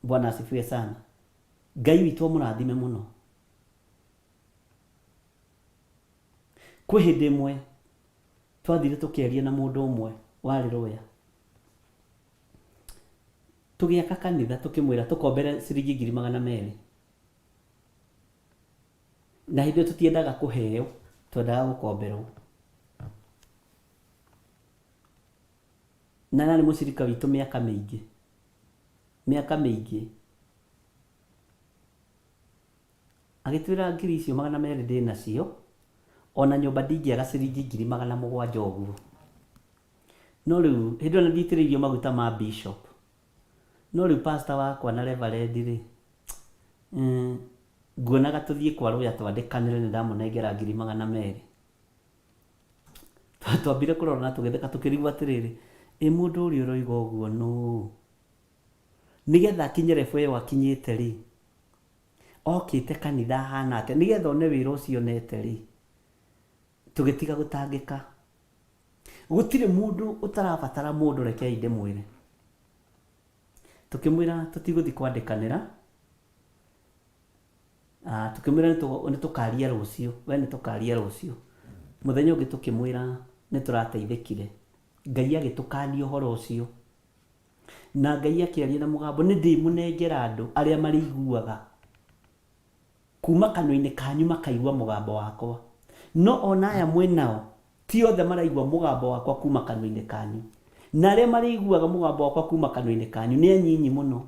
Bwana asifiwe sana. Ngai witũ mũrathime mũno. Kwĩ hĩndĩ ĩmwe twathire tũkĩaria na mũndũ ũmwe warĩ Rũya. Tũgĩaka kanitha tũkĩmwĩra tũkombere ciringi 200,000. Na hĩndĩ tũtiendaga kũheo, twendaga gũkomberwo. Na nĩ mũcirika witũ mĩaka mĩingĩ. Agĩtwĩra ngiri icio 200 ndĩ nacio, ona nyũmba ndingĩaga ciringi 700,000 ũguo. No rĩu hĩndĩ ĩyo nditĩrĩirio maguta ma bishop. No rĩu pastor wakwa na reverend rĩ, nguonaga tũthiĩ kwa Rũya twandĩkanĩre nĩ ndamũnengera 200,000. Twambire kũrora na tũgĩtheka tũkĩrigwo atĩrĩrĩ, mũndũ ũrĩa ũroiga ũguo nũ? Nĩgetha akinye level ĩyo akinyĩte rĩ, okĩte kanitha hana atĩa, nĩgetha one wĩra ũcio onete rĩ, tũgĩtiga gũtangĩka. Gũtirĩ mũndũ ũtarabatara mũndũ, rekei ndĩmwĩre. Tukimwira tutigũthi kwandĩkanĩra, tukimwira nĩ tũkaria rũciũ, we nĩ tũkaria rũciũ. Mũthenya ũngĩ tukimwira nĩ tũrateithĩkire. Ngai agĩtũkania ũhoro ũcio. Na Ngai akĩaria na mũgambo, nĩ ndĩmũnengera andũ arĩa marĩiguaga kuma kanua-inĩ kanyu makaigua mũgambo wakwa. No ona aya mwenao ti othe maraigua mũgambo wakwa kuma kanua-inĩ kanyu. Na arĩa marĩiguaga mũgambo wakwa kuma kanua-inĩ kanyu nĩ anyinyi mũno.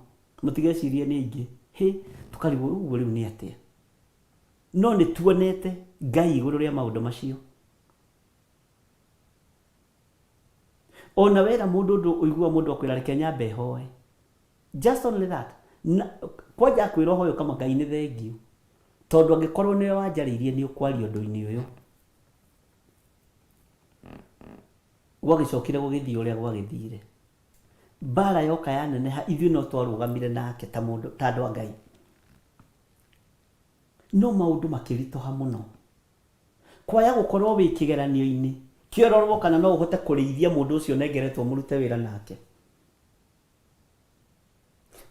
Mũtigecirie nĩ aingĩ. Tũkarigwo ũguo rĩu nĩ atĩa. No nĩ tuonete Ngai igũrũ rĩa maũndũ macio. Ona wera mũndũ ũndũ ũigua mũndũ akwĩra reke nyambe hoe. Just only that. Kwanja akwĩra hoyo kama Ngai nĩ thengiũ. Tondũ angĩkorwo nĩwe wanjarĩirie nĩ ũkwaria ũndũ-inĩ ũyũ. Gwagĩcokire gũgĩthiĩ ũrĩa gwagĩthire. Mbara yoka yaneneha, ithuĩ no twarũgamire nake ta mũndũ, ta andũ a Ngai. No maũndũ makĩritũha mũno. Kwaya gũkorwo wĩ kĩgeranio-inĩ, kĩororwo kana no ũhote kũrĩithia mũndũ ũcio nengeretwo mũrute wĩra nake.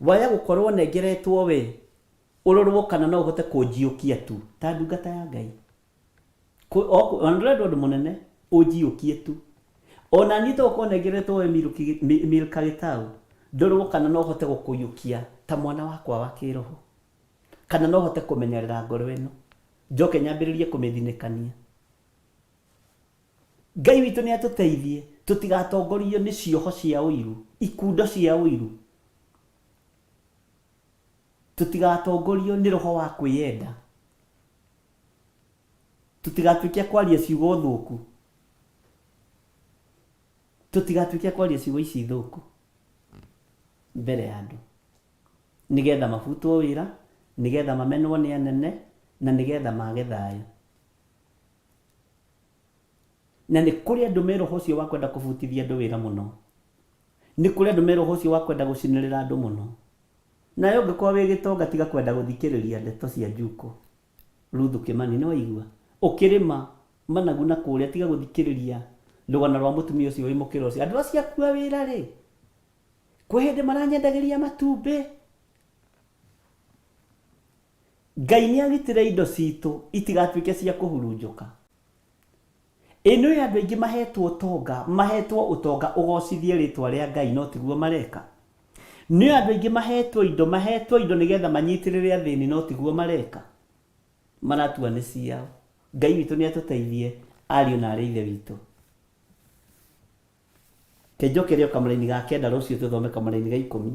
Waya gũkorwo nengeretwo we, ũrorwo kana no ũhote kũnjiũkia tu, ta ndungata ya Ngai. Ona ndũrenda ũndũ mũnene, ũnjiũkie tu. Ona niĩ tũgũkorwo nengeretwo we Milka Gĩtaũ, ndorwo kana no ũhote gũkũiyũkia ta mwana wakwa wa kĩroho. Kana no ũhote kũmenyerera ngoro ĩno, njoke nyambĩrĩrie kũmĩthinĩkania. Ngai witũ nĩ atũteithie tũtigatongorio nĩ cioho cia ũiru, ikundo cia ũiru. Tũtigatongorio nĩ roho wa kwĩyenda. Tũtigatuĩke kwaria ciugo thũku. Tũtigatuĩke kwaria ciugo ici thũku mbere ya andũ. Nĩgetha mabutwo wĩra, nĩgetha mamenwo nĩ anene, na nĩgetha mage thayũ. Na nĩ kũrĩ andũ me roho ũcio wa kwenda kũbutithia andũ wĩra mũno. Nĩ kũrĩ andũ me roho ũcio wa kwenda gũcinĩrĩra andũ mũno. Nawe ũngĩkorwo wĩ gĩtonga tiga kwenda gũthikĩrĩria ndeto cia njuko. Ruthu Kĩmani nĩ waigua. Ũkĩrĩma managu na kũrĩa tiga gũthikĩrĩria rũgano rwa mũtumia ũcio wĩ mũkĩra ũcio. Andũ acio akua wĩra rĩ, kwĩ hĩndĩ maranyendagĩria matumbĩ. Ngai nĩ agitĩre indo citũ itigatuĩke cia kũhurunjũka. Ĩno ya andũ aingĩ mahetwo ũtonga ũgocithie rĩtwa rĩa Ngai, no tiguo mareka. Nĩ andũ aingĩ mahetwo indo nĩgetha manyitĩrĩre athĩni, no tiguo mareka. Maratua nĩ ciao. Ngai witũ nĩ atũteithie, ariũ na arĩ ithe witũ. Kĩnjokere kamũraini ga 9 rũciũ tũthome kamũraini ga 10.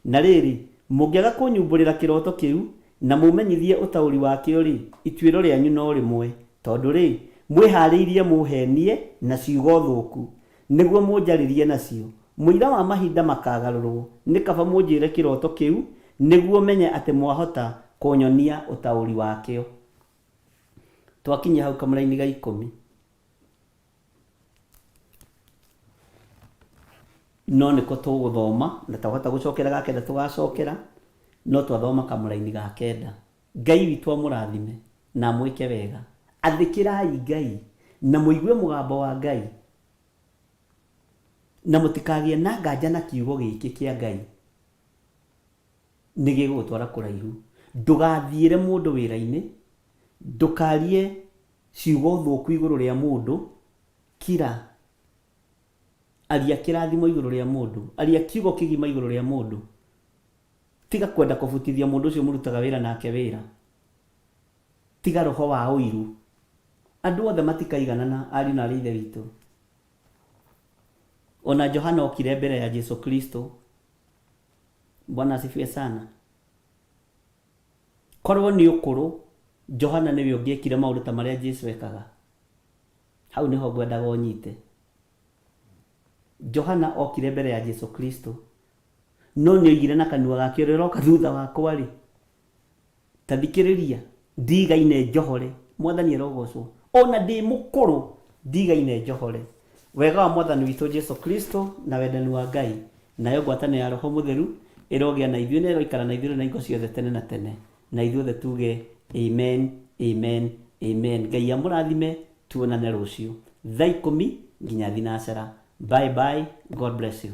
Na rĩrĩ, mũngĩaga kũnyumbũrĩra kĩroto kĩu na mũmenyithie ũtaũri wakĩo rĩ, ituĩro rĩanyu no rĩmwe. Tondũ rĩ, mwĩharĩirie mũhenie na ciugo thũku nĩguo mũnjarĩrie nacio. Mũira wa mahinda makagarũrwo, nĩ kaba mũnjĩre kĩroto kĩu nĩguo menye atĩ mwahota kũnyonia ũtaũri wakĩo. Twakinya hau kamũraini ga 10. No nĩko tũgũthoma na twahota gũcokera ga 9 tũgacokera, no twathoma kamũraini ga 9. Ngai witũ amũrathime na mwĩke wega. Athĩkĩrai Ngai na mũigue mũgambo wa Ngai, na mũtikagĩe na nganja na kiugo gĩkĩ kĩa Ngai, nĩ gĩgũgũtwara kũraihu. Ndũgathiĩre mũndũ wĩra-inĩ, ndũkarie ciugo thũku igũrũ rĩa mũndũ, kira aria kĩrathimo igũrũ rĩa mũndũ, aria kiugo kĩgima igũrũ rĩa mũndũ. Tiga kwenda kũbutithia mũndũ ũcio mũrutaga wĩra nake wĩra. Tiga roho wa ũiru. Andũ othe matikaiganana, ariũ na aarĩ a Ithe witũ. Ona Johana okire mbere ya Yesu Kristo. Bwana asifiwe sana. Korwo nĩ ũkũrũ, Johana nĩwe ũngĩekire maũndũ ta marĩa Jesu ekaga. Hau nĩho ngwendaga ũnyite. Johana okire mbere ya Yesu Kristo, no nĩoigire na kanua gake, ũrĩa ũroka thutha wakwa rĩ, ta thikĩrĩria, ndigaine njohore. Mwathani arogocwo. Ona ndĩ mũkũrũ, ndigaine njohore. Wega wa Mwathani witũ Yesu Kristo na wendani wa Ngai nayo ngwatanĩro ya Roho Mũtheru ĩrogĩa na ithuĩ na ĩroikara na ithuĩ na hingo ciothe tene na tene. Na ithuothe tuge amen, amen, amen. Ngai amũrathime, tuonane rũciũ thaa 10 nginya thinacara. Bye bye. God bless you.